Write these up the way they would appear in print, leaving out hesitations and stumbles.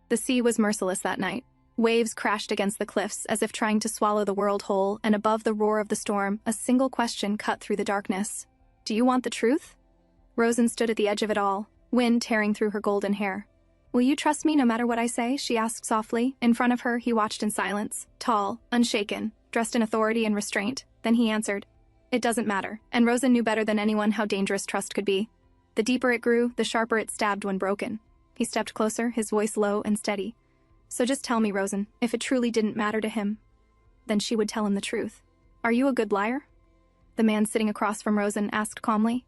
The sea was merciless that night. Waves crashed against the cliffs as if trying to swallow the world whole, and above the roar of the storm, a single question cut through the darkness. Do you want the truth? Rosen stood at the edge of it all, wind tearing through her golden hair. Will you trust me no matter what I say? She asked softly. In front of her, he watched in silence, tall, unshaken, dressed in authority and restraint. Then he answered, It doesn't matter, and Rosen knew better than anyone how dangerous trust could be. The deeper it grew, the sharper it stabbed when broken. He stepped closer, his voice low and steady. So just tell me, Rosen, if it truly didn't matter to him. Then she would tell him the truth. Are you a good liar? The man sitting across from Rosen asked calmly.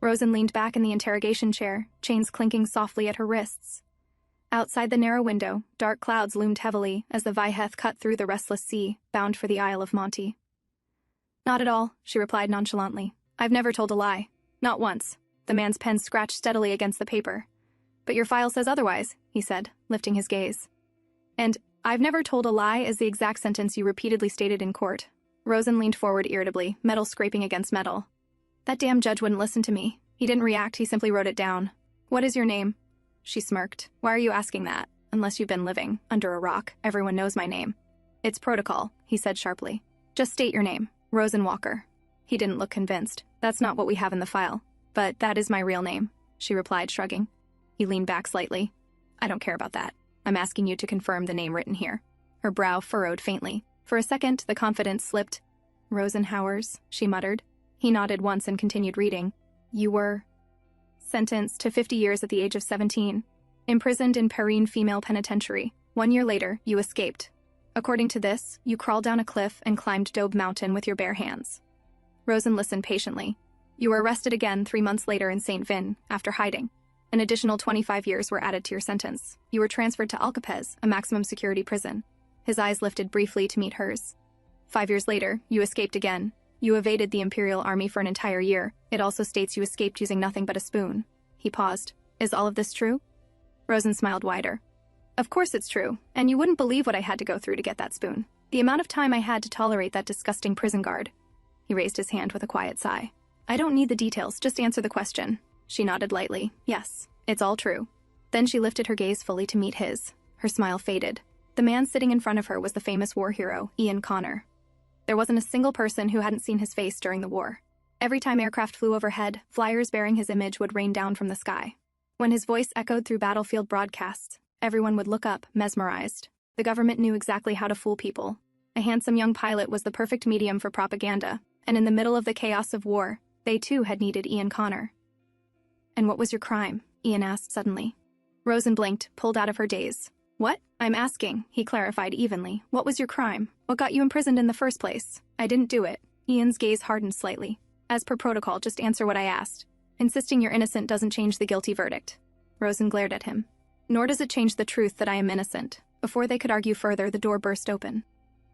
Rosen leaned back in the interrogation chair, chains clinking softly at her wrists. Outside the narrow window, dark clouds loomed heavily as the Vaiheth cut through the restless sea, bound for the Isle of Monte. Not at all, she replied nonchalantly. I've never told a lie. Not once. The man's pen scratched steadily against the paper. But your file says otherwise, he said, lifting his gaze. And I've never told a lie is the exact sentence you repeatedly stated in court. Rosen leaned forward irritably, metal scraping against metal. That damn judge wouldn't listen to me. He didn't react, he simply wrote it down. What is your name? She smirked. Why are you asking that? Unless you've been living under a rock, everyone knows my name. It's protocol, he said sharply. Just state your name. Rosen Walker. He didn't look convinced. That's not what we have in the file. But that is my real name, she replied, shrugging. He leaned back slightly. I don't care about that. I'm asking you to confirm the name written here. Her brow furrowed faintly. For a second, the confidence slipped. Rosenhauers, she muttered. He nodded once and continued reading. You were sentenced to 50 years at the age of 17. Imprisoned in Perrine Female Penitentiary. 1 year later, you escaped. According to this, you crawled down a cliff and climbed Dobe Mountain with your bare hands. Rosen listened patiently. You were arrested again 3 months later in St. Vin, after hiding. An additional 25 years were added to your sentence. You were transferred to Alcapez, a maximum security prison. His eyes lifted briefly to meet hers. 5 years later, you escaped again. You evaded the Imperial Army for an entire year. It also states you escaped using nothing but a spoon. He paused. Is all of this true? Rosen smiled wider. Of course it's true, and you wouldn't believe what I had to go through to get that spoon. The amount of time I had to tolerate that disgusting prison guard. He raised his hand with a quiet sigh. I don't need the details, just answer the question. She nodded lightly. Yes, it's all true. Then she lifted her gaze fully to meet his. Her smile faded. The man sitting in front of her was the famous war hero, Ian Connor. There wasn't a single person who hadn't seen his face during the war. Every time aircraft flew overhead, flyers bearing his image would rain down from the sky. When his voice echoed through battlefield broadcasts, everyone would look up, mesmerized. The government knew exactly how to fool people. A handsome young pilot was the perfect medium for propaganda, and in the middle of the chaos of war, they too had needed Ian Connor. And what was your crime? Ian asked suddenly. Rosen blinked, pulled out of her daze. What? I'm asking, he clarified evenly. What was your crime? What got you imprisoned in the first place? I didn't do it. Ian's gaze hardened slightly. As per protocol, just answer what I asked. Insisting you're innocent doesn't change the guilty verdict. Rosen glared at him. Nor does it change the truth that I am innocent. Before they could argue further, the door burst open.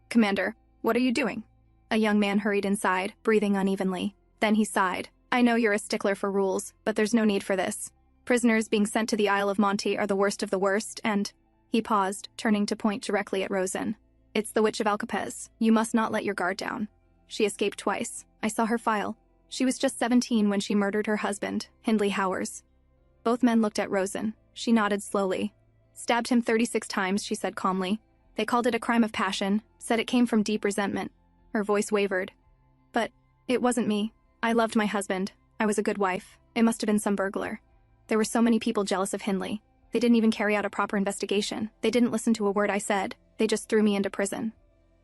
Commander, what are you doing? A young man hurried inside, breathing unevenly. Then he sighed. I know you're a stickler for rules, but there's no need for this. Prisoners being sent to the Isle of Monte are the worst of the worst, and... He paused, turning to point directly at Rosen. It's the Witch of Alcapez. You must not let your guard down. She escaped twice. I saw her file. She was just 17 when she murdered her husband, Hindley Howers. Both men looked at Rosen. She nodded slowly. Stabbed him 36 times, she said calmly. They called it a crime of passion, said it came from deep resentment. Her voice wavered. But it wasn't me. I loved my husband. I was a good wife. It must have been some burglar. There were so many people jealous of Hindley. They didn't even carry out a proper investigation. They didn't listen to a word I said. They just threw me into prison.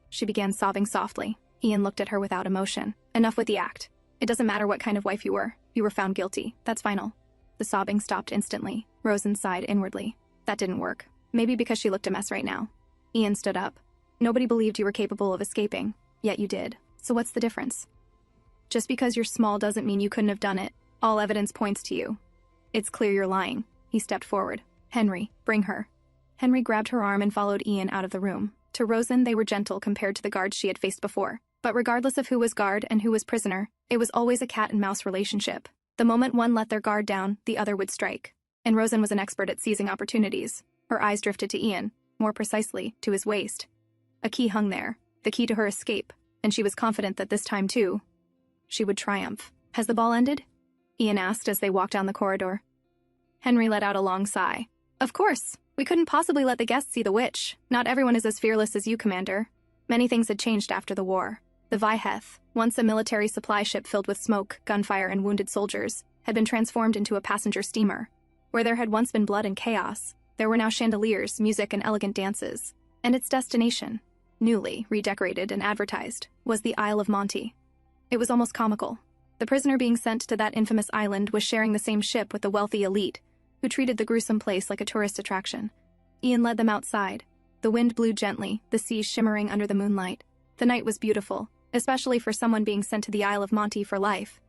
She began sobbing softly. Ian looked at her without emotion. Enough with the act. It doesn't matter what kind of wife you were. You were found guilty. That's final. The sobbing stopped instantly. Rosen sighed inwardly. That didn't work. Maybe because she looked a mess right now. Ian stood up. Nobody believed you were capable of escaping. Yet you did. So what's the difference? Just because you're small doesn't mean you couldn't have done it. All evidence points to you. It's clear you're lying. He stepped forward. Henry, bring her. Henry grabbed her arm and followed Ian out of the room. To Rosen, they were gentle compared to the guards she had faced before. But regardless of who was guard and who was prisoner, it was always a cat-and-mouse relationship. The moment one let their guard down, the other would strike. And Rosen was an expert at seizing opportunities. Her eyes drifted to Ian, more precisely, to his waist. A key hung there, the key to her escape, and she was confident that this time, too, she would triumph. Has the ball ended? Ian asked as they walked down the corridor. Henry let out a long sigh. Of course. We couldn't possibly let the guests see the witch. Not everyone is as fearless as you, Commander. Many things had changed after the war. The Vyheth, once a military supply ship filled with smoke, gunfire, and wounded soldiers, had been transformed into a passenger steamer. Where there had once been blood and chaos, there were now chandeliers, music, and elegant dances. And its destination, newly redecorated and advertised, was the Isle of Monte. It was almost comical. The prisoner being sent to that infamous island was sharing the same ship with the wealthy elite, who treated the gruesome place like a tourist attraction. Ian led them outside. The wind blew gently, the sea shimmering under the moonlight. The night was beautiful, especially for someone being sent to the Isle of Monte for life.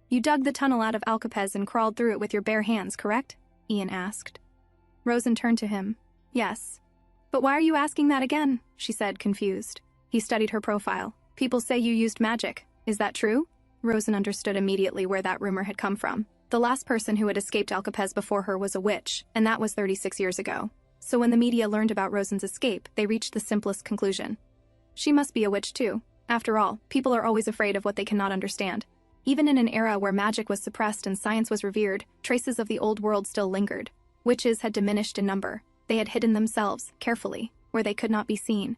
You dug the tunnel out of Alcapez and crawled through it with your bare hands, correct? Ian asked. Rosen turned to him. Yes. But why are you asking that again? She said, confused. He studied her profile. People say you used magic. Is that true? Rosen understood immediately where that rumor had come from. The last person who had escaped Alcapez before her was a witch, and that was 36 years ago. So when the media learned about Rosen's escape, they reached the simplest conclusion. She must be a witch too. After all, people are always afraid of what they cannot understand. Even in an era where magic was suppressed and science was revered, traces of the old world still lingered. Witches had diminished in number. They had hidden themselves, carefully, where they could not be seen.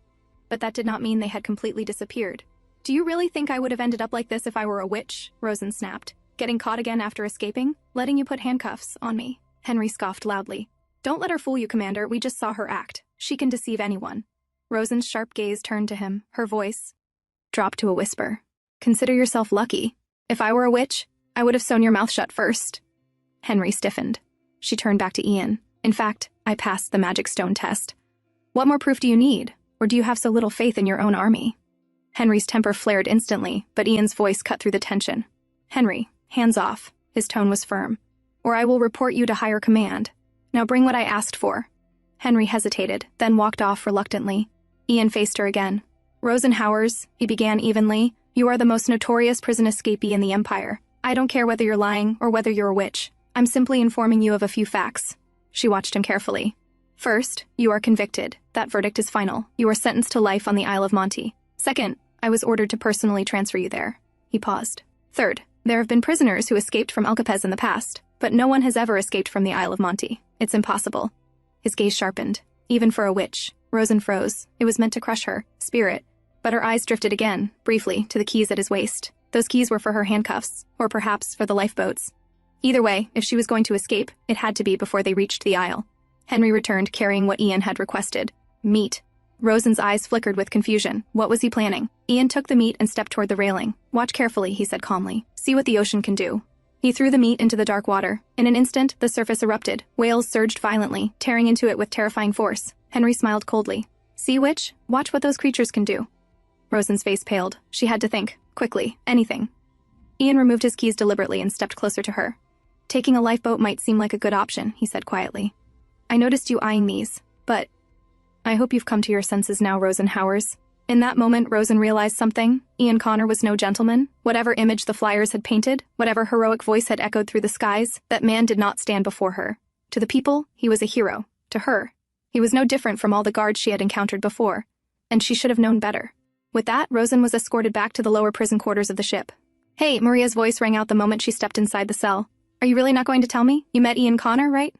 But that did not mean they had completely disappeared. Do you really think I would have ended up like this if I were a witch? Rosen snapped. Getting caught again after escaping? Letting you put handcuffs on me? Henry scoffed loudly. Don't let her fool you, Commander. We just saw her act. She can deceive anyone. Rosen's sharp gaze turned to him. Her voice dropped to a whisper. Consider yourself lucky. If I were a witch, I would have sewn your mouth shut first. Henry stiffened. She turned back to Ian. In fact, I passed the magic stone test. What more proof do you need? Or do you have so little faith in your own army? Henry's temper flared instantly, but Ian's voice cut through the tension. Henry, hands off. His tone was firm. Or I will report you to higher command. Now bring what I asked for. Henry hesitated, then walked off reluctantly. Ian faced her again. Rosenhauers, he began evenly, you are the most notorious prison escapee in the Empire. I don't care whether you're lying or whether you're a witch. I'm simply informing you of a few facts. She watched him carefully. First, you are convicted. That verdict is final. You are sentenced to life on the Isle of Monte. Second, I was ordered to personally transfer you there. He paused. Third, there have been prisoners who escaped from Alcapez in the past, but no one has ever escaped from the Isle of Monte. It's impossible. His gaze sharpened. Even for a witch. Rosen froze. It was meant to crush her spirit. But her eyes drifted again, briefly, to the keys at his waist. Those keys were for her handcuffs, or perhaps for the lifeboats. Either way, if she was going to escape, it had to be before they reached the Isle. Henry returned carrying what Ian had requested. Meat. Rosen's eyes flickered with confusion. What was he planning? Ian took the meat and stepped toward the railing. Watch carefully, he said calmly. See what the ocean can do. He threw the meat into the dark water. In an instant, the surface erupted. Whales surged violently, tearing into it with terrifying force. Henry smiled coldly. See, witch? Watch what those creatures can do. Rosen's face paled. She had to think. Quickly. Anything. Ian removed his keys deliberately and stepped closer to her. Taking a lifeboat might seem like a good option, he said quietly. I noticed you eyeing these, but I hope you've come to your senses now, Rosenhauers. In that moment, Rosen realized something. Ian Connor was no gentleman. Whatever image the flyers had painted, whatever heroic voice had echoed through the skies, that man did not stand before her. To the people, he was a hero. To her, he was no different from all the guards she had encountered before, and she should have known better. With that, Rosen was escorted back to the lower prison quarters of the ship. Hey, Maria's voice rang out the moment she stepped inside the cell. Are you really not going to tell me? You met Ian Connor, right?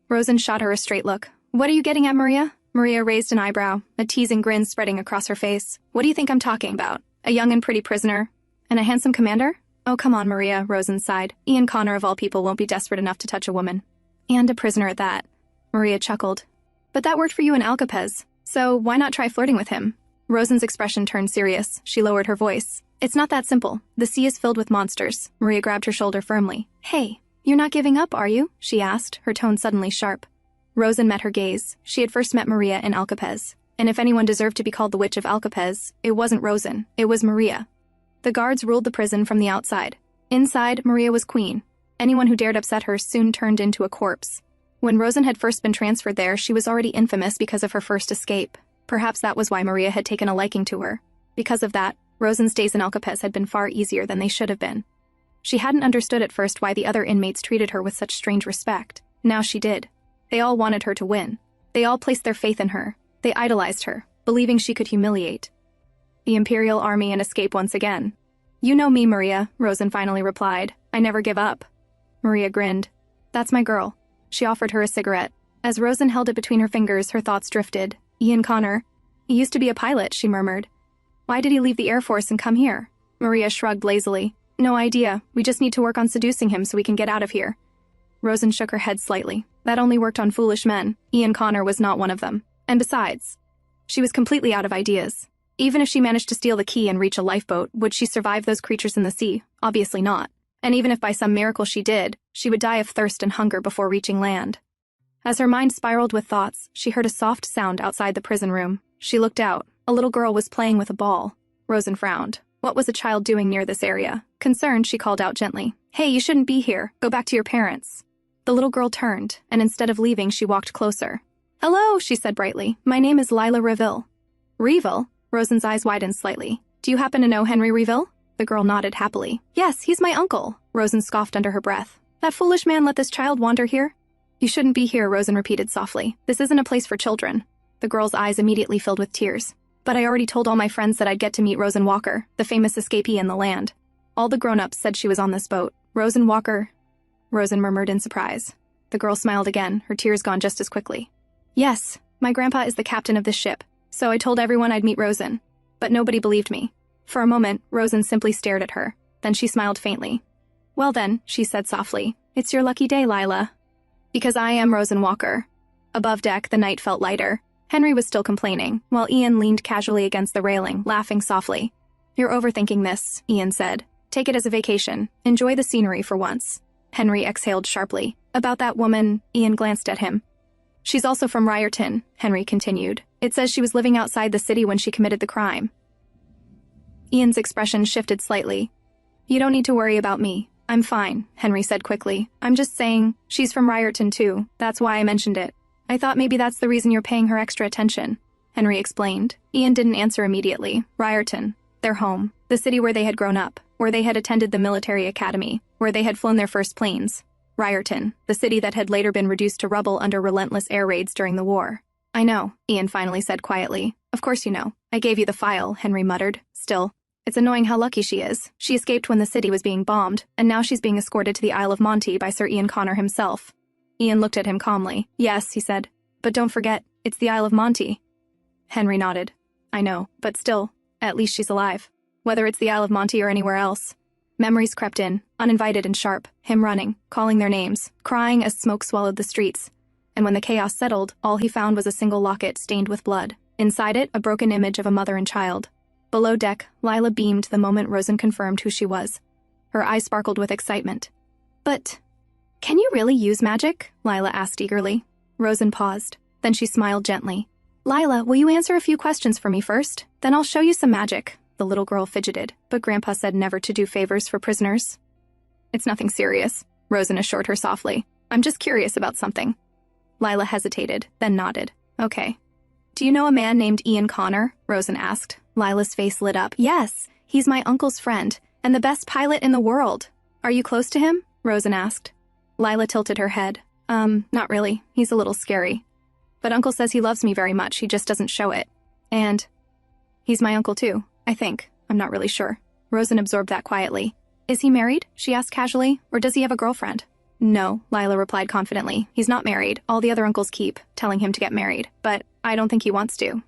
Rosen shot her a straight look. What are you getting at, Maria? Maria raised an eyebrow, a teasing grin spreading across her face. What do you think I'm talking about? A young and pretty prisoner? And a handsome commander? Oh, come on, Maria, Rosen sighed. Ian Connor, of all people, won't be desperate enough to touch a woman. And a prisoner at that. Maria chuckled. But that worked for you in Alcapez, so why not try flirting with him? Rosen's expression turned serious. She lowered her voice. It's not that simple. The sea is filled with monsters. Maria grabbed her shoulder firmly. Hey, you're not giving up, are you? She asked, her tone suddenly sharp. Rosen met her gaze. She had first met Maria in Alcapez. And if anyone deserved to be called the Witch of Alcapez, it wasn't Rosen. It was Maria. The guards ruled the prison from the outside. Inside, Maria was queen. Anyone who dared upset her soon turned into a corpse. When Rosen had first been transferred there, she was already infamous because of her first escape. Perhaps that was why Maria had taken a liking to her. Because of that, Rosen's days in Alcapez had been far easier than they should have been. She hadn't understood at first why the other inmates treated her with such strange respect. Now she did. They all wanted her to win. They all placed their faith in her. They idolized her, believing she could humiliate the Imperial Army and escape once again. You know me, Maria, Rosen finally replied. I never give up. Maria grinned. That's my girl. She offered her a cigarette. As Rosen held it between her fingers, her thoughts drifted. Ian Connor. He used to be a pilot, she murmured. Why did he leave the Air Force and come here? Maria shrugged lazily. No idea. We just need to work on seducing him so we can get out of here. Rosen shook her head slightly. That only worked on foolish men. Ian Connor was not one of them. And besides, she was completely out of ideas. Even if she managed to steal the key and reach a lifeboat, would she survive those creatures in the sea? Obviously not. And even if by some miracle she did, she would die of thirst and hunger before reaching land. As her mind spiraled with thoughts, she heard a soft sound outside the prison room. She looked out. A little girl was playing with a ball. Rosen frowned. What was a child doing near this area? Concerned, she called out gently. Hey, you shouldn't be here. Go back to your parents. The little girl turned, and instead of leaving, she walked closer. Hello, she said brightly. My name is Lila Reville. Reville? Rosen's eyes widened slightly. Do you happen to know Henry Reville? The girl nodded happily. Yes, he's my uncle. Rosen scoffed under her breath. That foolish man let this child wander here? You shouldn't be here, Rosen repeated softly. This isn't a place for children. The girl's eyes immediately filled with tears. But I already told all my friends that I'd get to meet Rosen Walker, the famous escapee in the land. All the grown-ups said she was on this boat. Rosen Walker, Rosen murmured in surprise. The girl smiled again, her tears gone just as quickly. Yes, my grandpa is the captain of this ship, so I told everyone I'd meet Rosen. But nobody believed me. For a moment, Rosen simply stared at her. Then she smiled faintly. Well then, she said softly, it's your lucky day, Lila. Because I am Rosen Walker. Above deck, the night felt lighter. Henry was still complaining, while Ian leaned casually against the railing, laughing softly. You're overthinking this, Ian said. Take it as a vacation. Enjoy the scenery for once. Henry exhaled sharply. About that woman, Ian glanced at him. She's also from Ryerton, Henry continued. It says she was living outside the city when she committed the crime. Ian's expression shifted slightly. You don't need to worry about me. I'm fine, Henry said quickly. I'm just saying, she's from Ryerton too. That's why I mentioned it. I thought maybe that's the reason you're paying her extra attention, Henry explained. Ian didn't answer immediately. Ryerton, their home, the city where they had grown up, where they had attended the military academy, where they had flown their first planes. Ryerton, the city that had later been reduced to rubble under relentless air raids during the war. I know, Ian finally said quietly. Of course you know. I gave you the file, Henry muttered. Still, it's annoying how lucky she is. She escaped when the city was being bombed, and now she's being escorted to the Isle of Monte by Sir Ian Connor himself. Ian looked at him calmly. Yes, he said. But don't forget, it's the Isle of Monte. Henry nodded. I know, but still, at least she's alive. Whether it's the Isle of Monte or anywhere else. Memories crept in, uninvited and sharp, him running, calling their names, crying as smoke swallowed the streets. And when the chaos settled, all he found was a single locket stained with blood. Inside it, a broken image of a mother and child. Below deck, Lila beamed the moment Rosen confirmed who she was. Her eyes sparkled with excitement. But, can you really use magic? Lila asked eagerly. Rosen paused. Then she smiled gently. Lila, will you answer a few questions for me first? Then I'll show you some magic. The little girl fidgeted, but Grandpa said never to do favors for prisoners. It's nothing serious, Rosen assured her softly. I'm just curious about something. Lila hesitated, then nodded. Okay. Do you know a man named Ian Connor? Rosen asked. Lila's face lit up. Yes, he's my uncle's friend, and the best pilot in the world. Are you close to him? Rosen asked. Lila tilted her head. Not really. He's a little scary. But Uncle says he loves me very much, he just doesn't show it. And he's my uncle too. I think. I'm not really sure. Rosen absorbed that quietly. Is he married? She asked casually. Or does he have a girlfriend? No, Lila replied confidently. He's not married. All the other uncles keep telling him to get married. But I don't think he wants to.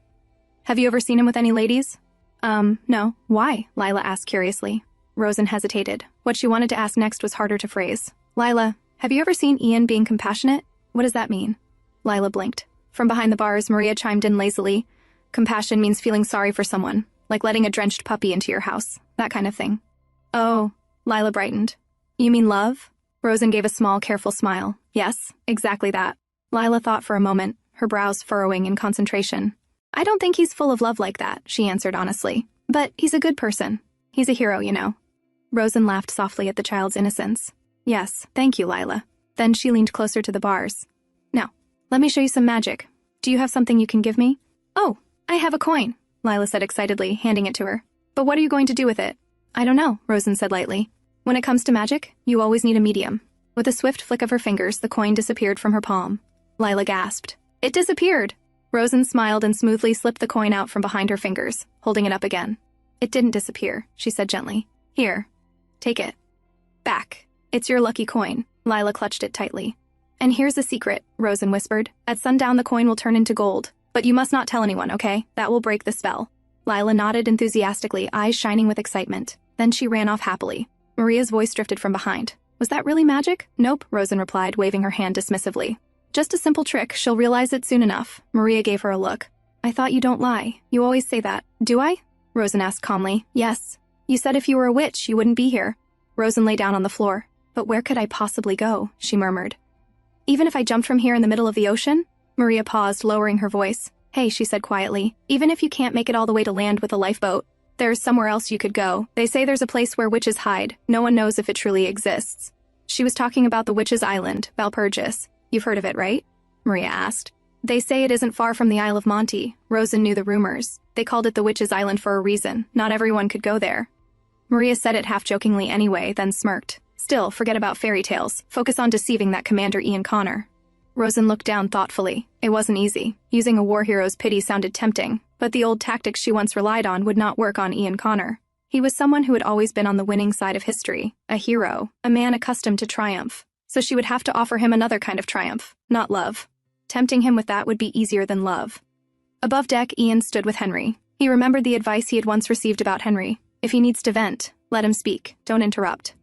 Have you ever seen him with any ladies? No. Why? Lila asked curiously. Rosen hesitated. What she wanted to ask next was harder to phrase. Lila, have you ever seen Ian being compassionate? What does that mean? Lila blinked. From behind the bars, Maria chimed in lazily. Compassion means feeling sorry for someone. Like letting a drenched puppy into your house. That kind of thing. Oh, Lila brightened. You mean love? Rosen gave a small, careful smile. Yes, exactly that. Lila thought for a moment, her brows furrowing in concentration. I don't think he's full of love like that, she answered honestly. But he's a good person. He's a hero, you know. Rosen laughed softly at the child's innocence. Yes, thank you, Lila. Then she leaned closer to the bars. Now, let me show you some magic. Do you have something you can give me? Oh, I have a coin, Lila said excitedly, handing it to her. But what are you going to do with it? I don't know, Rosen said lightly. When it comes to magic, you always need a medium. With a swift flick of her fingers, the coin disappeared from her palm. Lila gasped. It disappeared! Rosen smiled and smoothly slipped the coin out from behind her fingers, holding it up again. It didn't disappear, she said gently. Here. Take it. Back. It's your lucky coin. Lila clutched it tightly. And here's the secret, Rosen whispered. At sundown the coin will turn into gold. But you must not tell anyone, okay? That will break the spell. Lila nodded enthusiastically, eyes shining with excitement. Then she ran off happily. Maria's voice drifted from behind. Was that really magic? Nope, Rosen replied, waving her hand dismissively. Just a simple trick, she'll realize it soon enough. Maria gave her a look. I thought you don't lie. You always say that. Do I? Rosen asked calmly. Yes. You said if you were a witch, you wouldn't be here. Rosen lay down on the floor. But where could I possibly go? She murmured. Even if I jumped from here in the middle of the ocean? Maria paused, lowering her voice. Hey, she said quietly. Even if you can't make it all the way to land with a lifeboat, there's somewhere else you could go. They say there's a place where witches hide. No one knows if it truly exists. She was talking about the Witches' Island, Valpurgis. You've heard of it, right? Maria asked. They say it isn't far from the Isle of Monte. Rosen knew the rumors. They called it the Witches' Island for a reason. Not everyone could go there. Maria said it half-jokingly anyway, then smirked. Still, forget about fairy tales. Focus on deceiving that Commander Ian Connor. Rosen looked down thoughtfully. It wasn't easy. Using a war hero's pity sounded tempting, but the old tactics she once relied on would not work on Ian Connor. He was someone who had always been on the winning side of history, a hero, a man accustomed to triumph. So she would have to offer him another kind of triumph, not love. Tempting him with that would be easier than love. Above deck, Ian stood with Henry. He remembered the advice he had once received about Henry. If he needs to vent, let him speak, don't interrupt.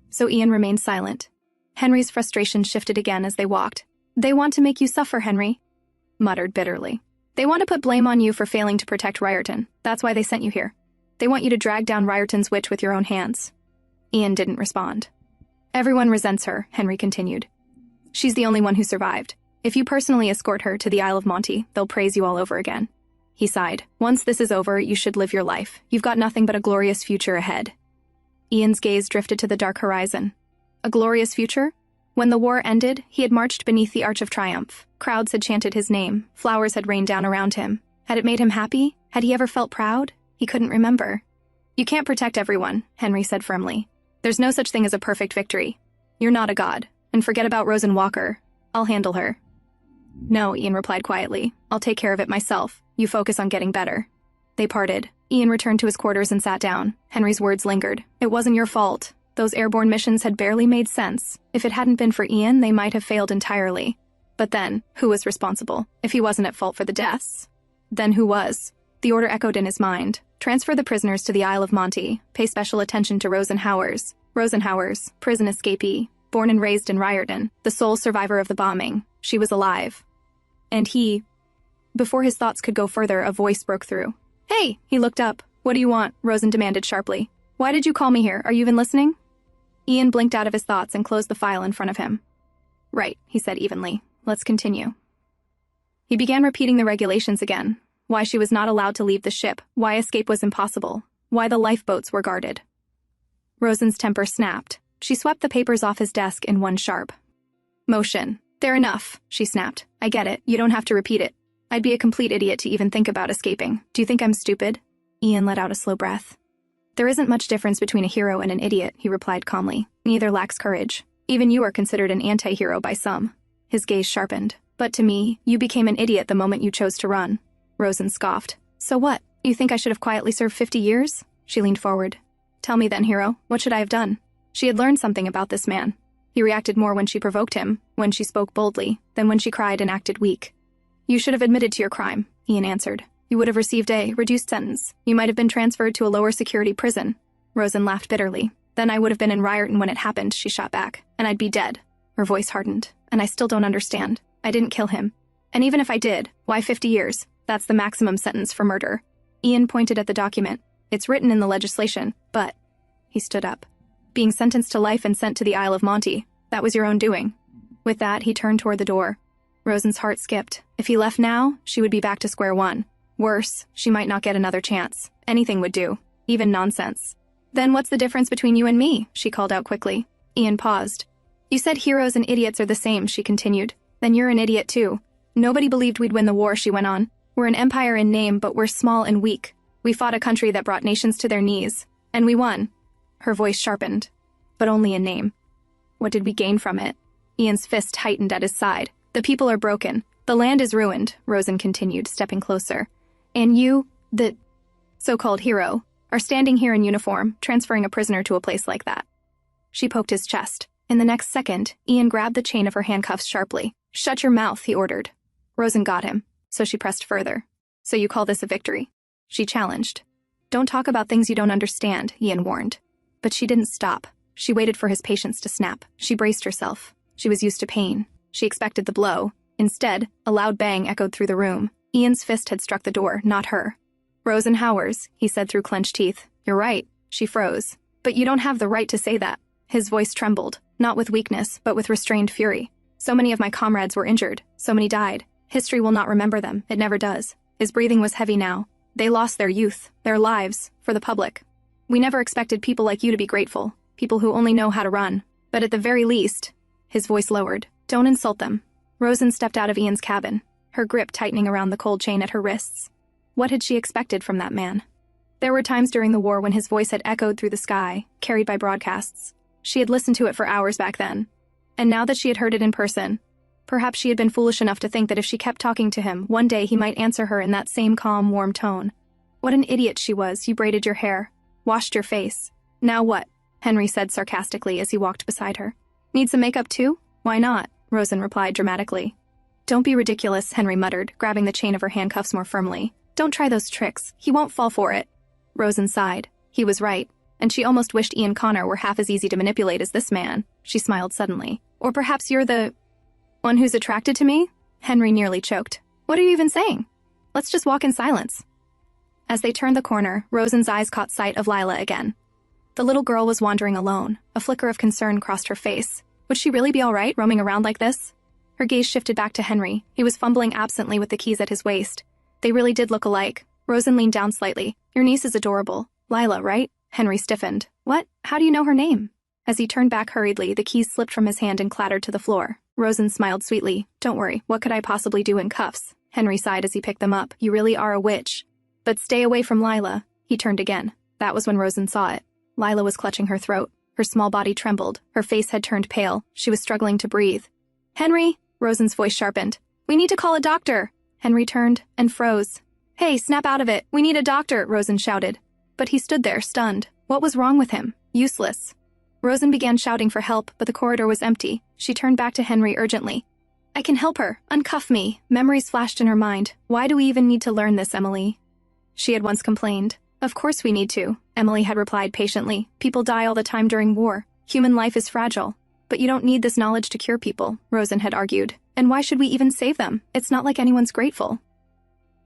So Ian remained silent. Henry's frustration shifted again as they walked. They want to make you suffer, Henry, muttered bitterly. They want to put blame on you for failing to protect Ryerton. That's why they sent you here. They want you to drag down Ryerton's witch with your own hands. Ian didn't respond. Everyone resents her, Henry continued. She's the only one who survived. If you personally escort her to the Isle of Monte, they'll praise you all over again. He sighed. Once this is over, you should live your life. You've got nothing but a glorious future ahead. Ian's gaze drifted to the dark horizon. A glorious future? When the war ended, he had marched beneath the Arch of Triumph. Crowds had chanted his name. Flowers had rained down around him. Had it made him happy? Had he ever felt proud? He couldn't remember. You can't protect everyone, Henry said firmly. There's no such thing as a perfect victory. You're not a god. And forget about Rosen Walker. I'll handle her. No, Ian replied quietly. I'll take care of it myself. You focus on getting better. They parted. Ian returned to his quarters and sat down. Henry's words lingered. It wasn't your fault. Those airborne missions had barely made sense. If it hadn't been for Ian, they might have failed entirely. But then, who was responsible? If he wasn't at fault for the deaths, then who was? The order echoed in his mind. Transfer the prisoners to the Isle of Monte. Pay special attention to Rosenhauers. Rosenhauers, prison escapee, born and raised in Ryerton, the sole survivor of the bombing. She was alive. And he... Before his thoughts could go further, a voice broke through. Hey! He looked up. What do you want? Rosen demanded sharply. Why did you call me here? Are you even listening? Ian blinked out of his thoughts and closed the file in front of him. Right, he said evenly. Let's continue. He began repeating the regulations again. Why she was not allowed to leave the ship, why escape was impossible, why the lifeboats were guarded. Rosen's temper snapped. She swept the papers off his desk in one sharp motion. They're enough, she snapped. I get it, you don't have to repeat it. I'd be a complete idiot to even think about escaping. Do you think I'm stupid? Ian let out a slow breath. There isn't much difference between a hero and an idiot, he replied calmly. Neither lacks courage. Even you are considered an anti-hero by some. His gaze sharpened. But to me, you became an idiot the moment you chose to run. Rosen scoffed. So what? You think I should have quietly served 50 years? She leaned forward. Tell me then, hero, what should I have done? She had learned something about this man. He reacted more when she provoked him, when she spoke boldly, than when she cried and acted weak. You should have admitted to your crime, Ian answered. You would have received a reduced sentence. You might have been transferred to a lower security prison. Rosen laughed bitterly. Then I would have been in Ryerton when it happened, she shot back. And I'd be dead. Her voice hardened. And I still don't understand. I didn't kill him. And even if I did, why 50 years? That's the maximum sentence for murder. Ian pointed at the document. It's written in the legislation, but... He stood up. Being sentenced to life and sent to the Isle of Monte. That was your own doing. With that, he turned toward the door. Rosen's heart skipped. If he left now, she would be back to square one. Worse, she might not get another chance. Anything would do. Even nonsense. Then what's the difference between you and me? She called out quickly. Ian paused. You said heroes and idiots are the same, she continued. Then you're an idiot too. Nobody believed we'd win the war, she went on. We're an empire in name, but we're small and weak. We fought a country that brought nations to their knees. And we won. Her voice sharpened. But only in name. What did we gain from it? Ian's fist tightened at his side. The people are broken. The land is ruined, Rosen continued, stepping closer. And you, the so-called hero, are standing here in uniform, transferring a prisoner to a place like that. She poked his chest. In the next second, Ian grabbed the chain of her handcuffs sharply. "Shut your mouth," he ordered. Rosen got him, so she pressed further. "So you call this a victory?" she challenged. "Don't talk about things you don't understand," Ian warned. But she didn't stop. She waited for his patience to snap. She braced herself. She was used to pain. She expected the blow. Instead, a loud bang echoed through the room. Ian's fist had struck the door, not her. "Rosen Howers," he said through clenched teeth. "You're right." She froze. "But you don't have the right to say that." His voice trembled, not with weakness, but with restrained fury. "So many of my comrades were injured. So many died. History will not remember them. It never does." His breathing was heavy now. "They lost their youth, their lives, for the public. We never expected people like you to be grateful, people who only know how to run. But at the very least," his voice lowered, "don't insult them." Rosen stepped out of Ian's cabin, her grip tightening around the cold chain at her wrists. What had she expected from that man? There were times during the war when his voice had echoed through the sky, carried by broadcasts. She had listened to it for hours back then. And now that she had heard it in person, perhaps she had been foolish enough to think that if she kept talking to him, one day he might answer her in that same calm, warm tone. What an idiot she was. "You braided your hair, washed your face. Now what?" Henry said sarcastically as he walked beside her. "Need some makeup too? Why not?" Rosen replied dramatically. "Don't be ridiculous," Henry muttered, grabbing the chain of her handcuffs more firmly. "Don't try those tricks. He won't fall for it." Rosen sighed. He was right, and she almost wished Ian Connor were half as easy to manipulate as this man. She smiled suddenly. "Or perhaps you're the one who's attracted to me?" Henry nearly choked. "What are you even saying? Let's just walk in silence." As they turned the corner, Rosen's eyes caught sight of Lila again. The little girl was wandering alone. A flicker of concern crossed her face. Would she really be all right, roaming around like this? Her gaze shifted back to Henry. He was fumbling absently with the keys at his waist. They really did look alike. Rosen leaned down slightly. "Your niece is adorable. Lila, right?" Henry stiffened. "What? How do you know her name?" As he turned back hurriedly, the keys slipped from his hand and clattered to the floor. Rosen smiled sweetly. "Don't worry, what could I possibly do in cuffs?" Henry sighed as he picked them up. "You really are a witch. But stay away from Lila." He turned again. That was when Rosen saw it. Lila was clutching her throat. Her small body trembled. Her face had turned pale. She was struggling to breathe. "Henry!" Rosen's voice sharpened. "We need to call a doctor!" Henry turned and froze. "Hey, snap out of it! We need a doctor!" Rosen shouted. But he stood there, stunned. What was wrong with him? Useless. Rosen began shouting for help, but the corridor was empty. She turned back to Henry urgently. "I can help her. Uncuff me." Memories flashed in her mind. "Why do we even need to learn this, Emily?" She had once complained. "Of course we need to," Emily had replied patiently. "People die all the time during war. Human life is fragile. But you don't need this knowledge to cure people," Rosen had argued. "And why should we even save them? It's not like anyone's grateful."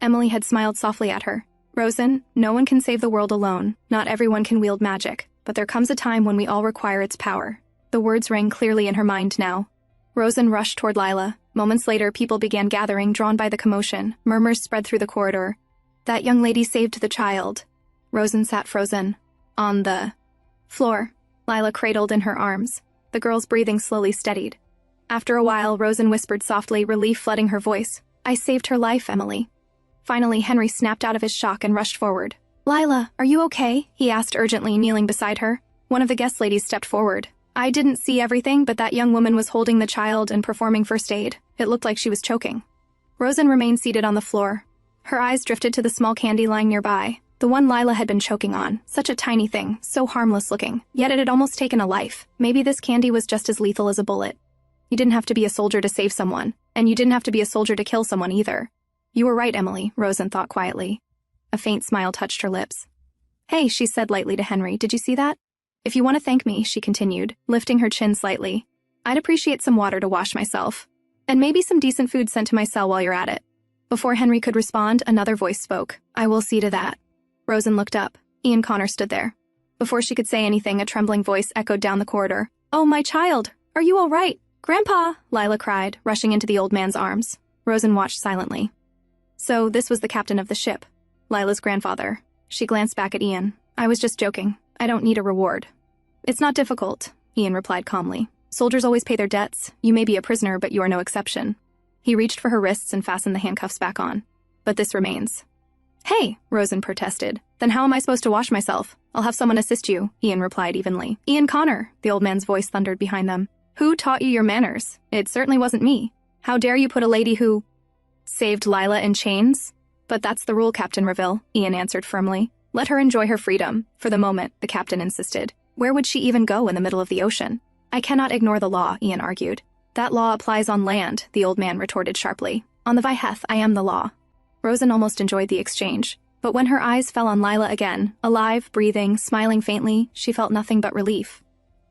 Emily had smiled softly at her. "Rosen, no one can save the world alone. Not everyone can wield magic. But there comes a time when we all require its power." The words rang clearly in her mind now. Rosen rushed toward Lila. Moments later, people began gathering, drawn by the commotion. Murmurs spread through the corridor. "That young lady saved the child." Rosen sat frozen. On the floor, Lila cradled in her arms. The girl's breathing slowly steadied. After a while, Rosen whispered softly, relief flooding her voice. "I saved her life, Emily." Finally, Henry snapped out of his shock and rushed forward. "Lila, are you okay?" he asked urgently, kneeling beside her. One of the guest ladies stepped forward. "I didn't see everything, but that young woman was holding the child and performing first aid. It looked like she was choking." Rosen remained seated on the floor. Her eyes drifted to the small candy lying nearby. The one Lila had been choking on. Such a tiny thing, so harmless looking. Yet it had almost taken a life. Maybe this candy was just as lethal as a bullet. You didn't have to be a soldier to save someone, and you didn't have to be a soldier to kill someone either. "You were right, Emily," Rosen thought quietly. A faint smile touched her lips. "Hey," she said lightly to Henry, "did you see that?" "If you want to thank me," she continued, lifting her chin slightly, "I'd appreciate some water to wash myself. And maybe some decent food sent to my cell while you're at it." Before Henry could respond, another voice spoke. "I will see to that." Rosen looked up. Ian Connor stood there. Before she could say anything, a trembling voice echoed down the corridor. "Oh, my child! Are you all right? Grandpa!" Lila cried, rushing into the old man's arms. Rosen watched silently. So this was the captain of the ship, Lila's grandfather. She glanced back at Ian. "I was just joking. I don't need a reward." "It's not difficult," Ian replied calmly. "Soldiers always pay their debts. You may be a prisoner, but you are no exception." He reached for her wrists and fastened the handcuffs back on. "But this remains." "Hey," Rosen protested. "Then how am I supposed to wash myself? I'll have someone assist you," Ian replied evenly. "Ian Connor," the old man's voice thundered behind them. "Who taught you your manners? It certainly wasn't me. How dare you put a lady who saved Lila in chains?" "But that's the rule, Captain Reville," Ian answered firmly. "Let her enjoy her freedom." For the moment, the captain insisted. Where would she even go in the middle of the ocean? I cannot ignore the law, Ian argued. That law applies on land, the old man retorted sharply. On the Viheth, I am the law. Rosen almost enjoyed the exchange. But when her eyes fell on Lila again, alive, breathing, smiling faintly, she felt nothing but relief.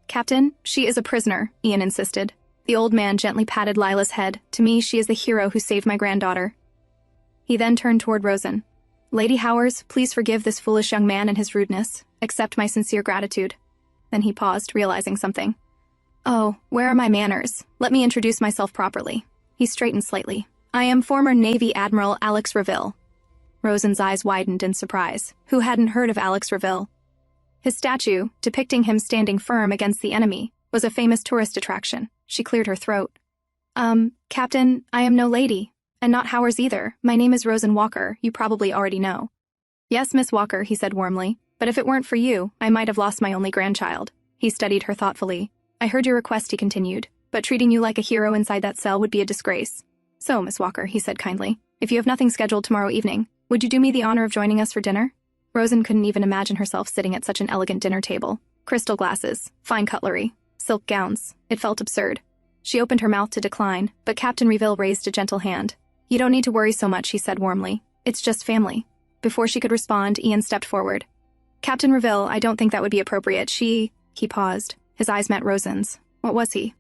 Captain, she is a prisoner, Ian insisted. The old man gently patted Lila's head. To me, she is the hero who saved my granddaughter. He then turned toward Rosen. Lady Howers, please forgive this foolish young man and his rudeness. Accept my sincere gratitude. Then he paused, realizing something. Oh, where are my manners? Let me introduce myself properly. He straightened slightly. I am former Navy Admiral Alex Reville. Rosen's eyes widened in surprise. Who hadn't heard of Alex Reville? His statue, depicting him standing firm against the enemy, was a famous tourist attraction. She cleared her throat. Captain, I am no lady. And not Howers either. My name is Rosen Walker, you probably already know. Yes, Miss Walker, he said warmly. But if it weren't for you, I might have lost my only grandchild. He studied her thoughtfully. I heard your request, he continued. But treating you like a hero inside that cell would be a disgrace. So, Miss Walker, he said kindly, if you have nothing scheduled tomorrow evening, would you do me the honor of joining us for dinner? Rosen couldn't even imagine herself sitting at such an elegant dinner table. Crystal glasses, fine cutlery, silk gowns. It felt absurd. She opened her mouth to decline, but Captain Reville raised a gentle hand. You don't need to worry so much, he said warmly. It's just family. Before she could respond, Ian stepped forward. Captain Reville, I don't think that would be appropriate. He paused. His eyes met Rosen's. What was he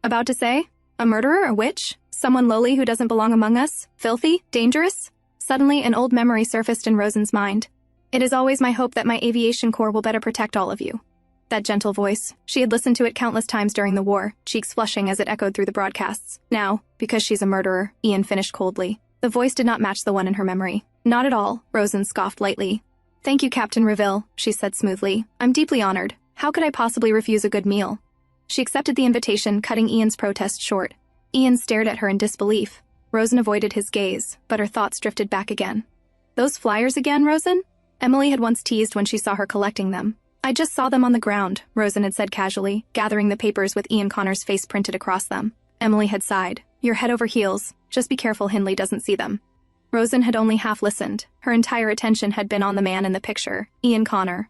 about to say? A murderer? A witch? Someone lowly who doesn't belong among us? Filthy? Dangerous? Suddenly, an old memory surfaced in Rosen's mind. It is always my hope that my aviation corps will better protect all of you. That gentle voice. She had listened to it countless times during the war, cheeks flushing as it echoed through the broadcasts. Now, because she's a murderer, Ian finished coldly. The voice did not match the one in her memory. Not at all, Rosen scoffed lightly. Thank you, Captain Reville, she said smoothly. I'm deeply honored. How could I possibly refuse a good meal? She accepted the invitation, cutting Ian's protest short. Ian stared at her in disbelief. Rosen avoided his gaze, but her thoughts drifted back again. Those flyers again, Rosen? Emily had once teased when she saw her collecting them. I just saw them on the ground, Rosen had said casually, gathering the papers with Ian Connor's face printed across them. Emily had sighed. You're head over heels. Just be careful Hindley doesn't see them. Rosen had only half listened. Her entire attention had been on the man in the picture, Ian Connor.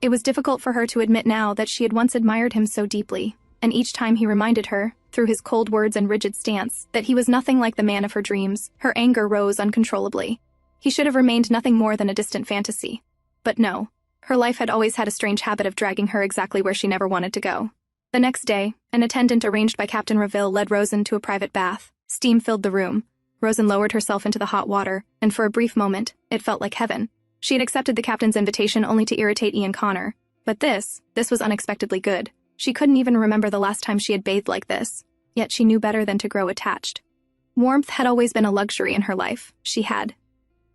It was difficult for her to admit now that she had once admired him so deeply, and each time he reminded her, through his cold words and rigid stance, that he was nothing like the man of her dreams, her anger rose uncontrollably. He should have remained nothing more than a distant fantasy. But no. Her life had always had a strange habit of dragging her exactly where she never wanted to go. The next day, an attendant arranged by Captain Reville led Rosen to a private bath. Steam filled the room. Rosen lowered herself into the hot water, and for a brief moment, it felt like heaven. She had accepted the captain's invitation only to irritate Ian Connor. But this was unexpectedly good. She couldn't even remember the last time she had bathed like this. Yet she knew better than to grow attached. Warmth had always been a luxury in her life. She had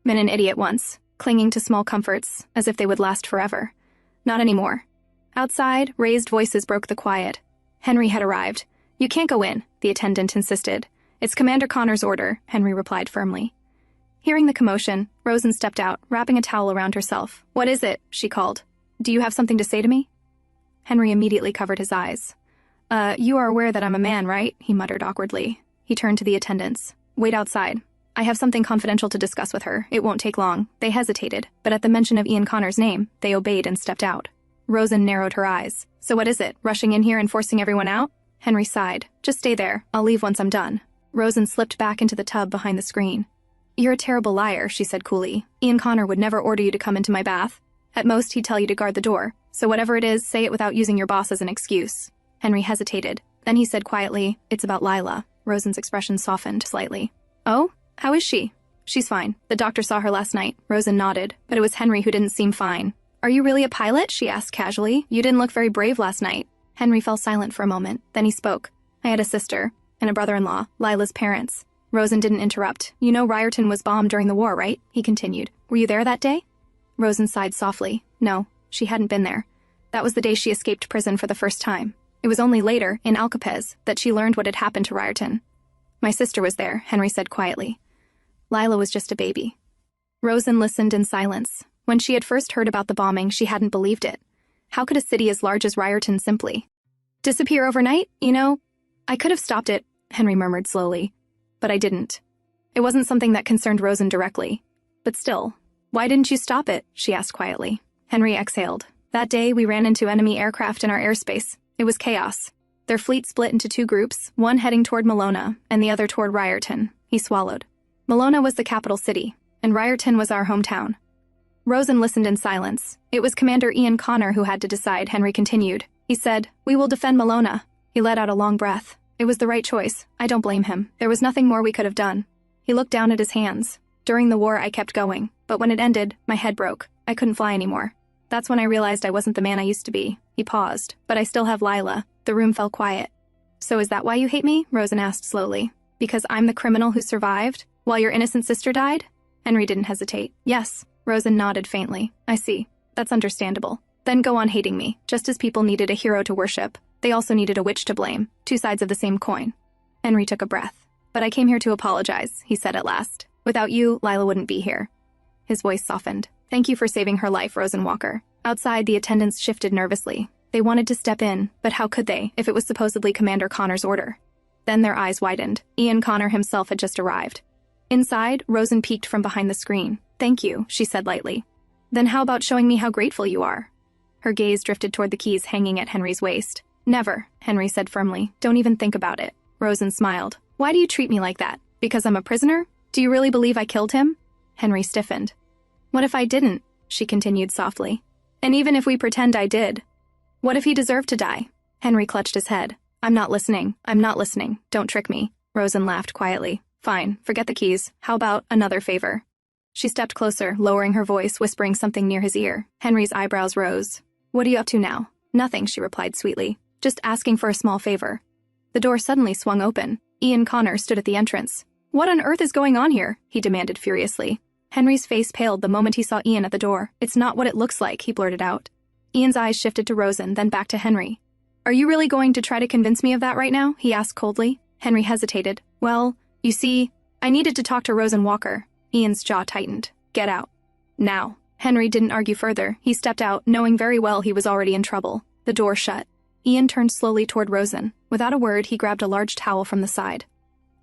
been an idiot once, clinging to small comforts as if they would last forever. Not anymore. Outside, raised voices broke the quiet. Henry had arrived. You can't go in, the attendant insisted. It's Commander Connor's order, Henry replied firmly. Hearing the commotion, Rosen stepped out, wrapping a towel around herself. What is it? She called. Do you have something to say to me? Henry immediately covered his eyes. You are aware that I'm a man, right? He muttered awkwardly. He turned to the attendants. Wait outside. I have something confidential to discuss with her. It won't take long. They hesitated, but at the mention of Ian Connor's name, they obeyed and stepped out. Rosen narrowed her eyes. So what is it? Rushing in here and forcing everyone out? Henry sighed. Just stay there. I'll leave once I'm done. Rosen slipped back into the tub behind the screen. You're a terrible liar, she said coolly. Ian Connor would never order you to come into my bath. At most, he'd tell you to guard the door. So whatever it is, say it without using your boss as an excuse. Henry hesitated. Then he said quietly, It's about Lila. Rosen's expression softened slightly. Oh? How is she? She's fine. The doctor saw her last night. Rosen nodded, but it was Henry who didn't seem fine. Are you really a pilot? She asked casually. You didn't look very brave last night. Henry fell silent for a moment. Then he spoke. I had a sister and a brother-in-law, Lila's parents. Rosen didn't interrupt. You know Ryerton was bombed during the war, right? He continued. Were you there that day? Rosen sighed softly. No, she hadn't been there. That was the day she escaped prison for the first time. It was only later, in Alcapez, that she learned what had happened to Ryerton. My sister was there, Henry said quietly. Lila was just a baby. Rosen listened in silence. When she had first heard about the bombing, she hadn't believed it. How could a city as large as Ryerton simply disappear overnight? You know, I could have stopped it, Henry murmured slowly. But I didn't. It wasn't something that concerned Rosen directly. But still, why didn't you stop it? She asked quietly. Henry exhaled. That day, we ran into enemy aircraft in our airspace. It was chaos. Their fleet split into two groups, one heading toward Malona and the other toward Ryerton. He swallowed. Malona was the capital city, and Ryerton was our hometown. Rosen listened in silence. It was Commander Ian Connor who had to decide, Henry continued. He said, "We will defend Malona." He let out a long breath. It was the right choice. I don't blame him. There was nothing more we could have done. He looked down at his hands. During the war, I kept going, but when it ended, my head broke. I couldn't fly anymore. That's when I realized I wasn't the man I used to be. He paused. But I still have Lila. The room fell quiet. So is that why you hate me? Rosen asked slowly. Because I'm the criminal who survived, while your innocent sister died? Henry didn't hesitate. Yes. Rosen nodded faintly. I see. That's understandable. Then go on hating me. Just as people needed a hero to worship, they also needed a witch to blame. Two sides of the same coin. Henry took a breath. But I came here to apologize, he said at last. Without you, Lila wouldn't be here. His voice softened. Thank you for saving her life, Rosen Walker. Outside, the attendants shifted nervously. They wanted to step in, but how could they, if it was supposedly Commander Connor's order? Then their eyes widened. Ian Connor himself had just arrived. Inside, Rosen peeked from behind the screen. Thank you, she said lightly. Then how about showing me how grateful you are? Her gaze drifted toward the keys hanging at Henry's waist. Never, Henry said firmly. Don't even think about it. Rosen smiled. Why do you treat me like that? Because I'm a prisoner? Do you really believe I killed him? Henry stiffened. What if I didn't? She continued softly. And even if we pretend I did? What if he deserved to die? Henry clutched his head. I'm not listening. I'm not listening. Don't trick me. Rosen laughed quietly. Fine, forget the keys. How about another favor? She stepped closer, lowering her voice, whispering something near his ear. Henry's eyebrows rose. What are you up to now? Nothing, she replied sweetly. Just asking for a small favor. The door suddenly swung open. Ian Connor stood at the entrance. What on earth is going on here? He demanded furiously. Henry's face paled the moment he saw Ian at the door. It's not what it looks like, he blurted out. Ian's eyes shifted to Rosen, then back to Henry. Are you really going to try to convince me of that right now? He asked coldly. Henry hesitated. Well, you see, I needed to talk to Rosen Walker. Ian's jaw tightened. Get out. Now. Henry didn't argue further. He stepped out, knowing very well he was already in trouble. The door shut. Ian turned slowly toward Rosen. Without a word, he grabbed a large towel from the side.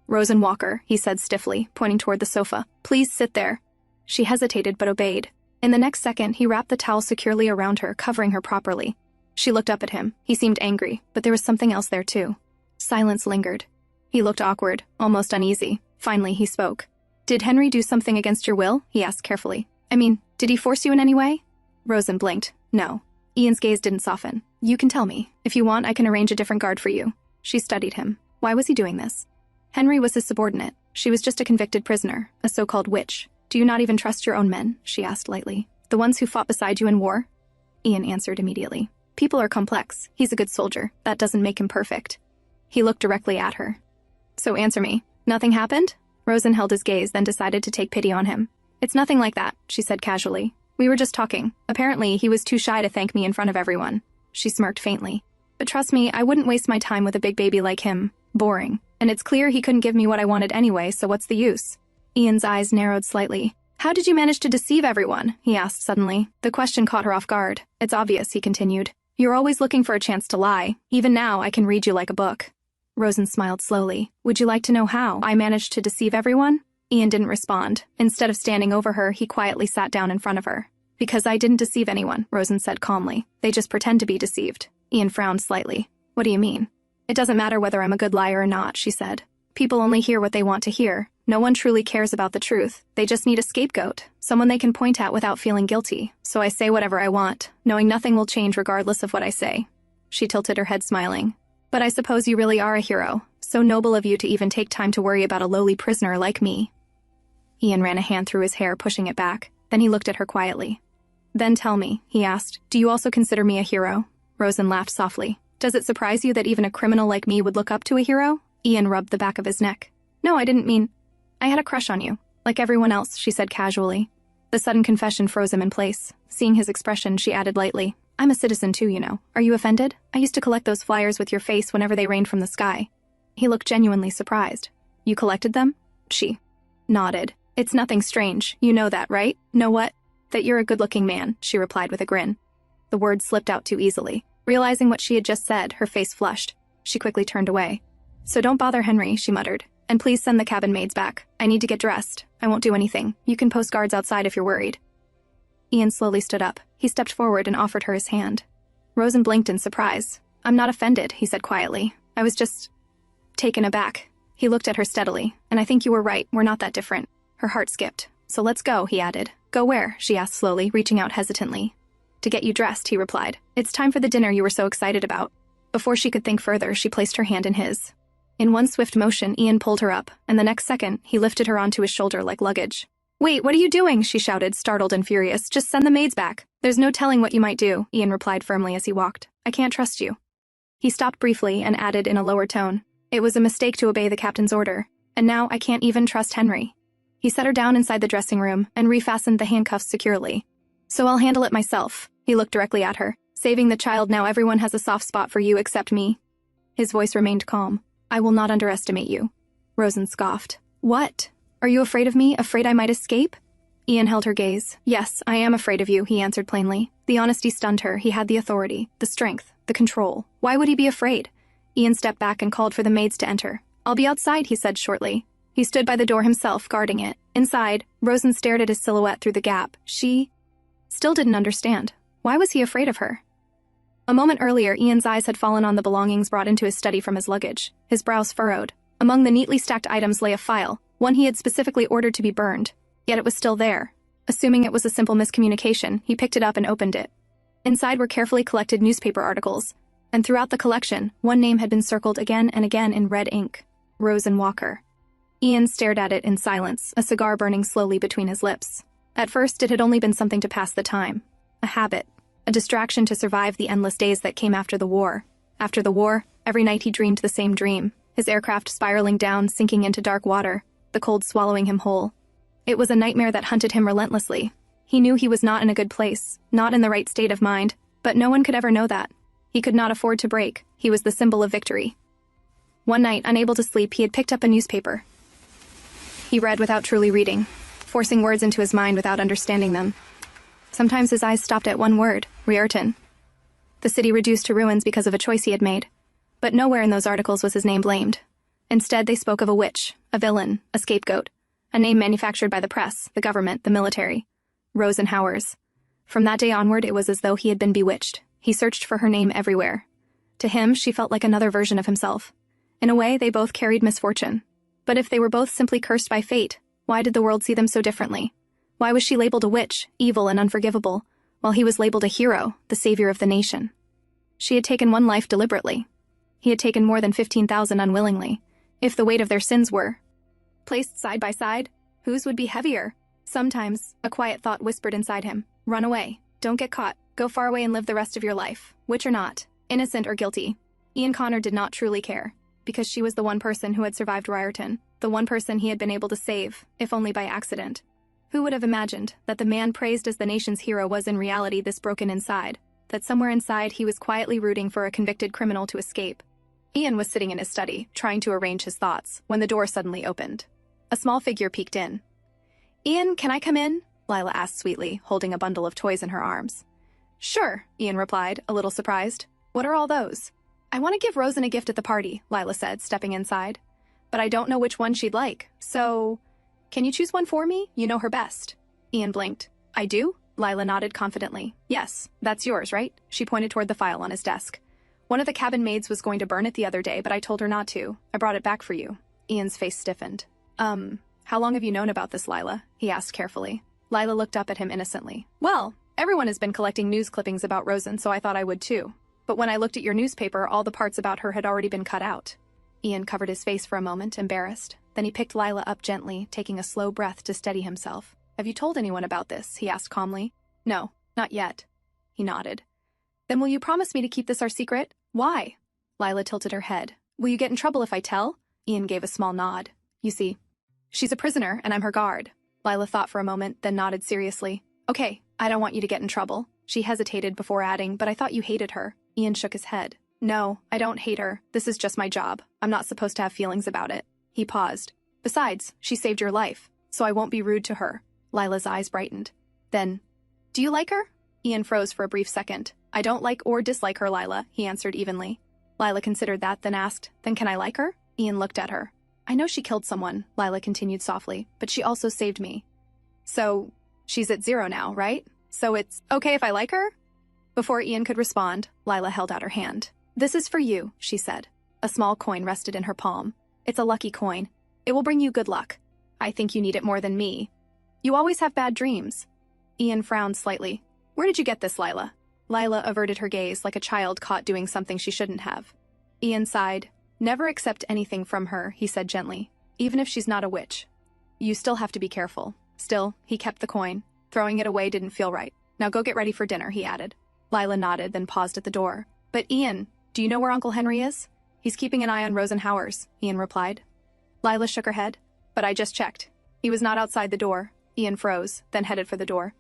Rosen Walker, he said stiffly, pointing toward the sofa. Please sit there. She hesitated but obeyed. In the next second, he wrapped the towel securely around her, covering her properly. She looked up at him. He seemed angry, but there was something else there too. Silence lingered. He looked awkward, almost uneasy. Finally, he spoke. Did Henry do something against your will? He asked carefully. I mean, did he force you in any way? Rosen blinked. No. Ian's gaze didn't soften. You can tell me. If you want, I can arrange a different guard for you. She studied him. Why was he doing this? Henry was his subordinate. She was just a convicted prisoner, a so-called witch. Do you not even trust your own men? She asked lightly. The ones who fought beside you in war? Ian answered immediately. People are complex. He's a good soldier. That doesn't make him perfect. He looked directly at her. So answer me. Nothing happened? Rosen held his gaze, then decided to take pity on him. It's nothing like that, she said casually. We were just talking. Apparently, he was too shy to thank me in front of everyone. She smirked faintly. But trust me, I wouldn't waste my time with a big baby like him. Boring. And it's clear he couldn't give me what I wanted anyway, so what's the use? Ian's eyes narrowed slightly. How did you manage to deceive everyone? He asked suddenly. The question caught her off guard. It's obvious, he continued. You're always looking for a chance to lie. Even now, I can read you like a book. Rosen smiled slowly. Would you like to know how I managed to deceive everyone? Ian didn't respond. Instead of standing over her, he quietly sat down in front of her. Because I didn't deceive anyone, Rosen said calmly. They just pretend to be deceived. Ian frowned slightly. What do you mean? It doesn't matter whether I'm a good liar or not, she said. People only hear what they want to hear. No one truly cares about the truth. They just need a scapegoat, someone they can point at without feeling guilty. So I say whatever I want, knowing nothing will change regardless of what I say. She tilted her head, smiling. But I suppose you really are a hero. So noble of you to even take time to worry about a lowly prisoner like me. Ian ran a hand through his hair, pushing it back. Then he looked at her quietly. Then tell me, he asked, do you also consider me a hero? Rosen laughed softly. Does it surprise you that even a criminal like me would look up to a hero? Ian rubbed the back of his neck. No, I didn't mean... I had a crush on you. Like everyone else, she said casually. The sudden confession froze him in place. Seeing his expression, she added lightly. I'm a citizen too, you know. Are you offended? I used to collect those flyers with your face whenever they rained from the sky. He looked genuinely surprised. You collected them? She nodded. It's nothing strange. You know that, right? Know what? That you're a good-looking man, she replied with a grin. The words slipped out too easily. Realizing what she had just said, her face flushed. She quickly turned away. So don't bother Henry, she muttered. And please send the cabin maids back. I need to get dressed. I won't do anything. You can post guards outside if you're worried. Ian slowly stood up. He stepped forward and offered her his hand. Rosen blinked in surprise. I'm not offended, he said quietly. I was just taken aback. He looked at her steadily. And I think you were right, we're not that different. Her heart skipped. So let's go, he added. Go where? She asked slowly, reaching out hesitantly. To get you dressed, he replied. It's time for the dinner you were so excited about. Before she could think further, she placed her hand in his. In one swift motion, Ian pulled her up, and the next second, he lifted her onto his shoulder like luggage. Wait, what are you doing? She shouted, startled and furious. Just send the maids back. There's no telling what you might do, Ian replied firmly as he walked. I can't trust you. He stopped briefly and added in a lower tone. It was a mistake to obey the captain's order, and now I can't even trust Henry. He set her down inside the dressing room and refastened the handcuffs securely. So I'll handle it myself. He looked directly at her. Saving the child, now everyone has a soft spot for you except me. His voice remained calm. I will not underestimate you. Rosen scoffed. What? Are you afraid of me? Afraid I might escape? Ian held her gaze. Yes, I am afraid of you, he answered plainly. The honesty stunned her. He had the authority, the strength, the control. Why would he be afraid? Ian stepped back and called for the maids to enter. I'll be outside, he said shortly. He stood by the door himself, guarding it. Inside, Rosen stared at his silhouette through the gap. She still didn't understand. Why was he afraid of her? A moment earlier, Ian's eyes had fallen on the belongings brought into his study from his luggage. His brows furrowed. Among the neatly stacked items lay a file, one he had specifically ordered to be burned. Yet it was still there. Assuming it was a simple miscommunication, he picked it up and opened it. Inside were carefully collected newspaper articles, and throughout the collection, one name had been circled again and again in red ink. Rosen Walker. Ian stared at it in silence, a cigar burning slowly between his lips. At first, it had only been something to pass the time. A habit. A distraction to survive the endless days that came after the war. After the war, every night he dreamed the same dream. His aircraft spiraling down, sinking into dark water, the cold swallowing him whole. It was a nightmare that hunted him relentlessly. He knew he was not in a good place, not in the right state of mind, but no one could ever know that. He could not afford to break. He was the symbol of victory. One night, unable to sleep, he had picked up a newspaper. He read without truly reading, forcing words into his mind without understanding them. Sometimes his eyes stopped at one word, Riorton. The city reduced to ruins because of a choice he had made. But nowhere in those articles was his name blamed. Instead, they spoke of a witch, a villain, a scapegoat, a name manufactured by the press, the government, the military. Rosen Howers. From that day onward, it was as though he had been bewitched. He searched for her name everywhere. To him, she felt like another version of himself. In a way, they both carried misfortune. But if they were both simply cursed by fate, why did the world see them so differently? Why was she labeled a witch, evil and unforgivable, while he was labeled a hero, the savior of the nation? She had taken one life deliberately. He had taken more than 15,000 unwillingly. If the weight of their sins were placed side by side, whose would be heavier? Sometimes, a quiet thought whispered inside him. Run away. Don't get caught. Go far away and live the rest of your life. Witch or not, innocent or guilty. Ian Connor did not truly care, because she was the one person who had survived Riorton, the one person he had been able to save, if only by accident. Who would have imagined that the man praised as the nation's hero was in reality this broken inside, that somewhere inside he was quietly rooting for a convicted criminal to escape? Ian was sitting in his study, trying to arrange his thoughts, when the door suddenly opened. A small figure peeked in. Ian, can I come in? Lila asked sweetly, holding a bundle of toys in her arms. Sure, Ian replied, a little surprised. What are all those? I want to give Rosen a gift at the party, Lila said, stepping inside. But I don't know which one she'd like, so... Can you choose one for me? You know her best. Ian blinked. I do? Lila nodded confidently. Yes, that's yours, right? She pointed toward the file on his desk. One of the cabin maids was going to burn it the other day, but I told her not to. I brought it back for you. Ian's face stiffened. How long have you known about this, Lila? He asked carefully. Lila looked up at him innocently. Well, everyone has been collecting news clippings about Rosen, so I thought I would too. But when I looked at your newspaper, all the parts about her had already been cut out. Ian covered his face for a moment, embarrassed. Then he picked Lila up gently, taking a slow breath to steady himself. Have you told anyone about this? He asked calmly. No, not yet. He nodded. Then will you promise me to keep this our secret? Why? Lila tilted her head. Will you get in trouble if I tell? Ian gave a small nod. You see, she's a prisoner, and I'm her guard. Lila thought for a moment, then nodded seriously. Okay, I don't want you to get in trouble. She hesitated before adding, but I thought you hated her. Ian shook his head. No, I don't hate her. This is just my job. I'm not supposed to have feelings about it. He paused. Besides, she saved your life, so I won't be rude to her. Lila's eyes brightened. Then, do you like her? Ian froze for a brief second. I don't like or dislike her, Lila, he answered evenly. Lila considered that, then asked, then can I like her? Ian looked at her. I know she killed someone, Lila continued softly, but she also saved me. So, she's at 0 now, right? So it's okay if I like her? Before Ian could respond, Lila held out her hand. This is for you, she said. A small coin rested in her palm. It's a lucky coin. It will bring you good luck. I think you need it more than me. You always have bad dreams. Ian frowned slightly. Where did you get this, Lila? Lila averted her gaze like a child caught doing something she shouldn't have. Ian sighed. Never accept anything from her, he said gently. Even if she's not a witch. You still have to be careful. Still, he kept the coin. Throwing it away didn't feel right. Now go get ready for dinner, he added. Lila nodded, then paused at the door. But Ian, do you know where Uncle Henry is? He's keeping an eye on Rosen Howers, Ian replied. Lila shook her head. But I just checked. He was not outside the door. Ian froze, then headed for the door.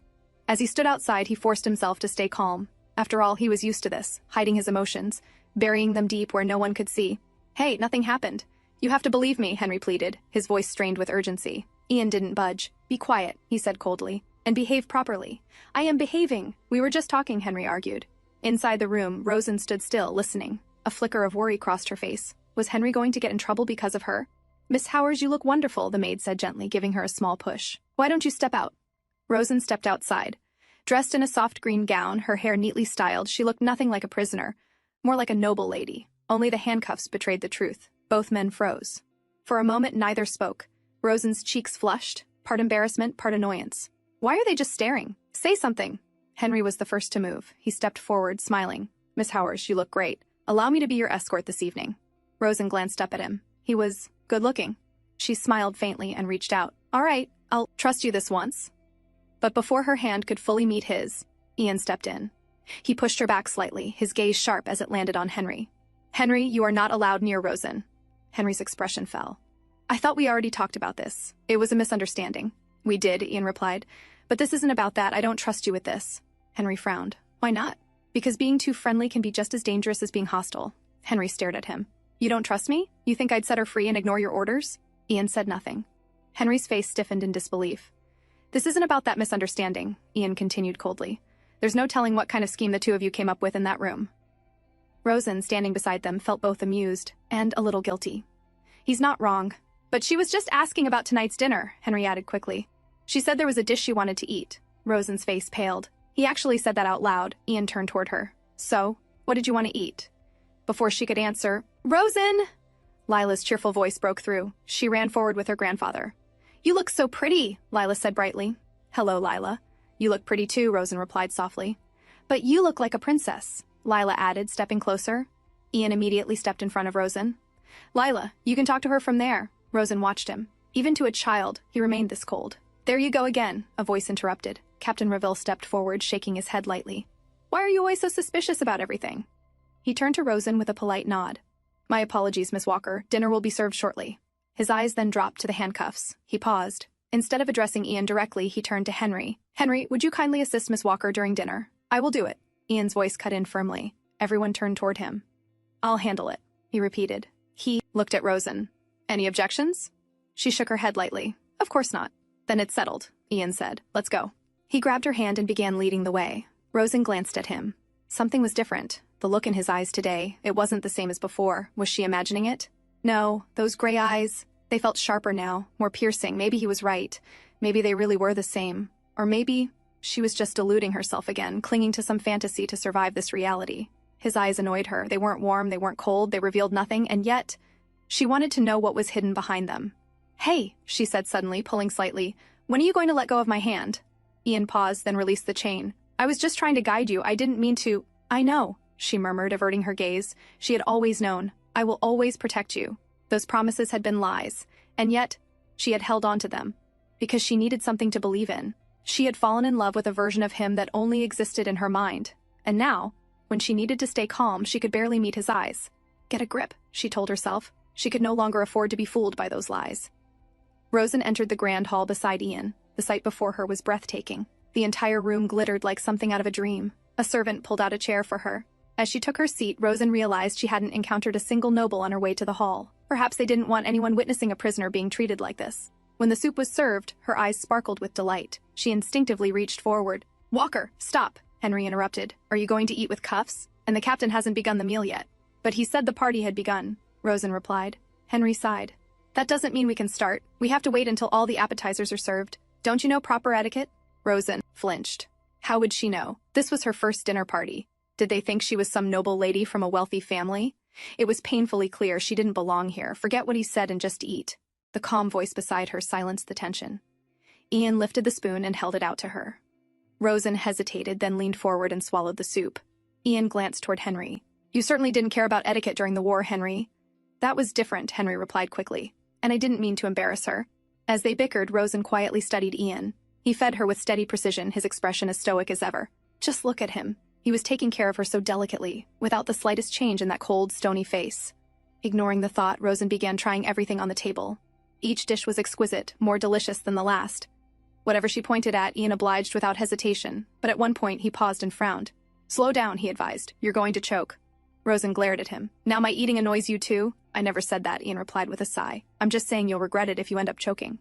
As he stood outside, he forced himself to stay calm. After all, he was used to this, hiding his emotions, burying them deep where no one could see. Hey, nothing happened. You have to believe me, Henry pleaded, his voice strained with urgency. Ian didn't budge. Be quiet, he said coldly, and behave properly. I am behaving. We were just talking, Henry argued. Inside the room, Rosen stood still, listening. A flicker of worry crossed her face. Was Henry going to get in trouble because of her? Miss Howers, you look wonderful, the maid said gently, giving her a small push. Why don't you step out? Rosen stepped outside. Dressed in a soft green gown, her hair neatly styled, she looked nothing like a prisoner, more like a noble lady. Only the handcuffs betrayed the truth. Both men froze. For a moment, neither spoke. Rosen's cheeks flushed, part embarrassment, part annoyance. Why are they just staring? Say something. Henry was the first to move. He stepped forward, smiling. Miss Howers, you look great. Allow me to be your escort this evening. Rosen glanced up at him. He was good-looking. She smiled faintly and reached out. All right, I'll trust you this once. But before her hand could fully meet his, Ian stepped in. He pushed her back slightly, his gaze sharp as it landed on Henry. Henry, you are not allowed near Rosen. Henry's expression fell. I thought we already talked about this. It was a misunderstanding. We did, Ian replied. But this isn't about that. I don't trust you with this. Henry frowned. Why not? Because being too friendly can be just as dangerous as being hostile. Henry stared at him. You don't trust me? You think I'd set her free and ignore your orders? Ian said nothing. Henry's face stiffened in disbelief. This isn't about that misunderstanding, Ian continued coldly. There's no telling what kind of scheme the two of you came up with in that room. Rosen, standing beside them, felt both amused and a little guilty. He's not wrong. But she was just asking about tonight's dinner, Henry added quickly. She said there was a dish she wanted to eat. Rosen's face paled. He actually said that out loud. Ian turned toward her. So, what did you want to eat? Before she could answer, Rosen! Lila's cheerful voice broke through. She ran forward with her grandfather. You look so pretty, Lila said brightly. Hello, Lila. You look pretty too, Rosen replied softly. But you look like a princess, Lila added, stepping closer. Ian immediately stepped in front of Rosen. Lila, you can talk to her from there. Rosen watched him. Even to a child, he remained this cold. There you go again, a voice interrupted. Captain Reville stepped forward, shaking his head lightly. Why are you always so suspicious about everything? He turned to Rosen with a polite nod. My apologies, Miss Walker. Dinner will be served shortly. His eyes then dropped to the handcuffs. He paused. Instead of addressing Ian directly, he turned to Henry. Henry, would you kindly assist Miss Walker during dinner? I will do it. Ian's voice cut in firmly. Everyone turned toward him. I'll handle it, he repeated. He looked at Rosen. Any objections? She shook her head lightly. Of course not. Then it's settled, Ian said. Let's go. He grabbed her hand and began leading the way. Rosen glanced at him. Something was different. The look in his eyes today, it wasn't the same as before. Was she imagining it? No, those gray eyes, they felt sharper now, more piercing. Maybe he was right. Maybe they really were the same. Or maybe she was just deluding herself again, clinging to some fantasy to survive this reality. His eyes annoyed her. They weren't warm, they weren't cold, they revealed nothing, and yet she wanted to know what was hidden behind them. Hey, she said suddenly, pulling slightly. When are you going to let go of my hand? Ian paused, then released the chain. I was just trying to guide you. I didn't mean to. I know, she murmured, averting her gaze. She had always known. I will always protect you. Those promises had been lies, and yet she had held on to them, because she needed something to believe in. She had fallen in love with a version of him that only existed in her mind, and now, when she needed to stay calm, she could barely meet his eyes. Get a grip, she told herself. She could no longer afford to be fooled by those lies. Rosen entered the grand hall beside Ian. The sight before her was breathtaking. The entire room glittered like something out of a dream. A servant pulled out a chair for her. As she took her seat, Rosen realized she hadn't encountered a single noble on her way to the hall. Perhaps they didn't want anyone witnessing a prisoner being treated like this. When the soup was served, her eyes sparkled with delight. She instinctively reached forward. Walker, stop, Henry interrupted. Are you going to eat with cuffs? And the captain hasn't begun the meal yet. But he said the party had begun, Rosen replied. Henry sighed. That doesn't mean we can start. We have to wait until all the appetizers are served. Don't you know proper etiquette? Rosen flinched. How would she know? This was her first dinner party. Did they think she was some noble lady from a wealthy family? It was painfully clear she didn't belong here. Forget what he said and just eat. The calm voice beside her silenced the tension. Ian lifted the spoon and held it out to her. Rosen hesitated, then leaned forward and swallowed the soup. Ian glanced toward Henry. You certainly didn't care about etiquette during the war, Henry. That was different, Henry replied quickly. And I didn't mean to embarrass her. As they bickered, Rosen quietly studied Ian. He fed her with steady precision, his expression as stoic as ever. Just look at him. He was taking care of her so delicately, without the slightest change in that cold, stony face. Ignoring the thought, Rosen began trying everything on the table. Each dish was exquisite, more delicious than the last. Whatever she pointed at, Ian obliged without hesitation, but at one point he paused and frowned. Slow down, he advised. You're going to choke. Rosen glared at him. Now my eating annoys you too? I never said that, Ian replied with a sigh. I'm just saying you'll regret it if you end up choking.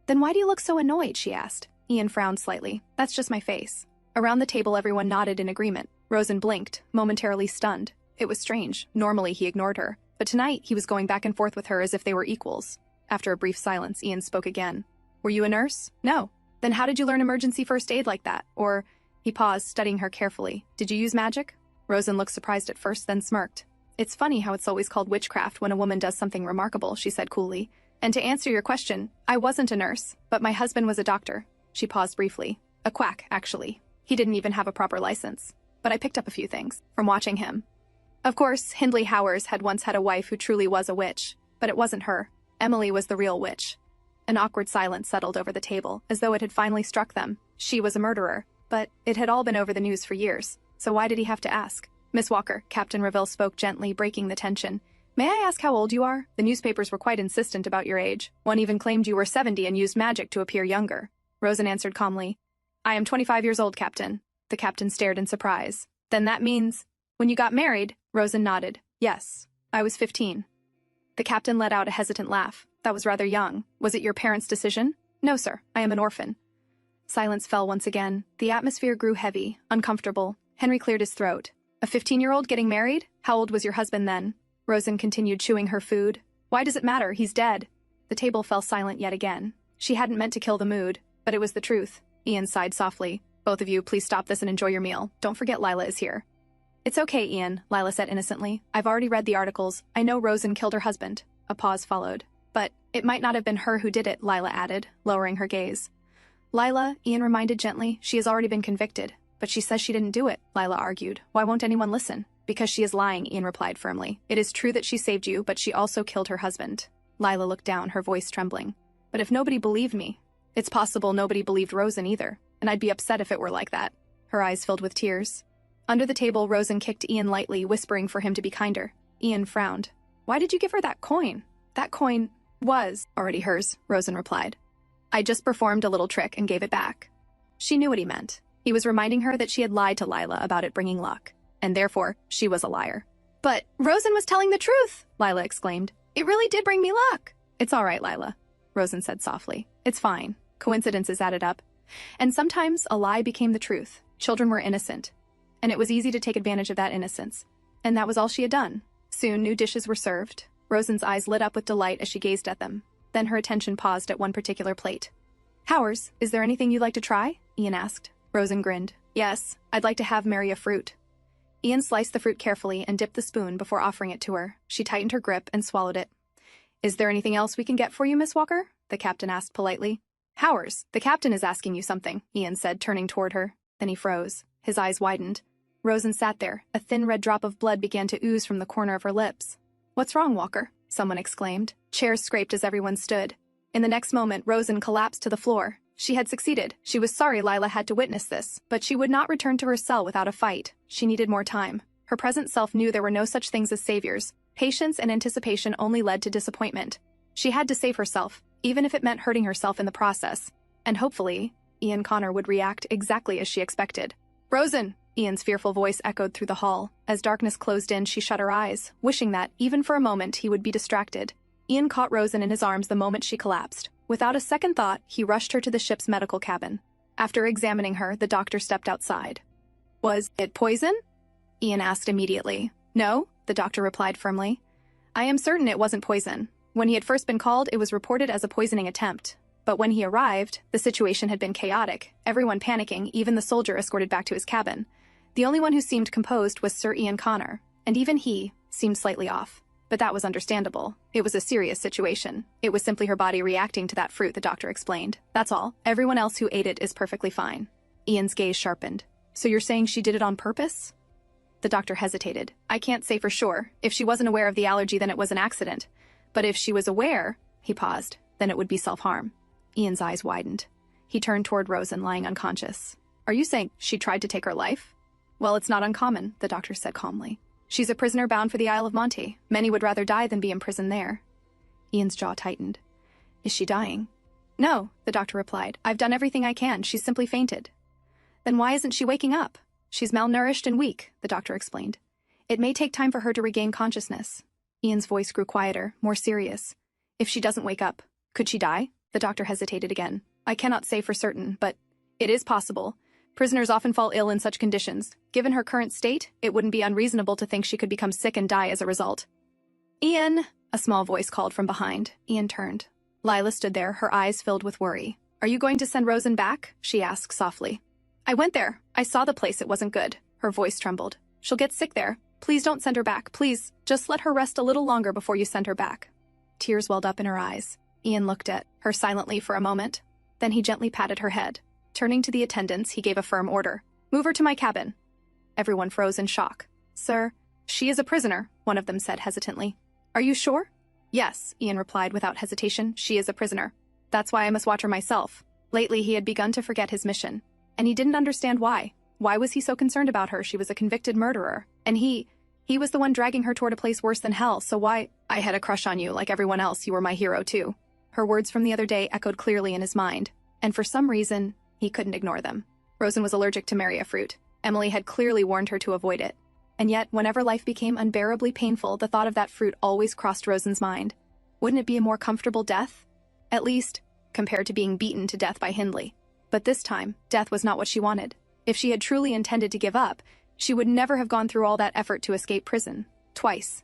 Then why do you look so annoyed, she asked. Ian frowned slightly. That's just my face. Around the table, everyone nodded in agreement. Rosen blinked, momentarily stunned. It was strange. Normally, he ignored her. But tonight, he was going back and forth with her as if they were equals. After a brief silence, Ian spoke again. Were you a nurse? No. Then how did you learn emergency first aid like that? Or, he paused, studying her carefully. Did you use magic? Rosen looked surprised at first, then smirked. It's funny how it's always called witchcraft when a woman does something remarkable, she said coolly. And to answer your question, I wasn't a nurse, but my husband was a doctor. She paused briefly. A quack, actually. He didn't even have a proper license. But I picked up a few things from watching him. Of course, Hindley Howers had once had a wife who truly was a witch, but it wasn't her. Emily was the real witch. An awkward silence settled over the table, as though it had finally struck them. She was a murderer, but it had all been over the news for years, so why did he have to ask? Miss Walker, Captain Reville spoke gently, breaking the tension. May I ask how old you are? The newspapers were quite insistent about your age. One even claimed you were 70 and used magic to appear younger. Rosen answered calmly. I am 25 years old, Captain. The captain stared in surprise. Then that means, when you got married? Rosen nodded. Yes, I was 15. The captain let out a hesitant laugh. That was rather young. Was it your parents' decision? No, sir. I am an orphan. Silence fell once again. The atmosphere grew heavy, uncomfortable. Henry cleared his throat. A 15-year-old getting married? How old was your husband then? Rosen continued chewing her food. Why does it matter? He's dead. The table fell silent yet again. She hadn't meant to kill the mood, but it was the truth. Ian sighed softly. Both of you, please stop this and enjoy your meal. Don't forget Lila is here. It's okay, Ian, Lila said innocently. I've already read the articles. I know Rosen killed her husband. A pause followed. But it might not have been her who did it, Lila added, lowering her gaze. Lila, Ian reminded gently, she has already been convicted. But she says she didn't do it, Lila argued. Why won't anyone listen? Because she is lying, Ian replied firmly. It is true that she saved you, but she also killed her husband. Lila looked down, her voice trembling. But if nobody believed me, it's possible nobody believed Rosen either. And I'd be upset if it were like that. Her eyes filled with tears. Under the table, Rosen kicked Ian lightly, whispering for him to be kinder. Ian frowned. Why did you give her that coin? That coin was already hers, Rosen replied. I just performed a little trick and gave it back. She knew what he meant. He was reminding her that she had lied to Lila about it bringing luck, and therefore, she was a liar. But Rosen was telling the truth, Lila exclaimed. It really did bring me luck. It's all right, Lila, Rosen said softly. It's fine. Coincidences added up. And sometimes a lie became the truth. Children were innocent. And it was easy to take advantage of that innocence. And that was all she had done. Soon, new dishes were served. Rosen's eyes lit up with delight as she gazed at them. Then her attention paused at one particular plate. Howers, is there anything you'd like to try? Ian asked. Rosen grinned. Yes, I'd like to have Mary a fruit. Ian sliced the fruit carefully and dipped the spoon before offering it to her. She tightened her grip and swallowed it. Is there anything else we can get for you, Miss Walker? The captain asked politely. Howers, the captain is asking you something, Ian said, turning toward her. Then he froze. His eyes widened. Rosen sat there. A thin red drop of blood began to ooze from the corner of her lips. What's wrong, Walker? Someone exclaimed. Chairs scraped as everyone stood. In the next moment, Rosen collapsed to the floor. She had succeeded. She was sorry Lila had to witness this, but she would not return to her cell without a fight. She needed more time. Her present self knew there were no such things as saviors. Patience and anticipation only led to disappointment. She had to save herself, even if it meant hurting herself in the process. And hopefully, Ian Connor would react exactly as she expected. Rosen! Ian's fearful voice echoed through the hall. As darkness closed in, she shut her eyes, wishing that, even for a moment, he would be distracted. Ian caught Rosen in his arms the moment she collapsed. Without a second thought, he rushed her to the ship's medical cabin. After examining her, the doctor stepped outside. Was it poison? Ian asked immediately. No, the doctor replied firmly. I am certain it wasn't poison. When he had first been called, it was reported as a poisoning attempt. But when he arrived, the situation had been chaotic, everyone panicking, even the soldier escorted back to his cabin. The only one who seemed composed was Sir Ian Connor, and even he seemed slightly off. But that was understandable. It was a serious situation. It was simply her body reacting to that fruit, the doctor explained. That's all. Everyone else who ate it is perfectly fine. Ian's gaze sharpened. So you're saying she did it on purpose? The doctor hesitated. I can't say for sure. If she wasn't aware of the allergy, then it was an accident. But if she was aware, he paused, then it would be self-harm. Ian's eyes widened. He turned toward Rosen, lying unconscious. Are you saying she tried to take her life? Well, it's not uncommon, the doctor said calmly. She's a prisoner bound for the Isle of Monte. Many would rather die than be imprisoned there. Ian's jaw tightened. Is she dying? No, the doctor replied. I've done everything I can. She's simply fainted. Then why isn't she waking up? She's malnourished and weak, the doctor explained. It may take time for her to regain consciousness. Ian's voice grew quieter, more serious. If she doesn't wake up, could she die? The doctor hesitated again. I cannot say for certain, but it is possible. Prisoners often fall ill in such conditions. Given her current state, it wouldn't be unreasonable to think she could become sick and die as a result. Ian, a small voice called from behind. Ian turned. Lila stood there, her eyes filled with worry. Are you going to send Rosen back? She asked softly. I went there. I saw the place. It wasn't good. Her voice trembled. She'll get sick there. Please don't send her back. Please, just let her rest a little longer before you send her back. Tears welled up in her eyes. Ian looked at her silently for a moment. Then he gently patted her head. Turning to the attendants, he gave a firm order. Move her to my cabin. Everyone froze in shock. Sir, she is a prisoner, one of them said hesitantly. Are you sure? Yes, Ian replied without hesitation. She is a prisoner. That's why I must watch her myself. Lately, he had begun to forget his mission. And he didn't understand why. Why was he so concerned about her? She was a convicted murderer. And he was the one dragging her toward a place worse than hell, so why? I had a crush on you, like everyone else. You were my hero, too. Her words from the other day echoed clearly in his mind. And for some reason, he couldn't ignore them. Rosen was allergic to Maria fruit. Emily had clearly warned her to avoid it. And yet, whenever life became unbearably painful, the thought of that fruit always crossed Rosen's mind. Wouldn't it be a more comfortable death? At least, compared to being beaten to death by Hindley. But this time, death was not what she wanted. If she had truly intended to give up, she would never have gone through all that effort to escape prison. Twice.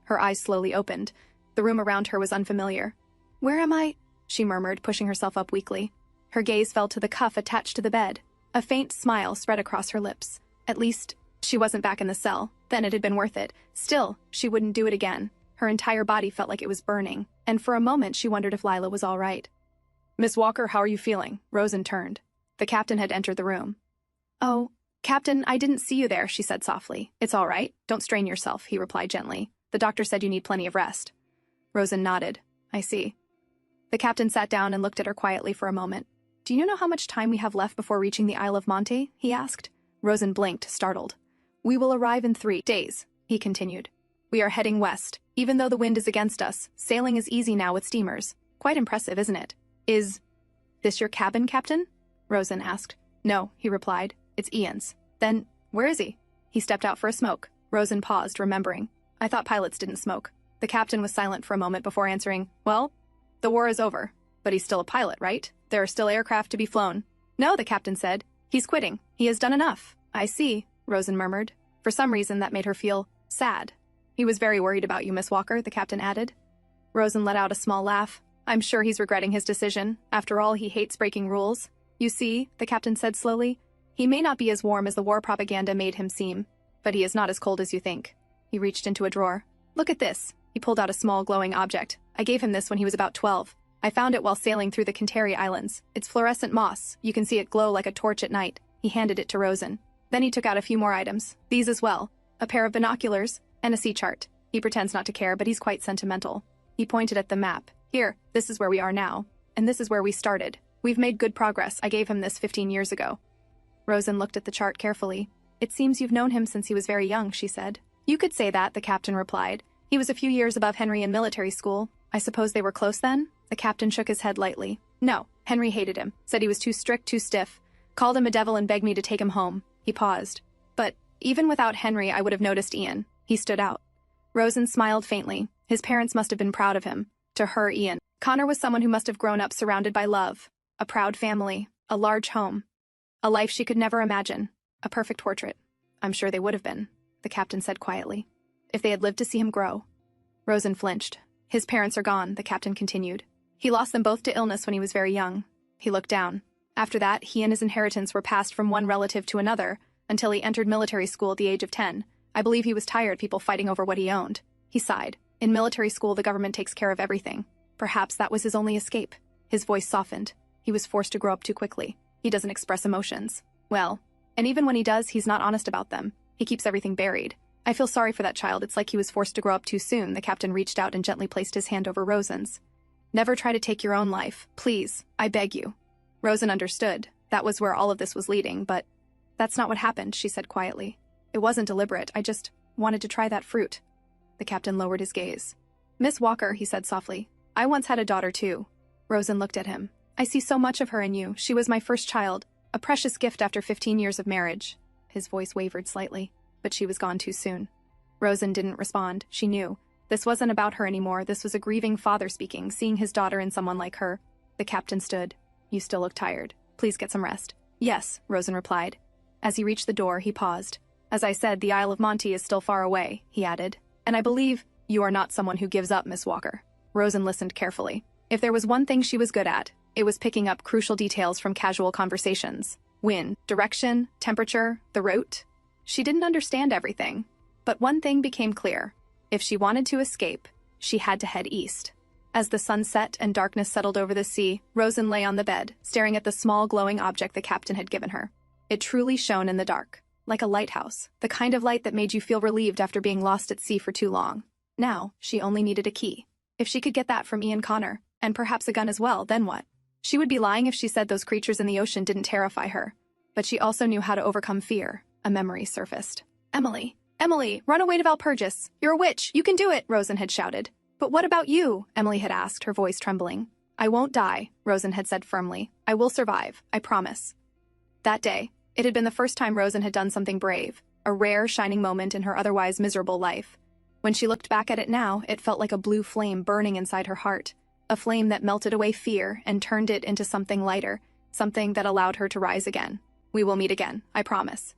Her eyes slowly opened. The room around her was unfamiliar. Where am I? She murmured, pushing herself up weakly. Her gaze fell to the cuff attached to the bed. A faint smile spread across her lips. At least, she wasn't back in the cell. Then it had been worth it. Still, she wouldn't do it again. Her entire body felt like it was burning, and for a moment she wondered if Lila was all right. Miss Walker, how are you feeling? Rosen turned. The captain had entered the room. Oh, Captain, I didn't see you there, she said softly. It's all right. Don't strain yourself, he replied gently. The doctor said you need plenty of rest. Rosen nodded. I see. The captain sat down and looked at her quietly for a moment. Do you know how much time we have left before reaching the Isle of Monte? He asked. Rosen blinked, startled. We will arrive in 3 days, he continued. We are heading west. Even though the wind is against us, sailing is easy now with steamers. Quite impressive, isn't it? Is this your cabin, Captain? Rosen asked. No, he replied. It's Ian's. Then, where is he? He stepped out for a smoke. Rosen paused, remembering. I thought pilots didn't smoke. The captain was silent for a moment before answering. Well, the war is over. But he's still a pilot, right? There are still aircraft to be flown. No, the captain said. He's quitting. He has done enough. I see, Rosen murmured. For some reason, that made her feel sad. He was very worried about you, Miss Walker, the captain added. Rosen let out a small laugh. I'm sure he's regretting his decision. After all, he hates breaking rules. You see, the captain said slowly, he may not be as warm as the war propaganda made him seem, but he is not as cold as you think. He reached into a drawer. Look at this. He pulled out a small glowing object. I gave him this when he was about 12. I found it while sailing through the Kinteri Islands. It's fluorescent moss. You can see it glow like a torch at night. He handed it to Rosen. Then he took out a few more items. These as well. A pair of binoculars and a sea chart. He pretends not to care, but he's quite sentimental. He pointed at the map. Here, this is where we are now. And this is where we started. We've made good progress. I gave him this 15 years ago. Rosen looked at the chart carefully. It seems you've known him since he was very young, she said. You could say that, the captain replied. He was a few years above Henry in military school. I suppose they were close then? The captain shook his head lightly. No, Henry hated him, said he was too strict, too stiff, called him a devil and begged me to take him home. He paused. But even without Henry, I would have noticed Ian. He stood out. Rosen smiled faintly. His parents must have been proud of him. To her, Ian. Connor was someone who must have grown up surrounded by love. A proud family. A large home. A life she could never imagine. A perfect portrait. I'm sure they would have been, the captain said quietly, if they had lived to see him grow. Rosen flinched. His parents are gone, the captain continued. He lost them both to illness when he was very young. He looked down. After that, he and his inheritance were passed from one relative to another, Until he entered military school at the age of 10. I believe he was tired of people fighting over what he owned. He sighed. In military school, the government takes care of everything. Perhaps that was his only escape. His voice softened. He was forced to grow up too quickly. He doesn't express emotions. Well, and even when he does, he's not honest about them. He keeps everything buried. I feel sorry for that child. It's like he was forced to grow up too soon. The captain reached out and gently placed his hand over Rosen's. Never try to take your own life. Please, I beg you. Rosen understood. That was where all of this was leading, but that's not what happened, she said quietly. It wasn't deliberate. I just wanted to try that fruit. The captain lowered his gaze. Miss Walker, he said softly. I once had a daughter too. Rosen looked at him. I see so much of her in you. She was my first child, a precious gift after 15 years of marriage. His voice wavered slightly, but she was gone too soon. Rosen didn't respond. She knew. This wasn't about her anymore. This was a grieving father speaking, seeing his daughter in someone like her. The captain stood. You still look tired. Please get some rest. Yes, Rosen replied. As he reached the door, he paused. As I said, the Isle of Monte is still far away, he added. And I believe you are not someone who gives up, Miss Walker. Rosen listened carefully. If there was one thing she was good at, it was picking up crucial details from casual conversations. Wind, direction, temperature, the route. She didn't understand everything, but one thing became clear. If she wanted to escape, she had to head east. As the sun set and darkness settled over the sea, Rosen lay on the bed, staring at the small glowing object the captain had given her. It truly shone in the dark, like a lighthouse, the kind of light that made you feel relieved after being lost at sea for too long. Now, she only needed a key. If she could get that from Ian Connor, and perhaps a gun as well, then what? She would be lying if she said those creatures in the ocean didn't terrify her. But she also knew how to overcome fear. A memory surfaced. Emily! Emily! Run away to Valpurgis! You're a witch! You can do it! Rosen had shouted. But what about you? Emily had asked, her voice trembling. I won't die, Rosen had said firmly. I will survive, I promise. That day, it had been the first time Rosen had done something brave, a rare, shining moment in her otherwise miserable life. When she looked back at it now, it felt like a blue flame burning inside her heart, a flame that melted away fear and turned it into something lighter, something that allowed her to rise again. We will meet again, I promise.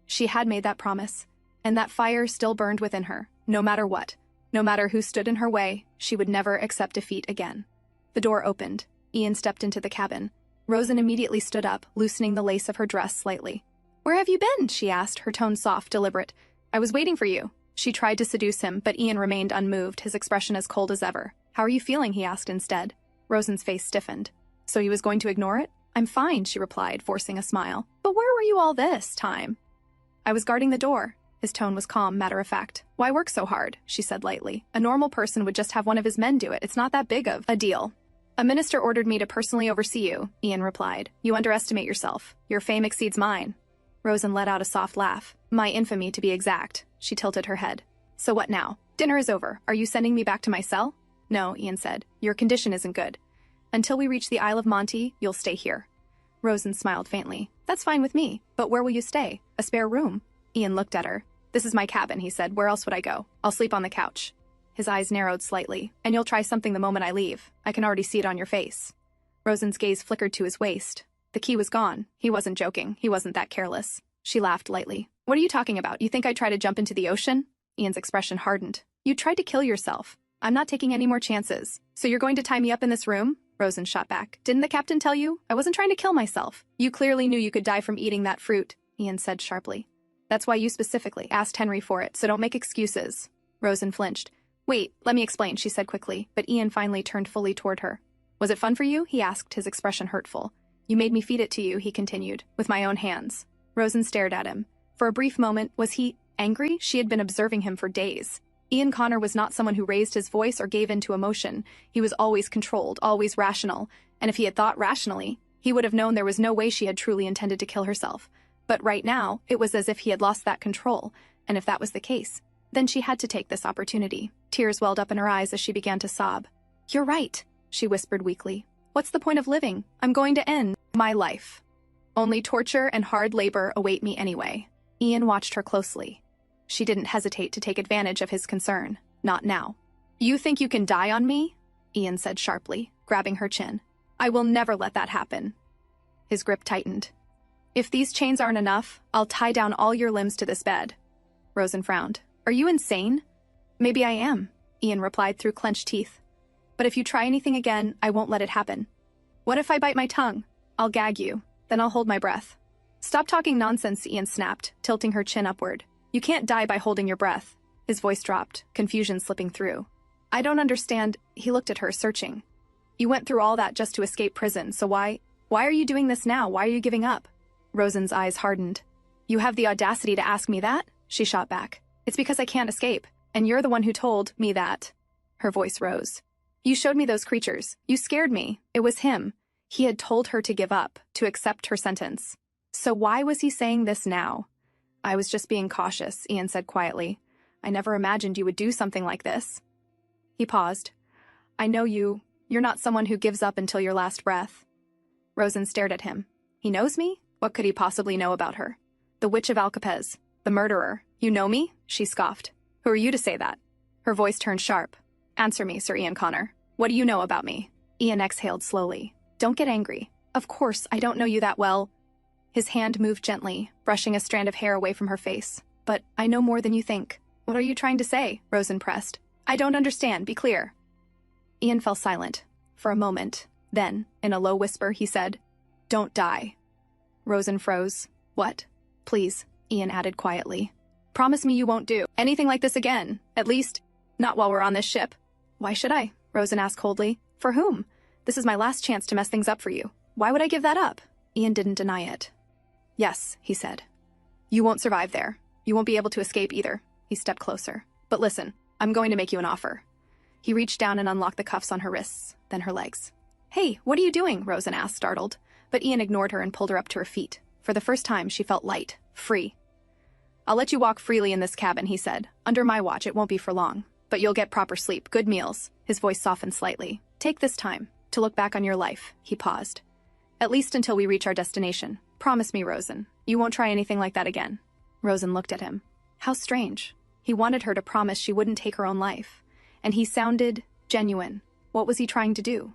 She had made that promise, and that fire still burned within her, no matter what. No matter who stood in her way, she would never accept defeat again. The door opened. Ian stepped into the cabin. Rosen immediately stood up, loosening the lace of her dress slightly. Where have you been? She asked, her tone soft, deliberate. I was waiting for you. She tried to seduce him, but Ian remained unmoved, his expression as cold as ever. How are you feeling? He asked instead. Rosen's face stiffened. So he was going to ignore it? I'm fine, she replied, forcing a smile. But where were you all this time? I was guarding the door. His tone was calm, matter-of-fact. Why work so hard? She said lightly. A normal person would just have one of his men do it. It's not that big of a deal. A minister ordered me to personally oversee you, Ian replied. You underestimate yourself. Your fame exceeds mine. Rosen let out a soft laugh. My infamy, to be exact. She tilted her head. So what now? Dinner is over. Are you sending me back to my cell? No, Ian said. Your condition isn't good. Until we reach the Isle of Monte, you'll stay here. Rosen smiled faintly. That's fine with me. But where will you stay? A spare room? Ian looked at her. This is my cabin, he said. Where else would I go? I'll sleep on the couch. His eyes narrowed slightly. And you'll try something the moment I leave. I can already see it on your face. Rosen's gaze flickered to his waist. The key was gone. He wasn't joking. He wasn't that careless. She laughed lightly. What are you talking about? You think I'd try to jump into the ocean? Ian's expression hardened. You tried to kill yourself. I'm not taking any more chances. So you're going to tie me up in this room? Rosen shot back. Didn't the captain tell you? I wasn't trying to kill myself. You clearly knew you could die from eating that fruit, Ian said sharply. That's why you specifically asked Henry for it, so don't make excuses. Rosen flinched. Wait, let me explain, she said quickly, but Ian finally turned fully toward her. Was it fun for you? He asked, his expression hurtful. You made me feed it to you, he continued, with my own hands. Rosen stared at him. For a brief moment, was he angry? She had been observing him for days. Ian Connor was not someone who raised his voice or gave in to emotion. He was always controlled, always rational, and if he had thought rationally, he would have known there was no way she had truly intended to kill herself. But right now, it was as if he had lost that control, and if that was the case, then she had to take this opportunity. Tears welled up in her eyes as she began to sob. You're right, she whispered weakly. What's the point of living? I'm going to end my life. Only torture and hard labor await me anyway. Ian watched her closely. She didn't hesitate to take advantage of his concern. Not now. You think you can die on me? Ian said sharply, grabbing her chin. I will never let that happen. His grip tightened. If these chains aren't enough, I'll tie down all your limbs to this bed. Rosen frowned. Are you insane? Maybe I am, Ian replied through clenched teeth. But if you try anything again, I won't let it happen. What if I bite my tongue? I'll gag you. Then I'll hold my breath. Stop talking nonsense, Ian snapped, tilting her chin upward. You can't die by holding your breath. His voice dropped, confusion slipping through. I don't understand. He looked at her, searching. You went through all that just to escape prison, so why are you doing this now? Why are you giving up? Rosen's eyes hardened. You have the audacity to ask me that? She shot back. It's because I can't escape, and you're the one who told me that. Her voice rose. You showed me those creatures. You scared me. It was him. He had told her to give up, to accept her sentence. So why was he saying this now? I was just being cautious, Ian said quietly. I never imagined you would do something like this. He paused. I know you're not someone who gives up until your last breath. Rosen stared at him. He knows me? What could he possibly know about her? The Witch of Alcapez. The murderer. You know me? She scoffed. Who are you to say that? Her voice turned sharp. Answer me, Sir Ian Connor. What do you know about me? Ian exhaled slowly. Don't get angry. Of course, I don't know you that well. His hand moved gently, brushing a strand of hair away from her face. But I know more than you think. What are you trying to say? Rosen pressed. I don't understand. Be clear. Ian fell silent. For a moment. Then, in a low whisper, he said, Don't die. Rosen froze. What? Please, Ian added quietly. Promise me you won't do anything like this again. At least, not while we're on this ship. Why should I? Rosen asked coldly. For whom? This is my last chance to mess things up for you. Why would I give that up? Ian didn't deny it. Yes, he said. You won't survive there. You won't be able to escape either. He stepped closer. But listen, I'm going to make you an offer. He reached down and unlocked the cuffs on her wrists, then her legs. Hey, what are you doing? Rosen asked, startled. But Ian ignored her and pulled her up to her feet. For the first time, she felt light, free. I'll let you walk freely in this cabin, he said. Under my watch, it won't be for long. But you'll get proper sleep, good meals. His voice softened slightly. Take this time to look back on your life. He paused. At least until we reach our destination. Promise me, Rosen, you won't try anything like that again. Rosen looked at him. How strange. He wanted her to promise she wouldn't take her own life. And he sounded genuine. What was he trying to do?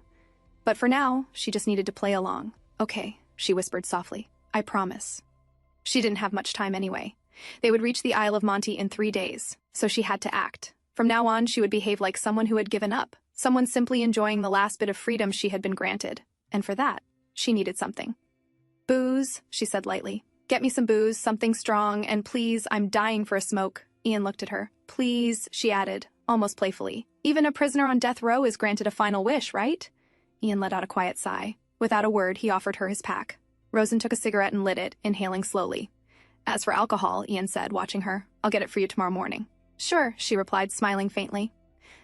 But for now, she just needed to play along. Okay, she whispered softly. I promise. She didn't have much time anyway. They would reach the Isle of Monte in 3 days, so she had to act. From now on, she would behave like someone who had given up, someone simply enjoying the last bit of freedom she had been granted. And for that, she needed something. Booze, she said lightly. Get me some booze, something strong, and please, I'm dying for a smoke. Ian looked at her. Please, she added, almost playfully. Even a prisoner on death row is granted a final wish, right? Ian let out a quiet sigh. Without a word, he offered her his pack. Rosen took a cigarette and lit it, inhaling slowly. As for alcohol, Ian said, watching her, I'll get it for you tomorrow morning. Sure, she replied, smiling faintly.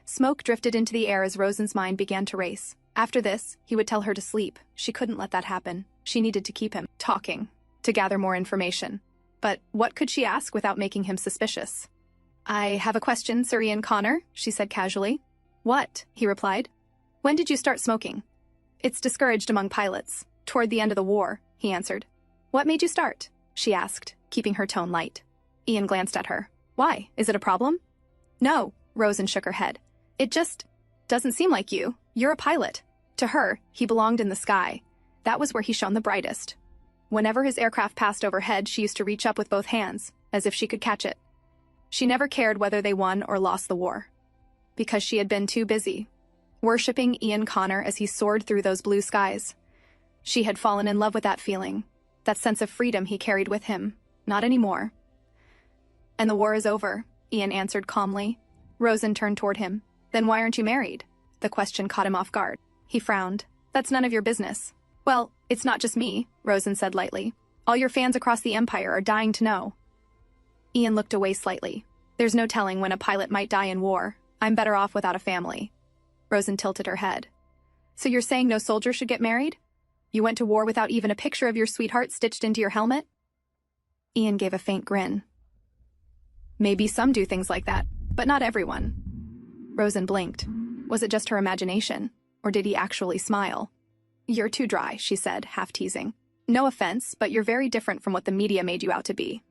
Smoke drifted into the air as Rosen's mind began to race. After this, he would tell her to sleep. She couldn't let that happen. She needed to keep him talking, to gather more information. But what could she ask without making him suspicious? I have a question, Sir Ian Connor, she said casually. What? He replied. When did you start smoking? It's discouraged among pilots. Toward the end of the war, he answered. What made you start? She asked, keeping her tone light. Ian glanced at her. Why? Is it a problem? No, Rosen shook her head. It just doesn't seem like you. You're a pilot. To her, he belonged in the sky. That was where he shone the brightest. Whenever his aircraft passed overhead, she used to reach up with both hands, as if she could catch it. She never cared whether they won or lost the war. Because she had been too busy, worshipping Ian Connor as he soared through those blue skies. She had fallen in love with that feeling, that sense of freedom he carried with him. Not anymore. And the war is over, Ian answered calmly. Rosen turned toward him. Then why aren't you married? The question caught him off guard. He frowned. That's none of your business. Well, it's not just me, Rosen said lightly. All your fans across the Empire are dying to know. Ian looked away slightly. There's no telling when a pilot might die in war. I'm better off without a family. Rosen tilted her head. So you're saying no soldier should get married? You went to war without even a picture of your sweetheart stitched into your helmet? Ian gave a faint grin. Maybe some do things like that, but not everyone. Rosen blinked. Was it just her imagination, or did he actually smile? You're too dry, she said, half teasing. No offense, but you're very different from what the media made you out to be.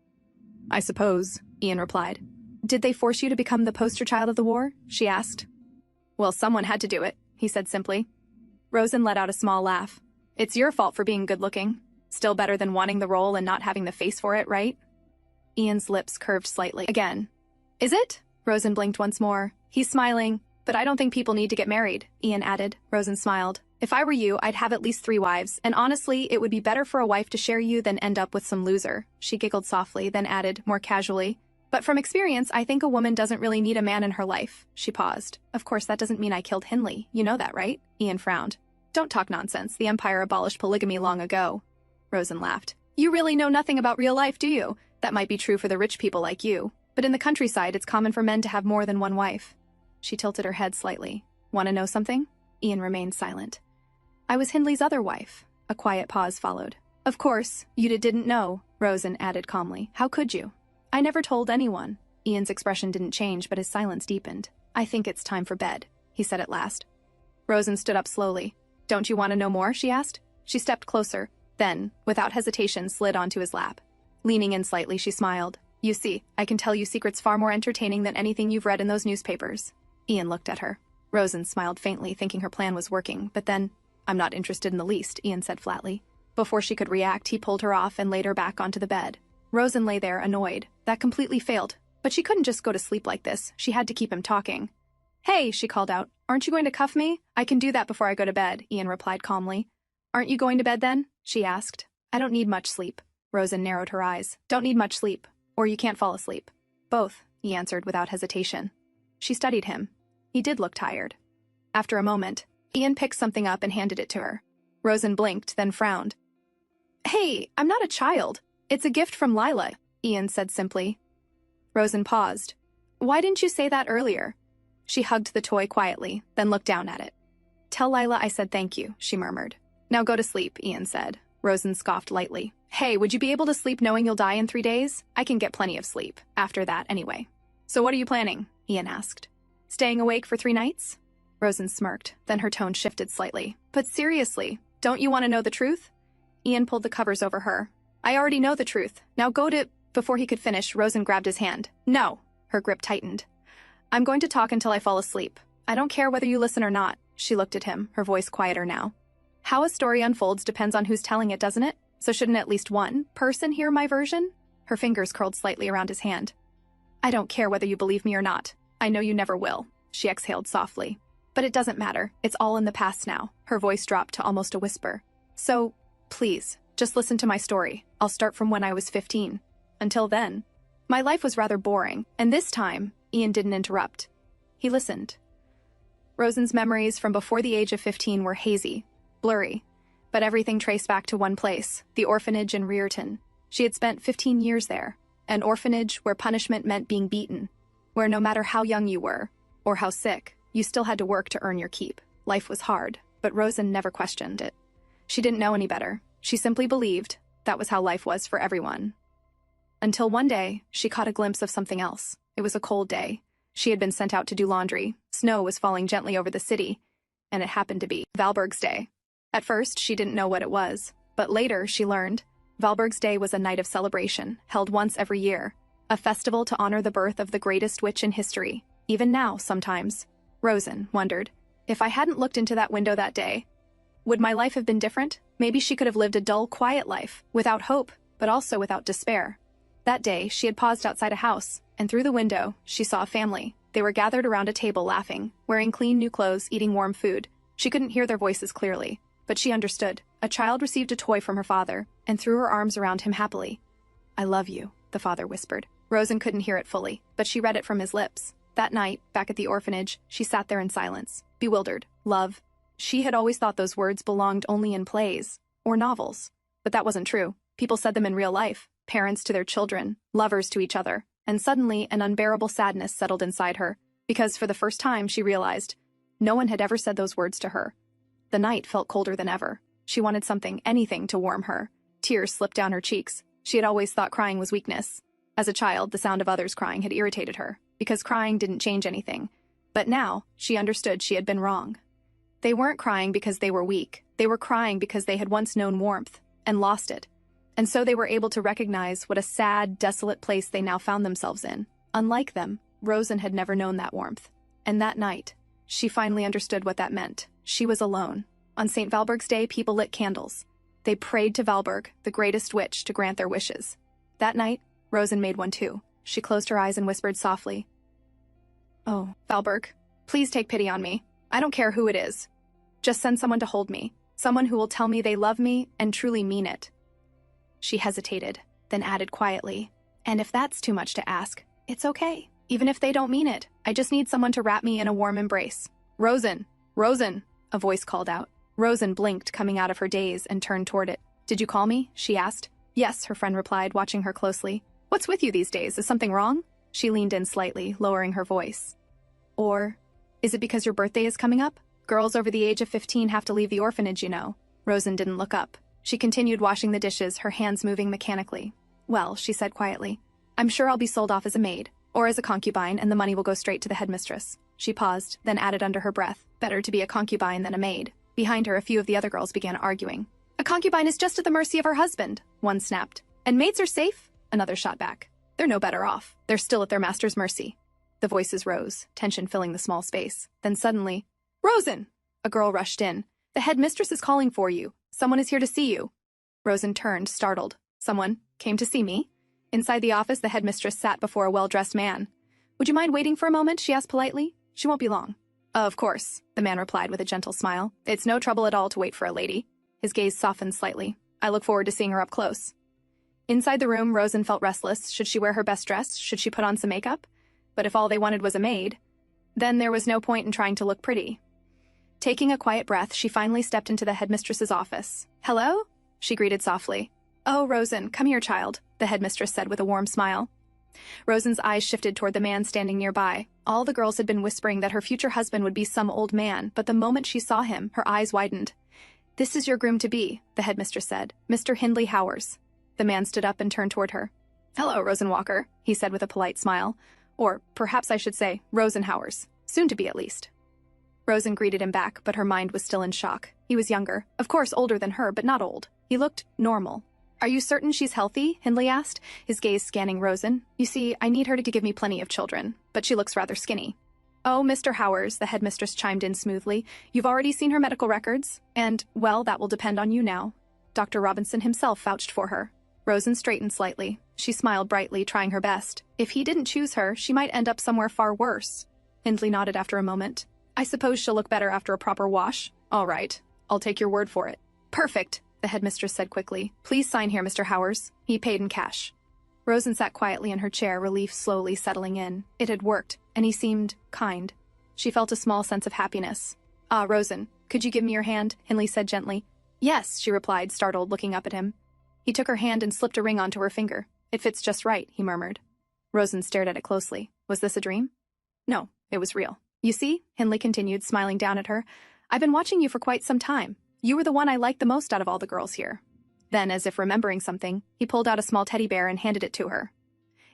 I suppose, Ian replied. Did they force you to become the poster child of the war? She asked. Well, someone had to do it, he said simply. Rosen let out a small laugh. It's your fault for being good-looking. Still better than wanting the role and not having the face for it, right? Ian's lips curved slightly. Again. Is it? Rosen blinked once more. He's smiling. But I don't think people need to get married, Ian added. Rosen smiled. If I were you, I'd have at least 3 wives, and honestly, it would be better for a wife to share you than end up with some loser. She giggled softly, then added, more casually, but from experience, I think a woman doesn't really need a man in her life. She paused. Of course, that doesn't mean I killed Hindley. You know that, right? Ian frowned. Don't talk nonsense. The Empire abolished polygamy long ago. Rosen laughed. You really know nothing about real life, do you? That might be true for the rich people like you, but in the countryside, it's common for men to have more than one wife. She tilted her head slightly. Want to know something? Ian remained silent. I was Hindley's other wife. A quiet pause followed. Of course, you didn't know, Rosen added calmly. How could you? I never told anyone. Ian's expression didn't change, but his silence deepened. I think it's time for bed, he said at last. Rosen stood up slowly. Don't you want to know more? She asked. She stepped closer, then, without hesitation, slid onto his lap. Leaning in slightly, she smiled. You see, I can tell you secrets far more entertaining than anything you've read in those newspapers. Ian looked at her. Rosen smiled faintly, thinking her plan was working, but then, I'm not interested in the least, Ian said flatly. Before she could react, he pulled her off and laid her back onto the bed. Rosen lay there, annoyed. That completely failed. But she couldn't just go to sleep like this. She had to keep him talking. Hey, she called out. Aren't you going to cuff me? I can do that before I go to bed, Ian replied calmly. Aren't you going to bed then? She asked. I don't need much sleep. Rosen narrowed her eyes. Don't need much sleep. Or you can't fall asleep. Both, he answered without hesitation. She studied him. He did look tired. After a moment, Ian picked something up and handed it to her. Rosen blinked, then frowned. Hey, I'm not a child. It's a gift from Lila, Ian said simply. Rosen paused. Why didn't you say that earlier? She hugged the toy quietly, then looked down at it. Tell Lila I said thank you, she murmured. Now go to sleep, Ian said. Rosen scoffed lightly. Hey, would you be able to sleep knowing you'll die in 3 days? I can get plenty of sleep. After that, anyway. So what are you planning? Ian asked. Staying awake for 3 nights? Rosen smirked, then her tone shifted slightly. But seriously, don't you want to know the truth? Ian pulled the covers over her. I already know the truth. Now go to... Before he could finish, Rosen grabbed his hand. No. Her grip tightened. I'm going to talk until I fall asleep. I don't care whether you listen or not. She looked at him, her voice quieter now. How a story unfolds depends on who's telling it, doesn't it? So shouldn't at least one person hear my version? Her fingers curled slightly around his hand. I don't care whether you believe me or not. I know you never will. She exhaled softly. But it doesn't matter. It's all in the past now. Her voice dropped to almost a whisper. So, please, just listen to my story. I'll start from when I was 15. Until then, my life was rather boring, and this time, Ian didn't interrupt. He listened. Rosen's memories from before the age of 15 were hazy, blurry, but everything traced back to one place, the orphanage in Rearton. She had spent 15 years there, an orphanage where punishment meant being beaten, where no matter how young you were, or how sick, you still had to work to earn your keep. Life was hard, but Rosen never questioned it. She didn't know any better. She simply believed that was how life was for everyone. Until one day, she caught a glimpse of something else. It was a cold day. She had been sent out to do laundry. Snow was falling gently over the city, and it happened to be Valborg's Day. At first, she didn't know what it was, but later she learned. Valborg's Day was a night of celebration, held once every year, a festival to honor the birth of the greatest witch in history. Even now, sometimes. Rosen wondered, if I hadn't looked into that window that day, would my life have been different? Maybe she could have lived a dull, quiet life, without hope, but also without despair. That day, she had paused outside a house, and through the window, she saw a family. They were gathered around a table laughing, wearing clean new clothes, eating warm food. She couldn't hear their voices clearly, but she understood. A child received a toy from her father, and threw her arms around him happily. I love you, the father whispered. Rosen couldn't hear it fully, but she read it from his lips. That night, back at the orphanage, she sat there in silence, bewildered. Love. She had always thought those words belonged only in plays, or novels. But that wasn't true. People said them in real life. Parents to their children, lovers to each other, and suddenly an unbearable sadness settled inside her, because for the first time she realized no one had ever said those words to her. The night felt colder than ever. She wanted something, anything, to warm her. Tears slipped down her cheeks. She had always thought crying was weakness. As a child, the sound of others crying had irritated her, because crying didn't change anything. But now, she understood she had been wrong. They weren't crying because they were weak. They were crying because they had once known warmth, and lost it. And so they were able to recognize what a sad, desolate place they now found themselves in. Unlike them, Rosen had never known that warmth. And that night, she finally understood what that meant. She was alone. On St. Valborg's Day, people lit candles. They prayed to Valborg, the greatest witch, to grant their wishes. That night, Rosen made one too. She closed her eyes and whispered softly, Oh, Valborg, please take pity on me. I don't care who it is. Just send someone to hold me. Someone who will tell me they love me and truly mean it. She hesitated, then added quietly, and if that's too much to ask, it's okay. Even if they don't mean it, I just need someone to wrap me in a warm embrace. Rosen! Rosen! A voice called out. Rosen blinked, coming out of her daze, and turned toward it. Did you call me? She asked. Yes, her friend replied, watching her closely. What's with you these days? Is something wrong? She leaned in slightly, lowering her voice. Or, is it because your birthday is coming up? Girls over the age of 15 have to leave the orphanage, you know. Rosen didn't look up. She continued washing the dishes, her hands moving mechanically. Well, she said quietly, I'm sure I'll be sold off as a maid, or as a concubine, and the money will go straight to the headmistress. She paused, then added under her breath, better to be a concubine than a maid. Behind her, a few of the other girls began arguing. A concubine is just at the mercy of her husband, one snapped. And maids are safe? Another shot back. They're no better off. They're still at their master's mercy. The voices rose, tension filling the small space. Then suddenly, Rosen! A girl rushed in. The headmistress is calling for you. Someone is here to see you. Rosen turned, startled. Someone came to see me? Inside the office, the headmistress sat before a well-dressed man. Would you mind waiting for a moment? She asked politely. She won't be long. Of course, the man replied with a gentle smile. It's no trouble at all to wait for a lady. His gaze softened slightly. I look forward to seeing her up close. Inside the room, Rosen felt restless. Should she wear her best dress? Should she put on some makeup? But if all they wanted was a maid, then there was no point in trying to look pretty. Taking a quiet breath, she finally stepped into the headmistress's office. Hello? She greeted softly. Oh, Rosen, come here, child, the headmistress said with a warm smile. Rosen's eyes shifted toward the man standing nearby. All the girls had been whispering that her future husband would be some old man, but the moment she saw him, her eyes widened. This is your groom-to-be, the headmistress said, Mr. Hindley Howers. The man stood up and turned toward her. Hello, Rosen Walker, he said with a polite smile. Or perhaps I should say, Rosen Howers. Soon to be, at least. Rosen greeted him back, but her mind was still in shock. He was younger, of course older than her, but not old. He looked normal. Are you certain she's healthy? Hindley asked, his gaze scanning Rosen. You see, I need her to give me plenty of children, but she looks rather skinny. Oh, Mr. Howers, the headmistress chimed in smoothly. You've already seen her medical records, and, well, that will depend on you now. Dr. Robinson himself vouched for her. Rosen straightened slightly. She smiled brightly, trying her best. If he didn't choose her, she might end up somewhere far worse. Hindley nodded after a moment. I suppose she'll look better after a proper wash. All right, I'll take your word for it. Perfect, the headmistress said quickly. Please sign here, Mr. Howers. He paid in cash. Rosen sat quietly in her chair, relief slowly settling in. It had worked, and he seemed kind. She felt a small sense of happiness. Ah, Rosen, could you give me your hand? Hindley said gently. Yes, she replied, startled, looking up at him. He took her hand and slipped a ring onto her finger. It fits just right, he murmured. Rosen stared at it closely. Was this a dream? No, it was real. You see, Hindley continued, smiling down at her, I've been watching you for quite some time. You were the one I liked the most out of all the girls here. Then, as if remembering something, he pulled out a small teddy bear and handed it to her.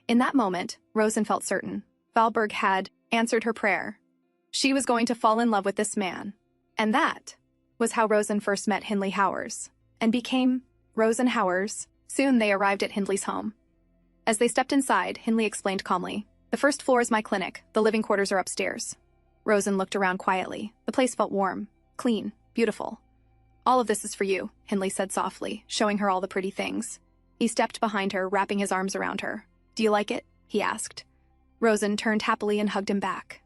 In that moment, Rosen felt certain. Valberg had answered her prayer. She was going to fall in love with this man. And that was how Rosen first met Hindley Howers, and became Rosen Howers. Soon they arrived at Hindley's home. As they stepped inside, Hindley explained calmly, The first floor is my clinic. The living quarters are upstairs. Rosen looked around quietly. The place felt warm, clean, beautiful. All of this is for you, Hindley said softly, showing her all the pretty things. He stepped behind her, wrapping his arms around her. Do you like it? He asked. Rosen turned happily and hugged him back.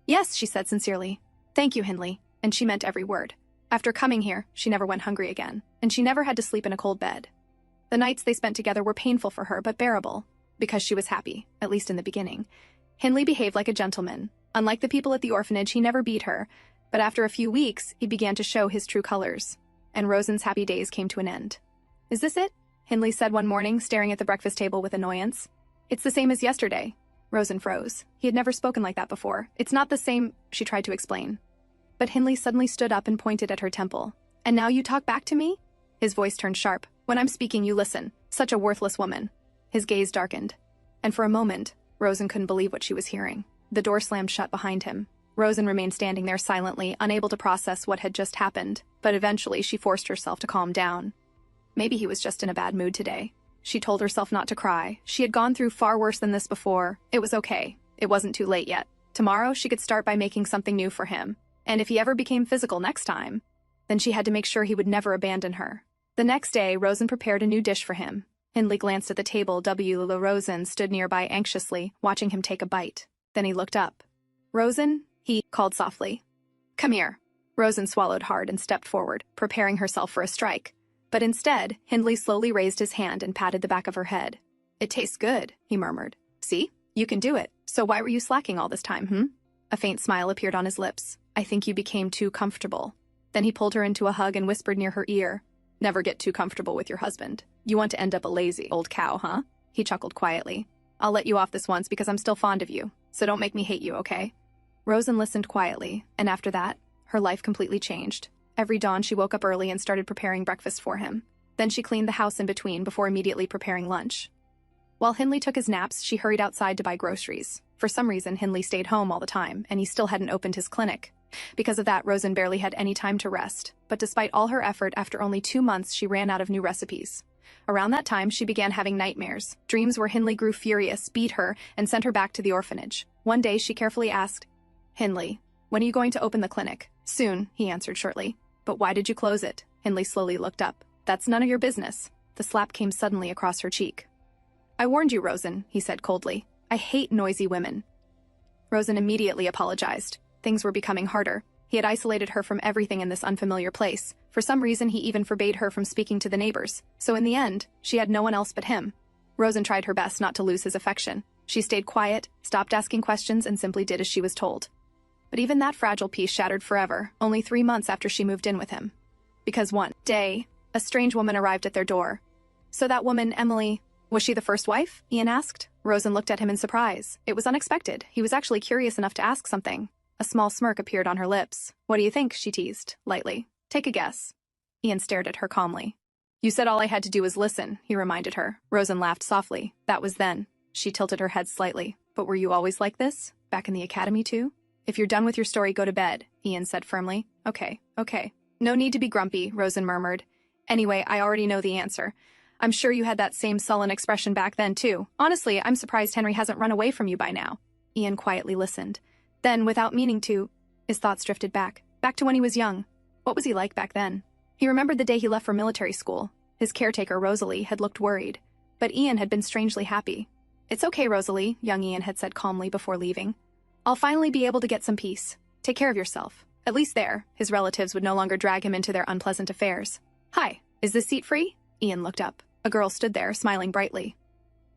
Yes, she said sincerely. Thank you, Hindley. And she meant every word. After coming here, she never went hungry again, and she never had to sleep in a cold bed. The nights they spent together were painful for her, but bearable, because she was happy, at least in the beginning. Hindley behaved like a gentleman. Unlike the people at the orphanage, he never beat her, but after a few weeks, he began to show his true colors, and Rosen's happy days came to an end. Is this it? Hindley said one morning, staring at the breakfast table with annoyance. It's the same as yesterday. Rosen froze. He had never spoken like that before. It's not the same, she tried to explain. But Hindley suddenly stood up and pointed at her temple. And now you talk back to me? His voice turned sharp. When I'm speaking, you listen. Such a worthless woman. His gaze darkened. And for a moment, Rosen couldn't believe what she was hearing. The door slammed shut behind him. Rosen remained standing there silently, unable to process what had just happened, but eventually she forced herself to calm down. Maybe he was just in a bad mood today. She told herself not to cry. She had gone through far worse than this before. It was okay. It wasn't too late yet. Tomorrow, she could start by making something new for him. And if he ever became physical next time, then she had to make sure he would never abandon her. The next day, Rosen prepared a new dish for him. Hindley glanced at the table. Rosen stood nearby anxiously, watching him take a bite. Then he looked up. Rosen, he called softly. Come here. Rosen swallowed hard and stepped forward, preparing herself for a strike. But instead, Hindley slowly raised his hand and patted the back of her head. "It tastes good," he murmured. "See? You can do it. So why were you slacking all this time, A faint smile appeared on his lips. "I think you became too comfortable." Then he pulled her into a hug and whispered near her ear, "Never get too comfortable with your husband. You want to end up a lazy old cow, huh?" He chuckled quietly. "I'll let you off this once because I'm still fond of you, so don't make me hate you, okay?" Rosen listened quietly, and after that, her life completely changed. Every dawn she woke up early and started preparing breakfast for him. Then she cleaned the house in between before immediately preparing lunch. While Hindley took his naps, she hurried outside to buy groceries. For some reason, Hindley stayed home all the time, and he still hadn't opened his clinic. Because of that, Rosen barely had any time to rest. But despite all her effort, after only 2 months, she ran out of new recipes. Around that time, she began having nightmares, dreams where Hindley grew furious, beat her, and sent her back to the orphanage. One day, she carefully asked, "Hindley, when are you going to open the clinic?" "Soon," he answered shortly. "But why did you close it?" Hindley slowly looked up. "That's none of your business." The slap came suddenly across her cheek. "I warned you, Rosen," he said coldly. "I hate noisy women." Rosen immediately apologized. Things were becoming harder. He had isolated her from everything in this unfamiliar place. For some reason, he even forbade her from speaking to the neighbors. So in the end, she had no one else but him. Rosen tried her best not to lose his affection. She stayed quiet, stopped asking questions, and simply did as she was told. But even that fragile peace shattered forever, only 3 months after she moved in with him. Because one day, a strange woman arrived at their door. "So that woman, Emily, was she the first wife?" Ian asked. Rosen looked at him in surprise. It was unexpected. He was actually curious enough to ask something. A small smirk appeared on her lips. "What do you think?" she teased, lightly. "Take a guess." Ian stared at her calmly. "You said all I had to do was listen," he reminded her. Rosen laughed softly. "That was then." She tilted her head slightly. "But were you always like this? Back in the academy too?" "If you're done with your story, go to bed," Ian said firmly. Okay. "No need to be grumpy," Rosen murmured. "Anyway, I already know the answer. I'm sure you had that same sullen expression back then too. Honestly, I'm surprised Henry hasn't run away from you by now." Ian quietly listened. Then, without meaning to, his thoughts drifted back to when he was young. What was he like back then? He remembered the day he left for military school. His caretaker, Rosalie, had looked worried, but Ian had been strangely happy. "It's okay, Rosalie," young Ian had said calmly before leaving. "I'll finally be able to get some peace. Take care of yourself." At least there, his relatives would no longer drag him into their unpleasant affairs. "Hi, is this seat free?" Ian looked up. A girl stood there, smiling brightly.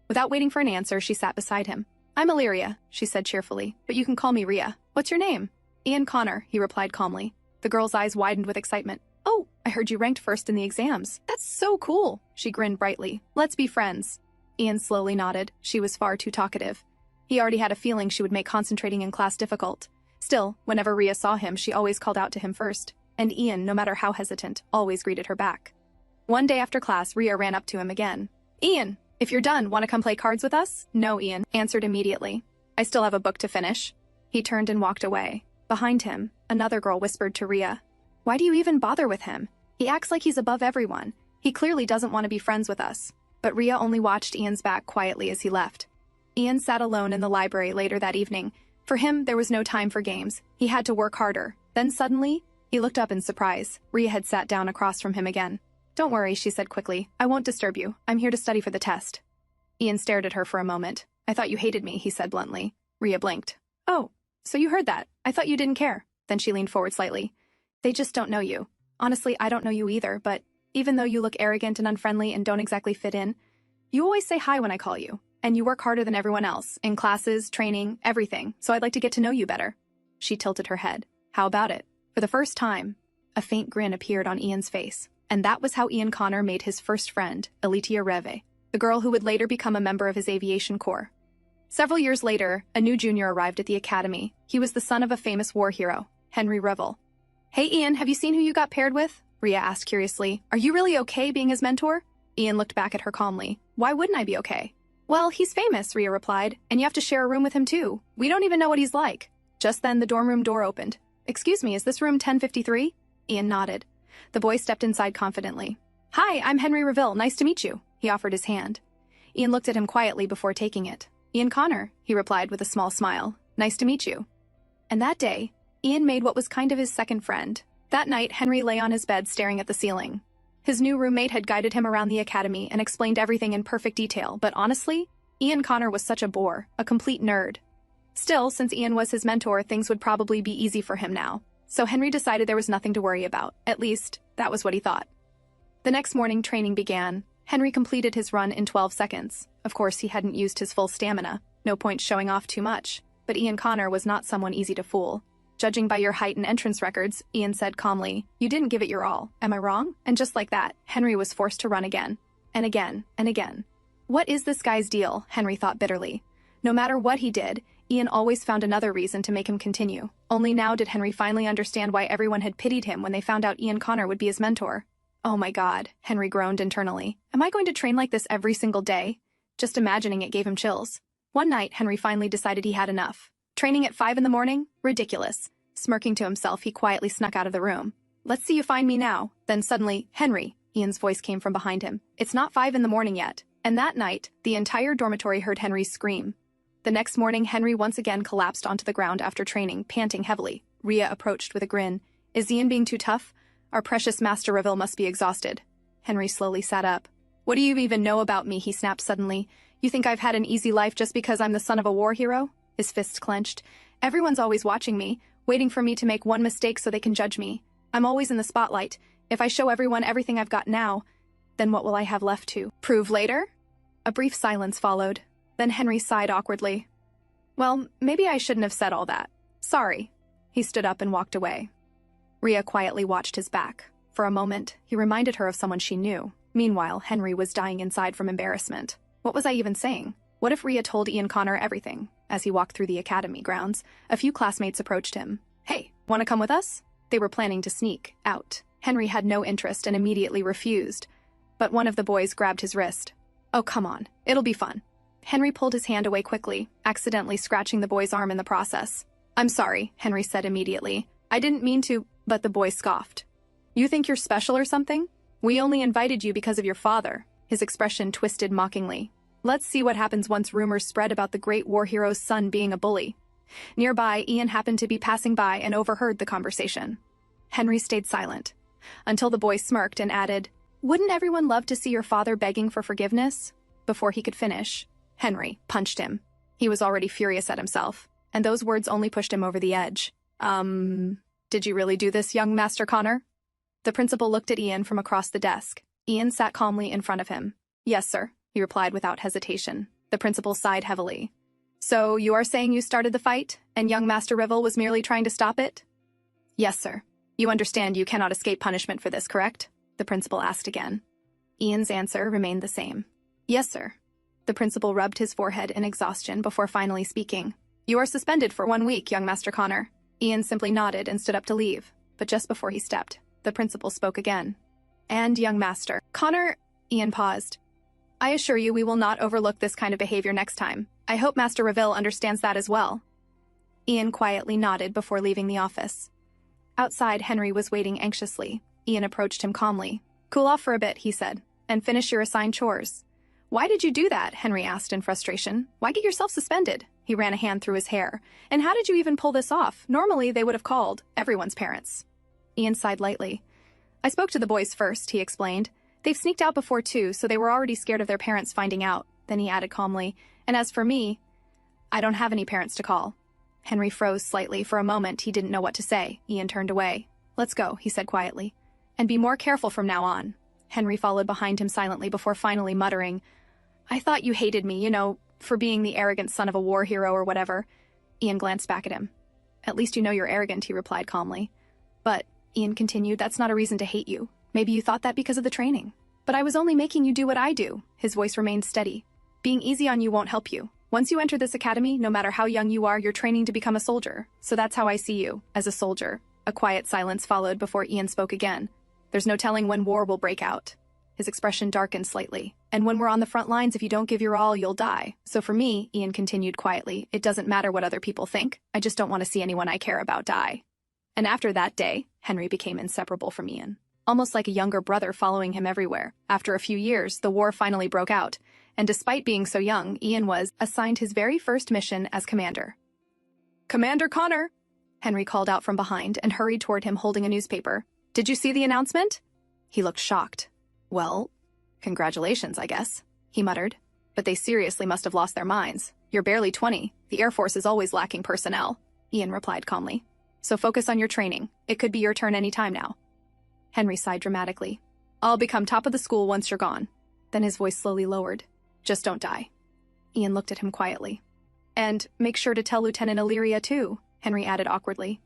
Without waiting for an answer, she sat beside him. "I'm Illyria," she said cheerfully, "but you can call me Rhea. What's your name?" "Ian Connor," he replied calmly. The girl's eyes widened with excitement. "Oh, I heard you ranked first in the exams. That's so cool." She grinned brightly. "Let's be friends." Ian slowly nodded. She was far too talkative. He already had a feeling she would make concentrating in class difficult. Still, whenever Rhea saw him, she always called out to him first. And Ian, no matter how hesitant, always greeted her back. One day after class, Rhea ran up to him again. "Ian, if you're done, want to come play cards with us?" "No," Ian answered immediately. "I still have a book to finish." He turned and walked away. Behind him, another girl whispered to Rhea, "Why do you even bother with him? He acts like he's above everyone. He clearly doesn't want to be friends with us." But Rhea only watched Ian's back quietly as he left. Ian sat alone in the library later that evening. For him, there was no time for games. He had to work harder. Then suddenly, he looked up in surprise. Rhea had sat down across from him again. "Don't worry," she said quickly. "I won't disturb you. I'm here to study for the test." Ian stared at her for a moment. "I thought you hated me," he said bluntly. Rhea blinked. "Oh, so you heard that. I thought you didn't care." Then she leaned forward slightly. "They just don't know you. Honestly, I don't know you either, but even though you look arrogant and unfriendly and don't exactly fit in, you always say hi when I call you. And you work harder than everyone else, in classes, training, everything, so I'd like to get to know you better." She tilted her head. "How about it?" For the first time, a faint grin appeared on Ian's face. And that was how Ian Connor made his first friend, Elitia Reve, the girl who would later become a member of his aviation corps. Several years later, a new junior arrived at the academy. He was the son of a famous war hero, Henry Revel. "Hey Ian, have you seen who you got paired with?" Rhea asked curiously. "Are you really okay being his mentor?" Ian looked back at her calmly. "Why wouldn't I be okay?" "Well, he's famous," Rhea replied, "and you have to share a room with him too. We don't even know what he's like." Just then, the dorm room door opened. "Excuse me, is this room 1053? Ian nodded. The boy stepped inside confidently. "Hi, I'm Henry Revel. Nice to meet you." He offered his hand. Ian looked at him quietly before taking it. "Ian Connor," he replied with a small smile. "Nice to meet you." And that day, Ian made what was kind of his second friend. That night, Henry lay on his bed staring at the ceiling. His new roommate had guided him around the academy and explained everything in perfect detail, but honestly, Ian Connor was such a bore, a complete nerd. Still, since Ian was his mentor, things would probably be easy for him now. So Henry decided there was nothing to worry about. At least, that was what he thought. The next morning, training began. Henry completed his run in 12 seconds. Of course, he hadn't used his full stamina. No point showing off too much. But Ian Connor was not someone easy to fool. Judging by your height and entrance records, Ian said calmly, "You didn't give it your all. Am I wrong?" And just like that, Henry was forced to run again. And again, and again. What is this guy's deal? Henry thought bitterly. No matter what he did, Ian always found another reason to make him continue. Only now did Henry finally understand why everyone had pitied him when they found out Ian Connor would be his mentor. Oh my God, Henry groaned internally. Am I going to train like this every single day? Just imagining it gave him chills. One night, Henry finally decided he had enough. Training at 5 in the morning? Ridiculous. Smirking to himself, he quietly snuck out of the room. Let's see you find me now. Then suddenly, Henry, Ian's voice came from behind him. It's not 5 in the morning yet. And that night, the entire dormitory heard Henry scream. The next morning, Henry once again collapsed onto the ground after training, panting heavily. Rhea approached with a grin. Is Ian being too tough? Our precious Master Reveal must be exhausted. Henry slowly sat up. What do you even know about me? He snapped suddenly. You think I've had an easy life just because I'm the son of a war hero? His fists clenched. Everyone's always watching me, waiting for me to make one mistake so they can judge me. I'm always in the spotlight. If I show everyone everything I've got now, then what will I have left to prove later? A brief silence followed. Then Henry sighed awkwardly. Well, maybe I shouldn't have said all that. Sorry. He stood up and walked away. Rhea quietly watched his back. For a moment, he reminded her of someone she knew. Meanwhile, Henry was dying inside from embarrassment. What was I even saying? What if Rhea told Ian Connor everything? As he walked through the academy grounds, a few classmates approached him. Hey, want to come with us? They were planning to sneak out. Henry had no interest and immediately refused. But one of the boys grabbed his wrist. Oh, come on. It'll be fun. Henry pulled his hand away quickly, accidentally scratching the boy's arm in the process. I'm sorry, Henry said immediately. I didn't mean to, but the boy scoffed. You think you're special or something? We only invited you because of your father. His expression twisted mockingly. Let's see what happens once rumors spread about the great war hero's son being a bully. Nearby, Ian happened to be passing by and overheard the conversation. Henry stayed silent, until the boy smirked and added, Wouldn't everyone love to see your father begging for forgiveness? Before he could finish, Henry punched him. He was already furious at himself, and those words only pushed him over the edge. Did you really do this, young Master Connor? The principal looked at Ian from across the desk. Ian sat calmly in front of him. Yes, sir, he replied without hesitation. The principal sighed heavily. So you are saying you started the fight, and young Master Reveal was merely trying to stop it? Yes, sir. You understand you cannot escape punishment for this, correct? The principal asked again. Ian's answer remained the same. Yes, sir. The principal rubbed his forehead in exhaustion before finally speaking. You are suspended for 1 week, young Master Connor. Ian simply nodded and stood up to leave, but just before he stepped, the principal spoke again. And young Master Connor, Ian paused. I assure you we will not overlook this kind of behavior next time. I hope Master Reveal understands that as well. Ian quietly nodded before leaving the office. Outside, Henry was waiting anxiously. Ian approached him calmly. Cool off for a bit, he said, and finish your assigned chores. Why did you do that? Henry asked in frustration. Why get yourself suspended? He ran a hand through his hair. And how did you even pull this off? Normally, they would have called everyone's parents. Ian sighed lightly. I spoke to the boys first, he explained. They've sneaked out before too, so they were already scared of their parents finding out. Then he added calmly, and as for me, I don't have any parents to call. Henry froze slightly. For a moment, he didn't know what to say. Ian turned away. Let's go, he said quietly. And be more careful from now on. Henry followed behind him silently before finally muttering, I thought you hated me, for being the arrogant son of a war hero or whatever. Ian glanced back at him. At least you know you're arrogant, he replied calmly. But, Ian continued, that's not a reason to hate you. Maybe you thought that because of the training. But I was only making you do what I do. His voice remained steady. Being easy on you won't help you. Once you enter this academy, no matter how young you are, you're training to become a soldier. So that's how I see you, as a soldier. A quiet silence followed before Ian spoke again. There's no telling when war will break out. His expression darkened slightly. And when we're on the front lines, if you don't give your all, you'll die. So for me, Ian continued quietly, it doesn't matter what other people think. I just don't want to see anyone I care about die. And after that day, Henry became inseparable from Ian. Almost like a younger brother following him everywhere. After a few years, the war finally broke out. And despite being so young, Ian was assigned his very first mission as commander. Commander Connor! Henry called out from behind and hurried toward him holding a newspaper. Did you see the announcement? He looked shocked. Well, congratulations, I guess, he muttered. But they seriously must have lost their minds. You're barely 20. The Air Force is always lacking personnel, Ian replied calmly. So focus on your training. It could be your turn any time now. Henry sighed dramatically. I'll become top of the school once you're gone. Then his voice slowly lowered. Just don't die. Ian looked at him quietly. And make sure to tell Lieutenant Illyria too, Henry added awkwardly.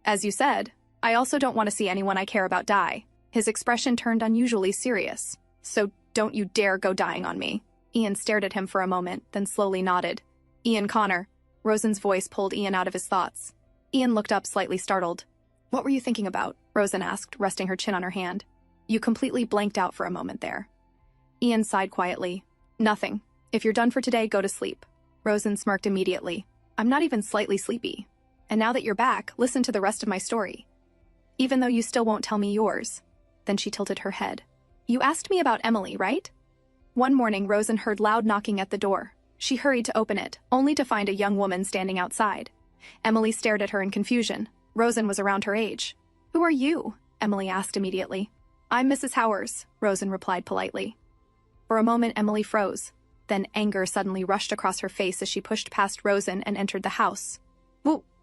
As you said, I also don't want to see anyone I care about die. His expression turned unusually serious. So don't you dare go dying on me. Ian stared at him for a moment, then slowly nodded. Ian Connor. Rosen's voice pulled Ian out of his thoughts. Ian looked up slightly startled. What were you thinking about? Rosen asked, resting her chin on her hand. You completely blanked out for a moment there. Ian sighed quietly. Nothing. If you're done for today, go to sleep. Rosen smirked immediately. I'm not even slightly sleepy. And now that you're back, listen to the rest of my story. Even though you still won't tell me yours. Then she tilted her head. You asked me about Emily, right? One morning, Rosen heard loud knocking at the door. She hurried to open it, only to find a young woman standing outside. Emily stared at her in confusion. Rosen was around her age. Who are you? Emily asked immediately. I'm Mrs. Howers, Rosen replied politely. For a moment, Emily froze. Then anger suddenly rushed across her face as she pushed past Rosen and entered the house.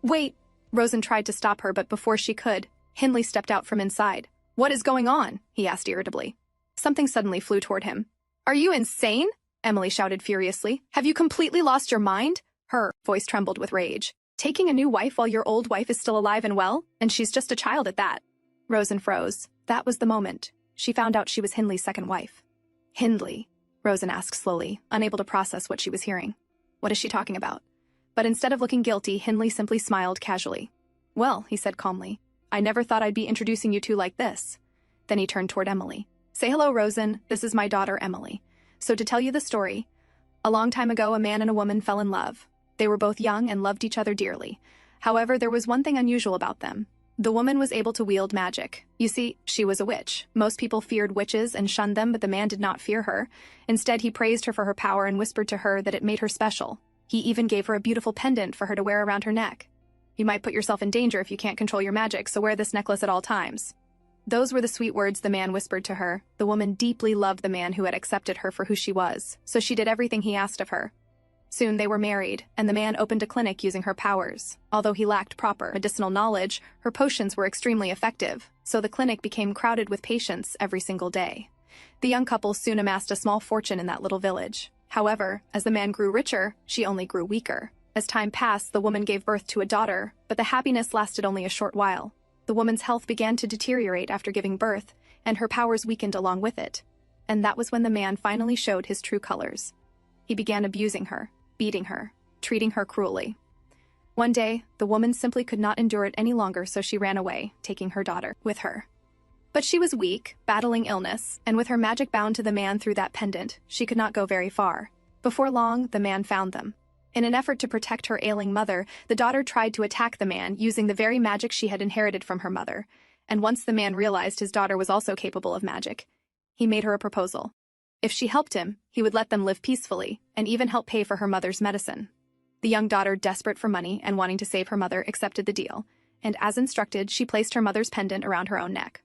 Wait! Rosen tried to stop her, but before she could, Hindley stepped out from inside. What is going on? He asked irritably. Something suddenly flew toward him. Are you insane? Emily shouted furiously. Have you completely lost your mind? Her voice trembled with rage. Taking a new wife while your old wife is still alive and well? And she's just a child at that. Rosen froze. That was the moment. She found out she was Hindley's second wife. Hindley? Rosen asked slowly, unable to process what she was hearing. What is she talking about? But instead of looking guilty, Hindley simply smiled casually. Well, he said calmly, I never thought I'd be introducing you two like this. Then he turned toward Emily. Say hello, Rosen. This is my daughter, Emily. So to tell you the story, a long time ago, a man and a woman fell in love. They were both young and loved each other dearly. However, there was one thing unusual about them. The woman was able to wield magic. You see, she was a witch. Most people feared witches and shunned them, but the man did not fear her. Instead, he praised her for her power and whispered to her that it made her special. He even gave her a beautiful pendant for her to wear around her neck. You might put yourself in danger if you can't control your magic, so wear this necklace at all times. Those were the sweet words the man whispered to her. The woman deeply loved the man who had accepted her for who she was, so she did everything he asked of her. Soon they were married, and the man opened a clinic using her powers. Although he lacked proper medicinal knowledge, her potions were extremely effective, so the clinic became crowded with patients every single day. The young couple soon amassed a small fortune in that little village. However, as the man grew richer, she only grew weaker. As time passed, the woman gave birth to a daughter, but the happiness lasted only a short while. The woman's health began to deteriorate after giving birth, and her powers weakened along with it. And that was when the man finally showed his true colors. He began abusing her, beating her, treating her cruelly. One day, the woman simply could not endure it any longer, so she ran away, taking her daughter with her. But she was weak, battling illness, and with her magic bound to the man through that pendant, she could not go very far. Before long, the man found them. In an effort to protect her ailing mother, the daughter tried to attack the man using the very magic she had inherited from her mother. And once the man realized his daughter was also capable of magic, he made her a proposal. If she helped him, he would let them live peacefully, and even help pay for her mother's medicine. The young daughter, desperate for money and wanting to save her mother, accepted the deal, and as instructed, she placed her mother's pendant around her own neck.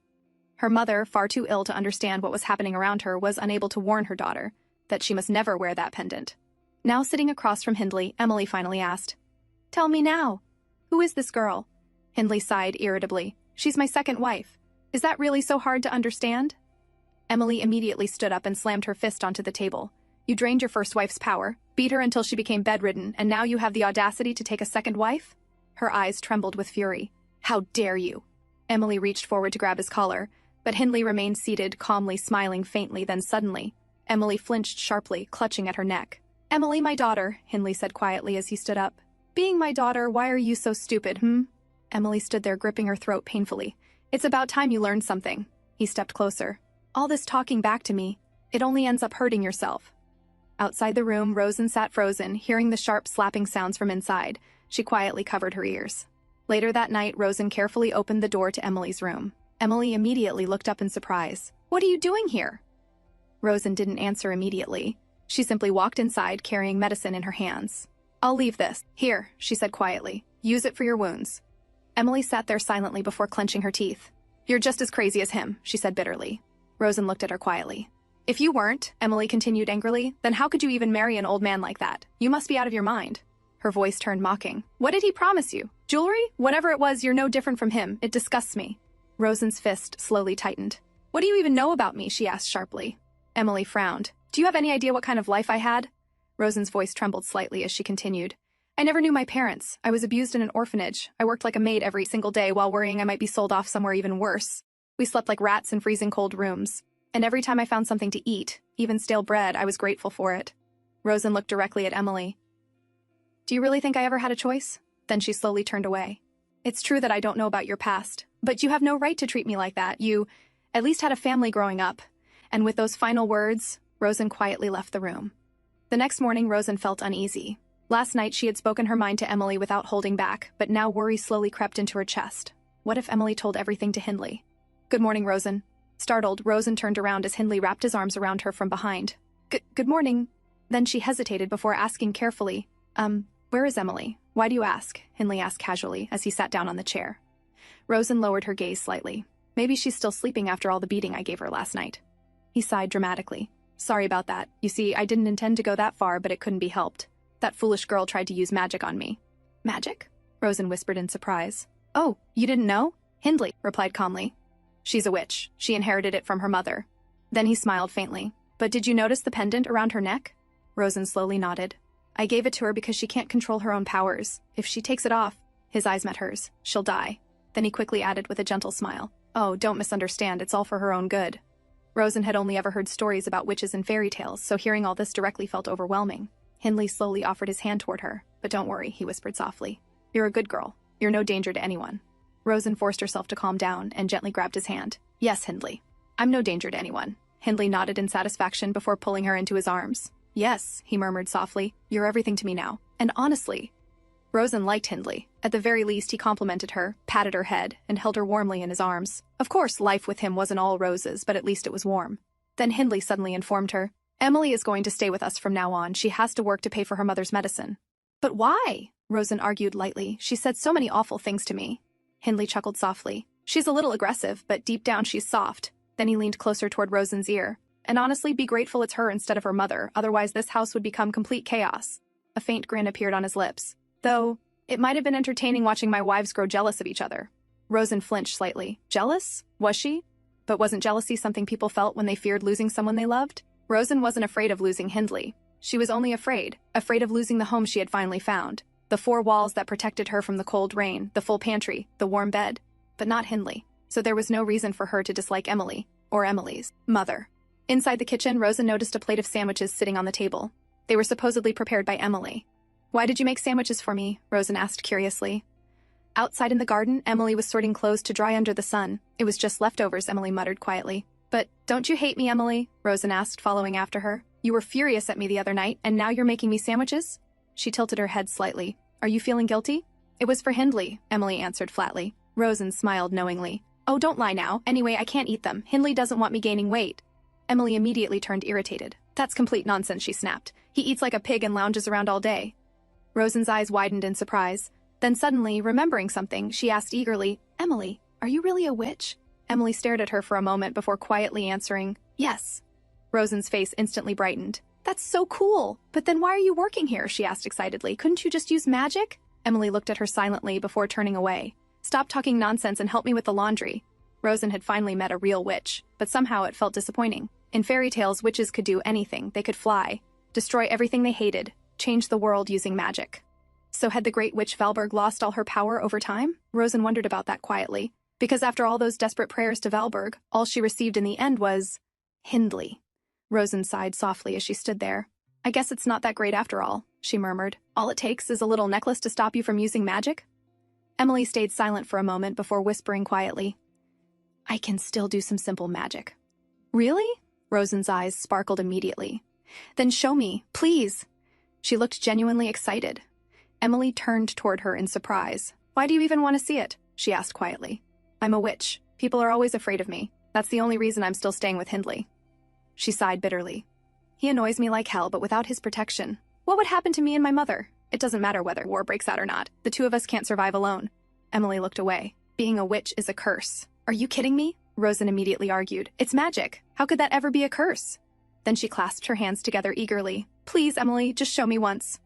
Her mother, far too ill to understand what was happening around her, was unable to warn her daughter that she must never wear that pendant. Now sitting across from Hindley, Emily finally asked, Tell me now. Who is this girl? Hindley sighed irritably. She's my second wife. Is that really so hard to understand? Emily immediately stood up and slammed her fist onto the table. You drained your first wife's power, beat her until she became bedridden, and now you have the audacity to take a second wife? Her eyes trembled with fury. How dare you? Emily reached forward to grab his collar, but Hindley remained seated, calmly smiling faintly. Then suddenly, Emily flinched sharply, clutching at her neck. Emily, my daughter, Hindley said quietly as he stood up. Being my daughter, why are you so stupid, Emily stood there gripping her throat painfully. It's about time you learned something. He stepped closer. All this talking back to me, it only ends up hurting yourself. Outside the room, Rosen sat frozen, hearing the sharp slapping sounds from inside. She quietly covered her ears. Later that night, Rosen carefully opened the door to Emily's room. Emily immediately looked up in surprise. What are you doing here? Rosen didn't answer immediately. She simply walked inside, carrying medicine in her hands. I'll leave this. Here, she said quietly. Use it for your wounds. Emily sat there silently before clenching her teeth. You're just as crazy as him, she said bitterly. Rosen looked at her quietly. If you weren't, Emily continued angrily, then how could you even marry an old man like that? You must be out of your mind. Her voice turned mocking. What did he promise you? Jewelry? Whatever it was, you're no different from him. It disgusts me. Rosen's fist slowly tightened. What do you even know about me? She asked sharply. Emily frowned. Do you have any idea what kind of life I had? Rosen's voice trembled slightly as she continued. I never knew my parents. I was abused in an orphanage. I worked like a maid every single day while worrying I might be sold off somewhere even worse. We slept like rats in freezing cold rooms. And every time I found something to eat, even stale bread, I was grateful for it. Rosen looked directly at Emily. Do you really think I ever had a choice? Then she slowly turned away. It's true that I don't know about your past, but you have no right to treat me like that. You at least had a family growing up. And with those final words, Rosen quietly left the room. The next morning, Rosen felt uneasy. Last night, she had spoken her mind to Emily without holding back, but now worry slowly crept into her chest. What if Emily told everything to Hindley? Good morning, Rosen. Startled, Rosen turned around as Hindley wrapped his arms around her from behind. Good morning. Then she hesitated before asking carefully, where is Emily? Why do you ask? Hindley asked casually as he sat down on the chair. Rosen lowered her gaze slightly. Maybe she's still sleeping after all the beating I gave her last night. He sighed dramatically. Sorry about that. You see, I didn't intend to go that far, but it couldn't be helped. That foolish girl tried to use magic on me. Magic? Rosen whispered in surprise. Oh, you didn't know? Hindley replied calmly. She's a witch. She inherited it from her mother. Then he smiled faintly. But did you notice the pendant around her neck? Rosen slowly nodded. I gave it to her because she can't control her own powers. If she takes it off, his eyes met hers, she'll die. Then he quickly added with a gentle smile. Oh, don't misunderstand, it's all for her own good. Rosen had only ever heard stories about witches and fairy tales, so hearing all this directly felt overwhelming. Hindley slowly offered his hand toward her. But don't worry, he whispered softly. You're a good girl. You're no danger to anyone. Rosen forced herself to calm down and gently grabbed his hand. Yes, Hindley. I'm no danger to anyone. Hindley nodded in satisfaction before pulling her into his arms. Yes, he murmured softly. You're everything to me now. And honestly, Rosen liked Hindley. At the very least, he complimented her, patted her head, and held her warmly in his arms. Of course, life with him wasn't all roses, but at least it was warm. Then Hindley suddenly informed her, Emily is going to stay with us from now on. She has to work to pay for her mother's medicine. But why? Rosen argued lightly. She said so many awful things to me. Hindley chuckled softly. She's a little aggressive, but deep down she's soft. Then he leaned closer toward Rosen's ear. And honestly, be grateful it's her instead of her mother, otherwise this house would become complete chaos. A faint grin appeared on his lips. Though, it might have been entertaining watching my wives grow jealous of each other. Rosen flinched slightly. Jealous? Was she? But wasn't jealousy something people felt when they feared losing someone they loved? Rosen wasn't afraid of losing Hindley. She was only afraid of losing the home she had finally found. The four walls that protected her from the cold rain, the full pantry, the warm bed. But not Hindley. So there was no reason for her to dislike Emily, or Emily's mother. Inside the kitchen, Rosen noticed a plate of sandwiches sitting on the table. They were supposedly prepared by Emily. Why did you make sandwiches for me? Rosen asked curiously. Outside in the garden, Emily was sorting clothes to dry under the sun. It was just leftovers, Emily muttered quietly. But don't you hate me, Emily? Rosen asked, following after her. You were furious at me the other night, and now you're making me sandwiches? She tilted her head slightly. Are you feeling guilty? It was for Hindley, Emily answered flatly. Rosen smiled knowingly. Oh, don't lie now. Anyway, I can't eat them. Hindley doesn't want me gaining weight. Emily immediately turned irritated. That's complete nonsense, she snapped. He eats like a pig and lounges around all day. Rosen's eyes widened in surprise. Then suddenly, remembering something, she asked eagerly, Emily, are you really a witch? Emily stared at her for a moment before quietly answering, yes. Rosen's face instantly brightened. That's so cool! But then why are you working here? She asked excitedly. Couldn't you just use magic? Emily looked at her silently before turning away. Stop talking nonsense and help me with the laundry. Rosen had finally met a real witch, but somehow it felt disappointing. In fairy tales, witches could do anything. They could fly, destroy everything they hated, change the world using magic. So had the great witch Valborg lost all her power over time? Rosen wondered about that quietly, because after all those desperate prayers to Valborg, all she received in the end was Hindley. Rosen sighed softly as she stood there. I guess it's not that great after all, she murmured. All it takes is a little necklace to stop you from using magic? Emily stayed silent for a moment before whispering quietly, I can still do some simple magic. Really? Rosen's eyes sparkled immediately. Then show me, please. She looked genuinely excited. Emily turned toward her in surprise. Why do you even want to see it? She asked quietly. I'm a witch. People are always afraid of me. That's the only reason I'm still staying with Hindley. She sighed bitterly. He annoys me like hell, but without his protection, what would happen to me and my mother? It doesn't matter whether war breaks out or not. The two of us can't survive alone. Emily looked away. Being a witch is a curse. Are you kidding me? Rosen immediately argued. It's magic. How could that ever be a curse? Then she clasped her hands together eagerly. Please, Emily, just show me once.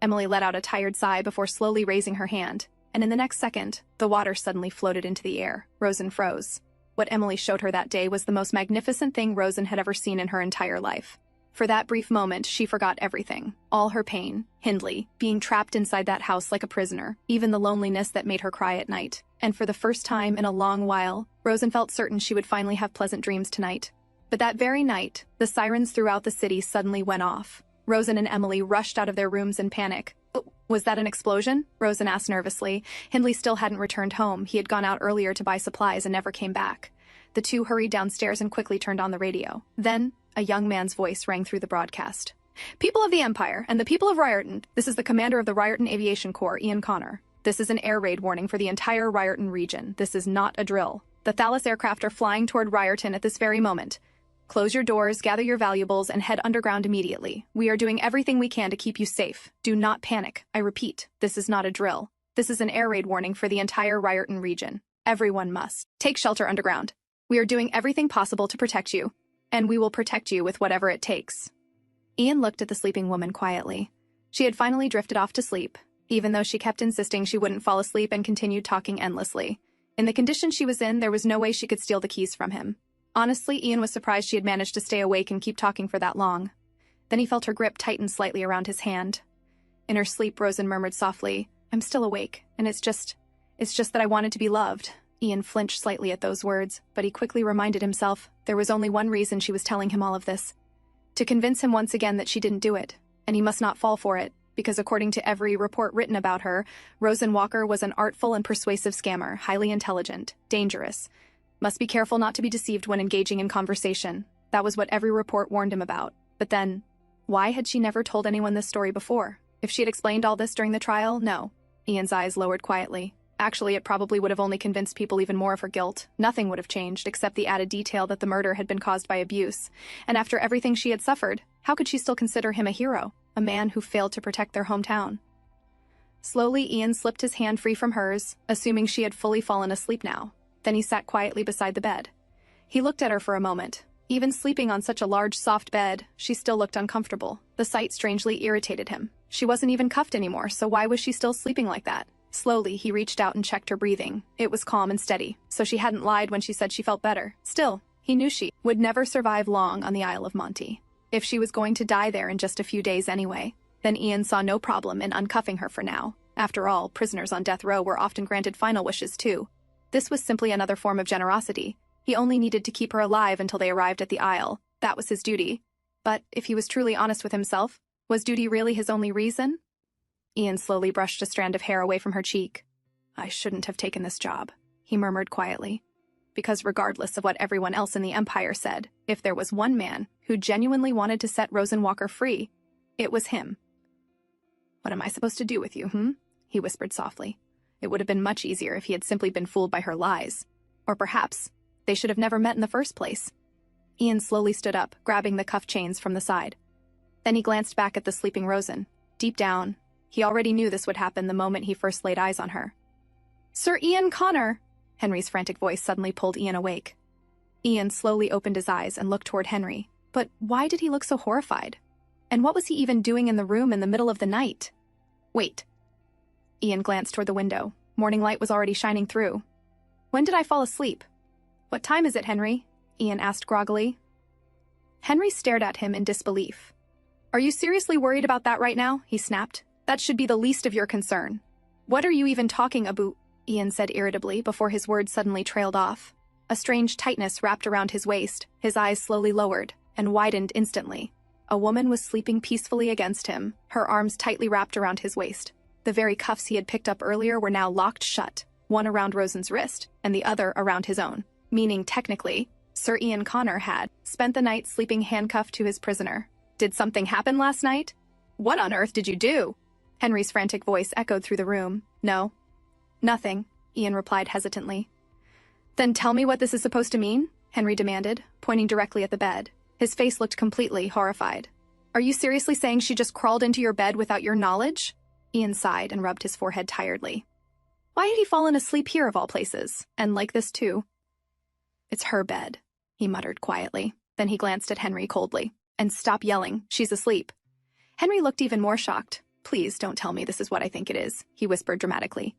Emily let out a tired sigh before slowly raising her hand, and in the next second, the water suddenly floated into the air. Rosen froze. What Emily showed her that day was the most magnificent thing Rosen had ever seen in her entire life. For that brief moment, she forgot everything. All her pain, Hindley, being trapped inside that house like a prisoner, even the loneliness that made her cry at night. And for the first time in a long while, Rosen felt certain she would finally have pleasant dreams tonight. But that very night, the sirens throughout the city suddenly went off. Rosen and Emily rushed out of their rooms in panic. Was that an explosion? Rosen asked nervously. Hindley still hadn't returned home. He had gone out earlier to buy supplies and never came back. The two hurried downstairs and quickly turned on the radio. Then, a young man's voice rang through the broadcast. People of the Empire and the people of Ryerton, this is the commander of the Ryerton Aviation Corps, Ian Connor. This is an air raid warning for the entire Ryerton region. This is not a drill. The Thalys aircraft are flying toward Ryerton at this very moment. Close your doors, gather your valuables, and head underground immediately. We are doing everything we can to keep you safe. Do not panic. I repeat, this is not a drill. This is an air raid warning for the entire Ryerton region. Everyone must take shelter underground. We are doing everything possible to protect you, and we will protect you with whatever it takes. Ian looked at the sleeping woman quietly. She had finally drifted off to sleep, even though she kept insisting she wouldn't fall asleep and continued talking endlessly. In the condition she was in, there was no way she could steal the keys from him. Honestly, Ian was surprised she had managed to stay awake and keep talking for that long. Then he felt her grip tighten slightly around his hand. In her sleep, Rosen murmured softly, "I'm still awake, and it's just that I wanted to be loved." Ian flinched slightly at those words, but he quickly reminded himself there was only one reason she was telling him all of this. To convince him once again that she didn't do it, and he must not fall for it, because according to every report written about her, Rosen Walker was an artful and persuasive scammer, highly intelligent, dangerous. Must be careful not to be deceived when engaging in conversation. That was what every report warned him about. But then, why had she never told anyone this story before? If she had explained all this during the trial, no. Ian's eyes lowered quietly. Actually, it probably would have only convinced people even more of her guilt. Nothing would have changed, except the added detail that the murder had been caused by abuse. And after everything she had suffered, how could she still consider him a hero? A man who failed to protect their hometown. Slowly, Ian slipped his hand free from hers, assuming she had fully fallen asleep now. Then he sat quietly beside the bed. He looked at her for a moment. Even sleeping on such a large, soft bed, she still looked uncomfortable. The sight strangely irritated him. She wasn't even cuffed anymore, so why was she still sleeping like that? Slowly, he reached out and checked her breathing. It was calm and steady, so she hadn't lied when she said she felt better. Still, he knew she would never survive long on the Isle of Monte. If she was going to die there in just a few days anyway, then Ian saw no problem in uncuffing her for now. After all, prisoners on death row were often granted final wishes too. This was simply another form of generosity. He only needed to keep her alive until they arrived at the Isle. That was his duty. But if he was truly honest with himself, was duty really his only reason? Ian slowly brushed a strand of hair away from her cheek. "I shouldn't have taken this job," he murmured quietly. Because regardless of what everyone else in the Empire said, if there was one man who genuinely wanted to set Rosen Walker free, it was him. "What am I supposed to do with you, he whispered softly. It would have been much easier if he had simply been fooled by her lies. Or perhaps they should have never met in the first place. Ian slowly stood up, grabbing the cuff chains from the side. Then he glanced back at the sleeping Rosen. Deep down, he already knew this would happen the moment he first laid eyes on her. "Sir Ian Connor!" Henry's frantic voice suddenly pulled Ian awake. Ian slowly opened his eyes and looked toward Henry. But why did he look so horrified? And what was he even doing in the room in the middle of the night? Wait. Ian glanced toward the window. Morning light was already shining through. "When did I fall asleep?" "What time is it, Henry?" Ian asked groggily. Henry stared at him in disbelief. "Are you seriously worried about that right now?" he snapped. "That should be the least of your concern." "What are you even talking about?" Ian said irritably before his words suddenly trailed off. A strange tightness wrapped around his waist, his eyes slowly lowered, and widened instantly. A woman was sleeping peacefully against him, her arms tightly wrapped around his waist. The very cuffs he had picked up earlier were now locked shut, one around Rosen's wrist, and the other around his own. Meaning, technically, Sir Ian Connor had spent the night sleeping handcuffed to his prisoner. "Did something happen last night?" "What on earth did you do?" Henry's frantic voice echoed through the room. "No. Nothing," Ian replied hesitantly. "Then tell me what this is supposed to mean?" Henry demanded, pointing directly at the bed. His face looked completely horrified. "Are you seriously saying she just crawled into your bed without your knowledge?" Ian sighed and rubbed his forehead tiredly. Why had he fallen asleep here of all places? And like this too? "It's her bed," he muttered quietly. Then he glanced at Henry coldly. "And stop yelling. She's asleep." Henry looked even more shocked. "Please don't tell me this is what I think it is," he whispered dramatically.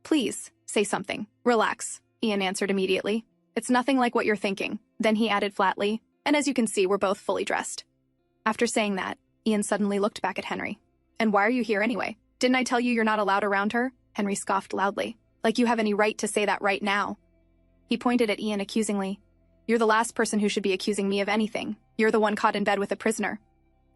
Please, say something. Relax, Ian answered immediately. It's nothing like what you're thinking. Then he added flatly, and as you can see, we're both fully dressed. After saying that, Ian suddenly looked back at Henry. And why are you here anyway? Didn't I tell you you're not allowed around her? Henry scoffed loudly. Like you have any right to say that right now. He pointed at Ian accusingly. You're the last person who should be accusing me of anything. You're the one caught in bed with a prisoner.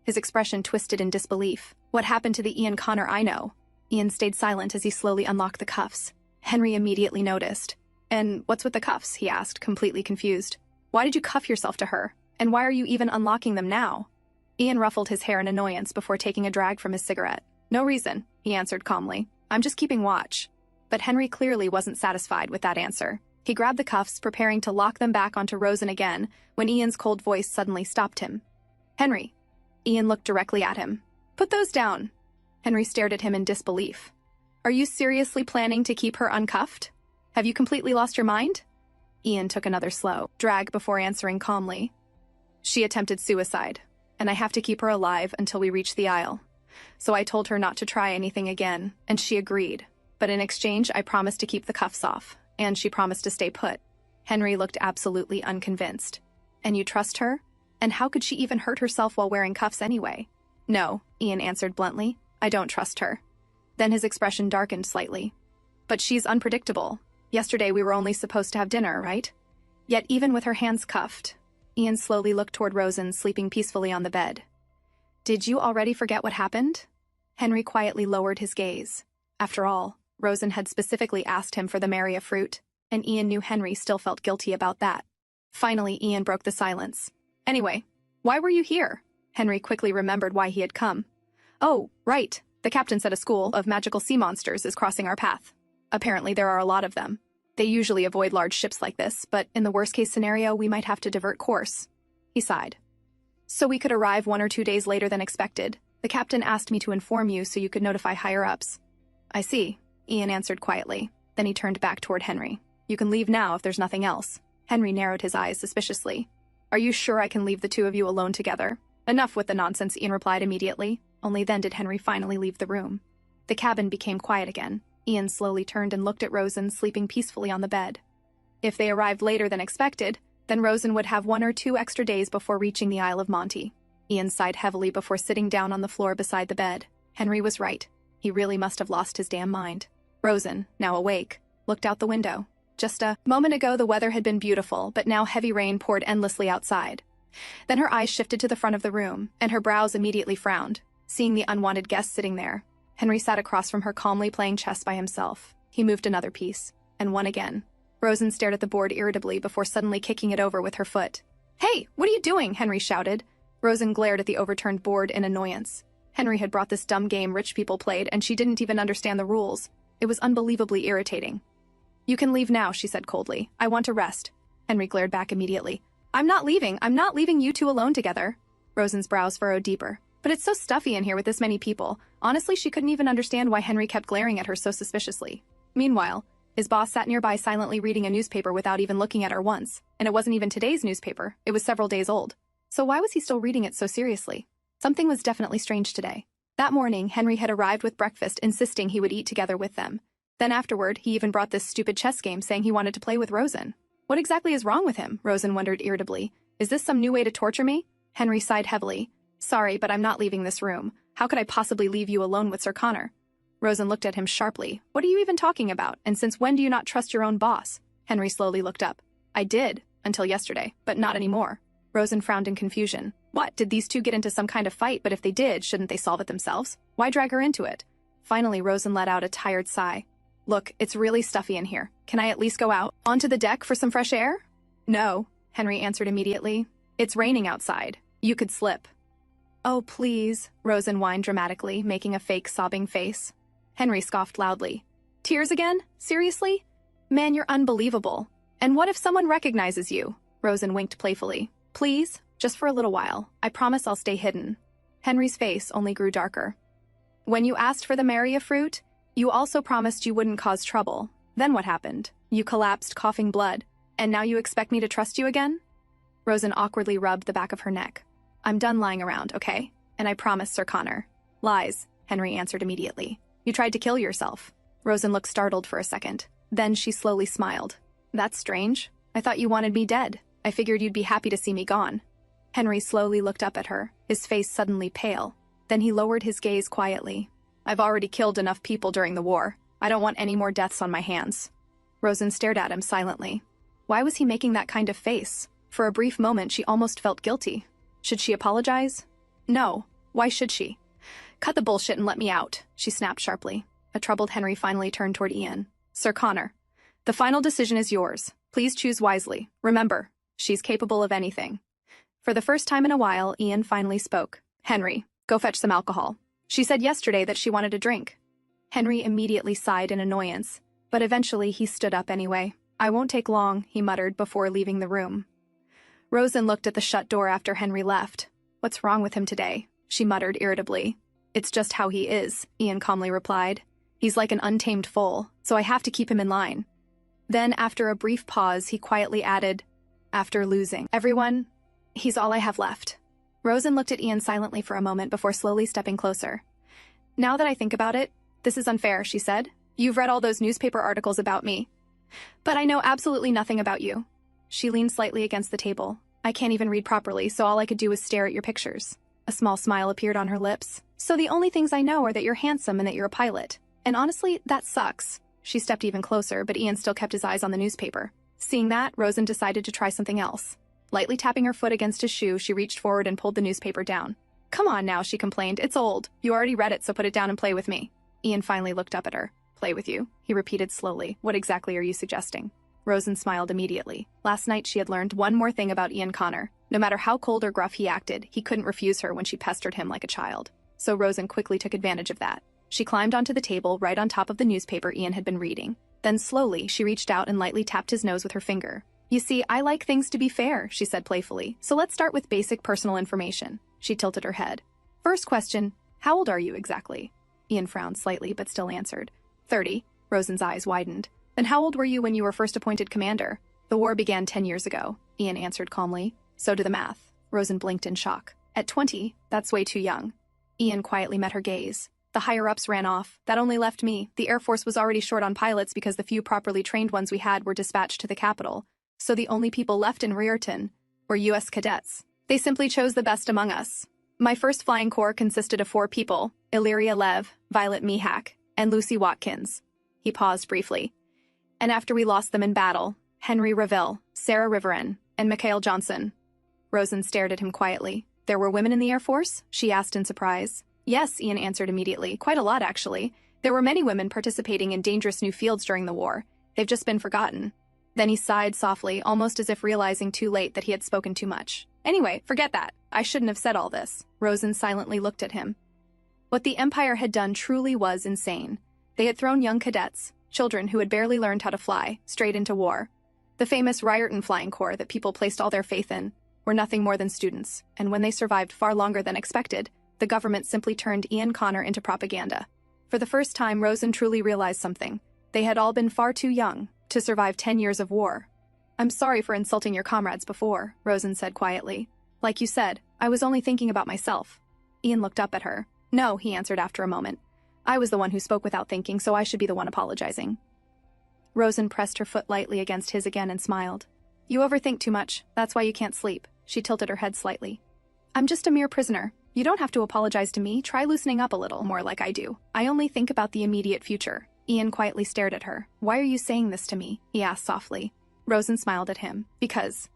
His expression twisted in disbelief. What happened to the Ian Connor I know? Ian stayed silent as he slowly unlocked the cuffs. Henry immediately noticed. And what's with the cuffs? He asked, completely confused. Why did you cuff yourself to her? And why are you even unlocking them now? Ian ruffled his hair in annoyance before taking a drag from his cigarette. No reason, he answered calmly. I'm just keeping watch. But Henry clearly wasn't satisfied with that answer. He grabbed the cuffs, preparing to lock them back onto Rosen again, when Ian's cold voice suddenly stopped him. Henry. Ian looked directly at him. Put those down. Henry stared at him in disbelief. Are you seriously planning to keep her uncuffed? Have you completely lost your mind? Ian took another slow drag before answering calmly. She attempted suicide, and I have to keep her alive until we reach the Isle. So I told her not to try anything again, and she agreed. But in exchange, I promised to keep the cuffs off, and she promised to stay put. Henry looked absolutely unconvinced. And you trust her? And how could she even hurt herself while wearing cuffs anyway? No, Ian answered bluntly. I don't trust her. Then his expression darkened slightly. But she's unpredictable. Yesterday we were only supposed to have dinner, right? Yet even with her hands cuffed, Ian slowly looked toward Rosen sleeping peacefully on the bed. Did you already forget what happened? Henry quietly lowered his gaze. After all, Rosen had specifically asked him for the Maria fruit, and Ian knew Henry still felt guilty about that. Finally, Ian broke the silence. Anyway, why were you here? Henry quickly remembered why he had come. Oh, right. The captain said a school of magical sea monsters is crossing our path. Apparently there are a lot of them. They usually avoid large ships like this, but in the worst-case scenario, we might have to divert course. He sighed. So we could arrive 1 or 2 days later than expected. The captain asked me to inform you so you could notify higher-ups. I see, Ian answered quietly. Then he turned back toward Henry. You can leave now if there's nothing else. Henry narrowed his eyes suspiciously. Are you sure I can leave the two of you alone together? Enough with the nonsense, Ian replied immediately. Only then did Henry finally leave the room. The cabin became quiet again. Ian slowly turned and looked at Rosen sleeping peacefully on the bed. If they arrived later than expected, then Rosen would have 1 or 2 extra days before reaching the Isle of Monte. Ian sighed heavily before sitting down on the floor beside the bed. Henry was right. He really must have lost his damn mind. Rosen, now awake, looked out the window. Just a moment ago the weather had been beautiful, but now heavy rain poured endlessly outside. Then her eyes shifted to the front of the room, and her brows immediately frowned, seeing the unwanted guest sitting there. Henry sat across from her calmly playing chess by himself. He moved another piece, and won again. Rosen stared at the board irritably before suddenly kicking it over with her foot. Hey, what are you doing? Henry shouted. Rosen glared at the overturned board in annoyance. Henry had brought this dumb game rich people played, and she didn't even understand the rules. It was unbelievably irritating. You can leave now, she said coldly. I want to rest. Henry glared back immediately. I'm not leaving you two alone together. Rosen's brows furrowed deeper. But it's so stuffy in here with this many people. Honestly, she couldn't even understand why Henry kept glaring at her so suspiciously. Meanwhile, his boss sat nearby silently reading a newspaper without even looking at her once. And it wasn't even today's newspaper. It was several days old. So why was he still reading it so seriously? Something was definitely strange today. That morning, Henry had arrived with breakfast, insisting he would eat together with them. Then afterward, he even brought this stupid chess game, saying he wanted to play with Rosen. What exactly is wrong with him? Rosen wondered irritably. Is this some new way to torture me? Henry sighed heavily. Sorry, but I'm not leaving this room. How could I possibly leave you alone with Sir Connor? Rosen looked at him sharply. What are you even talking about? And since when do you not trust your own boss? Henry slowly looked up. I did, until yesterday, but not anymore. Rosen frowned in confusion. What, did these two get into some kind of fight? But if they did, shouldn't they solve it themselves? Why drag her into it? Finally, Rosen let out a tired sigh. Look, it's really stuffy in here. Can I at least go out onto the deck for some fresh air? No, Henry answered immediately. It's raining outside. You could slip. Oh, please, Rosen whined dramatically, making a fake sobbing face. Henry scoffed loudly. Tears again? Seriously? Man, you're unbelievable. And what if someone recognizes you? Rosen winked playfully. Please, just for a little while. I promise I'll stay hidden. Henry's face only grew darker. When you asked for the Maria fruit, you also promised you wouldn't cause trouble. Then what happened? You collapsed, coughing blood. And now you expect me to trust you again? Rosen awkwardly rubbed the back of her neck. I'm done lying around, okay? And I promise, Sir Connor. Lies, Henry answered immediately. You tried to kill yourself. Rosen looked startled for a second. Then she slowly smiled. That's strange. I thought you wanted me dead. I figured you'd be happy to see me gone. Henry slowly looked up at her, his face suddenly pale. Then he lowered his gaze quietly. I've already killed enough people during the war. I don't want any more deaths on my hands. Rosen stared at him silently. Why was he making that kind of face? For a brief moment, she almost felt guilty. Should she apologize? No. Why should she? Cut the bullshit and let me out, she snapped sharply. A troubled Henry finally turned toward Ian. Sir Connor, the final decision is yours. Please choose wisely. Remember, she's capable of anything. For the first time in a while, Ian finally spoke. Henry, go fetch some alcohol. She said yesterday that she wanted a drink. Henry immediately sighed in annoyance, but eventually he stood up anyway. I won't take long, he muttered before leaving the room. Rosen looked at the shut door after Henry left. What's wrong with him today? She muttered irritably. It's just how he is, Ian calmly replied. He's like an untamed foal, so I have to keep him in line. Then, after a brief pause, he quietly added, after losing everyone, he's all I have left. Rosen looked at Ian silently for a moment before slowly stepping closer. Now that I think about it, this is unfair, she said. You've read all those newspaper articles about me. But I know absolutely nothing about you. She leaned slightly against the table. I can't even read properly, so all I could do was stare at your pictures. A small smile appeared on her lips. So the only things I know are that you're handsome and that you're a pilot. And honestly, that sucks. She stepped even closer, but Ian still kept his eyes on the newspaper. Seeing that, Rosen decided to try something else. Lightly tapping her foot against his shoe, she reached forward and pulled the newspaper down. Come on now, she complained. It's old. You already read it, so put it down and play with me. Ian finally looked up at her. Play with you? He repeated slowly. What exactly are you suggesting? Rosen smiled immediately. Last night she had learned one more thing about Ian Connor. No matter how cold or gruff he acted, he couldn't refuse her when she pestered him like a child. So Rosen quickly took advantage of that. She climbed onto the table right on top of the newspaper Ian had been reading. Then slowly, she reached out and lightly tapped his nose with her finger. You see, I like things to be fair, she said playfully. So let's start with basic personal information. She tilted her head. First question, how old are you exactly? Ian frowned slightly but still answered. 30. Rosen's eyes widened. Then how old were you when you were first appointed commander? The war began 10 years ago, Ian answered calmly. So do the math. Rosen blinked in shock. At 20, that's way too young. Ian quietly met her gaze. The higher-ups ran off. That only left me. The Air Force was already short on pilots because the few properly trained ones we had were dispatched to the capital. So the only people left in Riorton were U.S. cadets. They simply chose the best among us. My first flying corps consisted of 4 people, Illyria Lev, Violet Mihak, and Lucy Watkins. He paused briefly. And after we lost them in battle, Henry Reville, Sarah Riveren, and Mikhail Johnson. Rosen stared at him quietly. There were women in the Air Force? She asked in surprise. Yes, Ian answered immediately. Quite a lot, actually. There were many women participating in dangerous new fields during the war. They've just been forgotten. Then he sighed softly, almost as if realizing too late that he had spoken too much. Anyway, forget that. I shouldn't have said all this. Rosen silently looked at him. What the Empire had done truly was insane. They had thrown young cadets, children who had barely learned how to fly, straight into war. The famous Riorton Flying Corps that people placed all their faith in were nothing more than students, and when they survived far longer than expected, the government simply turned Ian Connor into propaganda. For the first time, Rosen truly realized something. They had all been far too young to survive 10 years of war. I'm sorry for insulting your comrades before, Rosen said quietly. Like you said, I was only thinking about myself. Ian looked up at her. No, he answered after a moment. I was the one who spoke without thinking, so I should be the one apologizing. Rosen pressed her foot lightly against his again and smiled. You overthink too much. That's why you can't sleep. She tilted her head slightly. I'm just a mere prisoner. You don't have to apologize to me. Try loosening up a little more like I do. I only think about the immediate future. Ian quietly stared at her. Why are you saying this to me? He asked softly. Rosen smiled at him. Because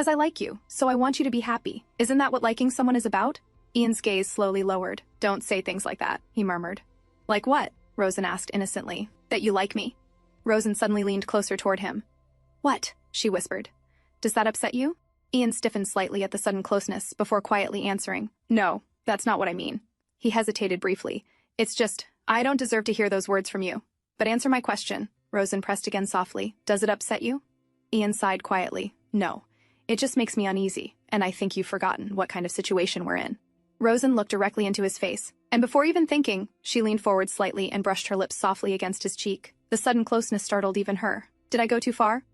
I like you, so I want you to be happy. Isn't that what liking someone is about? Ian's gaze slowly lowered. Don't say things like that, he murmured. Like what? Rosen asked innocently. That you like me. Rosen suddenly leaned closer toward him. What? She whispered. Does that upset you? Ian stiffened slightly at the sudden closeness before quietly answering. No, that's not what I mean. He hesitated briefly. It's just, I don't deserve to hear those words from you. But answer my question. Rosen pressed again softly. Does it upset you? Ian sighed quietly. No. It just makes me uneasy, and I think you've forgotten what kind of situation we're in. Rosen looked directly into his face, and before even thinking, she leaned forward slightly and brushed her lips softly against his cheek. The sudden closeness startled even her. Did I go too far?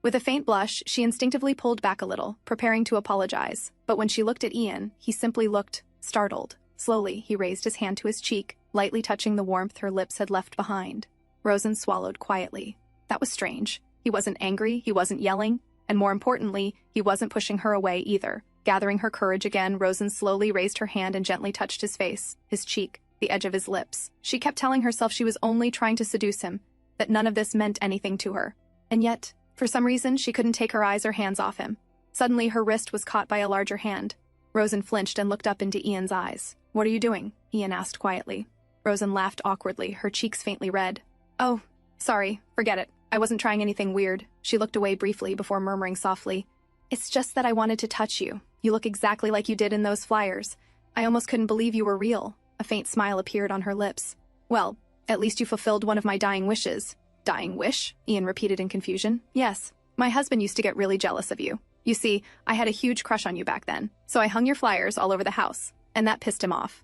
With a faint blush, she instinctively pulled back a little, preparing to apologize. But when she looked at Ian, he simply looked startled. Slowly, he raised his hand to his cheek, lightly touching the warmth her lips had left behind. Rosen swallowed quietly. That was strange. He wasn't angry, he wasn't yelling, and more importantly, he wasn't pushing her away either. Gathering her courage again, Rosen slowly raised her hand and gently touched his face, his cheek, the edge of his lips. She kept telling herself she was only trying to seduce him, that none of this meant anything to her. And yet, for some reason, she couldn't take her eyes or hands off him. Suddenly, her wrist was caught by a larger hand. Rosen flinched and looked up into Ian's eyes. "What are you doing?" Ian asked quietly. Rosen laughed awkwardly, her cheeks faintly red. "Oh, sorry, forget it. I wasn't trying anything weird." She looked away briefly before murmuring softly, "It's just that I wanted to touch you. You look exactly like you did in those flyers. I almost couldn't believe you were real." A faint smile appeared on her lips. "Well, at least you fulfilled one of my dying wishes." "Dying wish?" Ian repeated in confusion. "Yes, my husband used to get really jealous of you. You see, I had a huge crush on you back then, so I hung your flyers all over the house, and that pissed him off."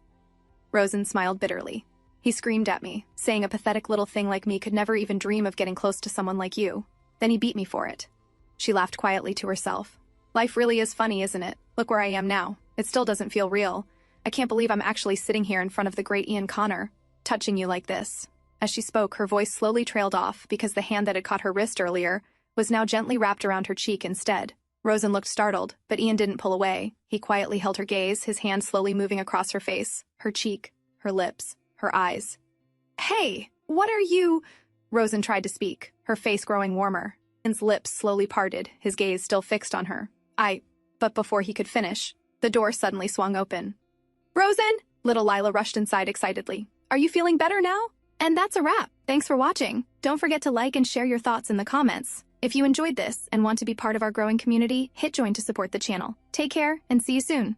Rosen smiled bitterly. "He screamed at me, saying a pathetic little thing like me could never even dream of getting close to someone like you. Then he beat me for it." She laughed quietly to herself. "Life really is funny, isn't it? Look where I am now. It still doesn't feel real. I can't believe I'm actually sitting here in front of the great Ian Connor, touching you like this." As she spoke, her voice slowly trailed off because the hand that had caught her wrist earlier was now gently wrapped around her cheek instead. Rosen looked startled, but Ian didn't pull away. He quietly held her gaze, his hand slowly moving across her face, her cheek, her lips, her eyes. "Hey, what are you—" Rosen tried to speak, her face growing warmer. Ian's lips slowly parted, his gaze still fixed on her. But before he could finish, the door suddenly swung open. "Rosen!" Little Lila rushed inside excitedly. "Are you feeling better now?" And that's a wrap. Thanks for watching. Don't forget to like and share your thoughts in the comments. If you enjoyed this and want to be part of our growing community, hit join to support the channel. Take care and see you soon.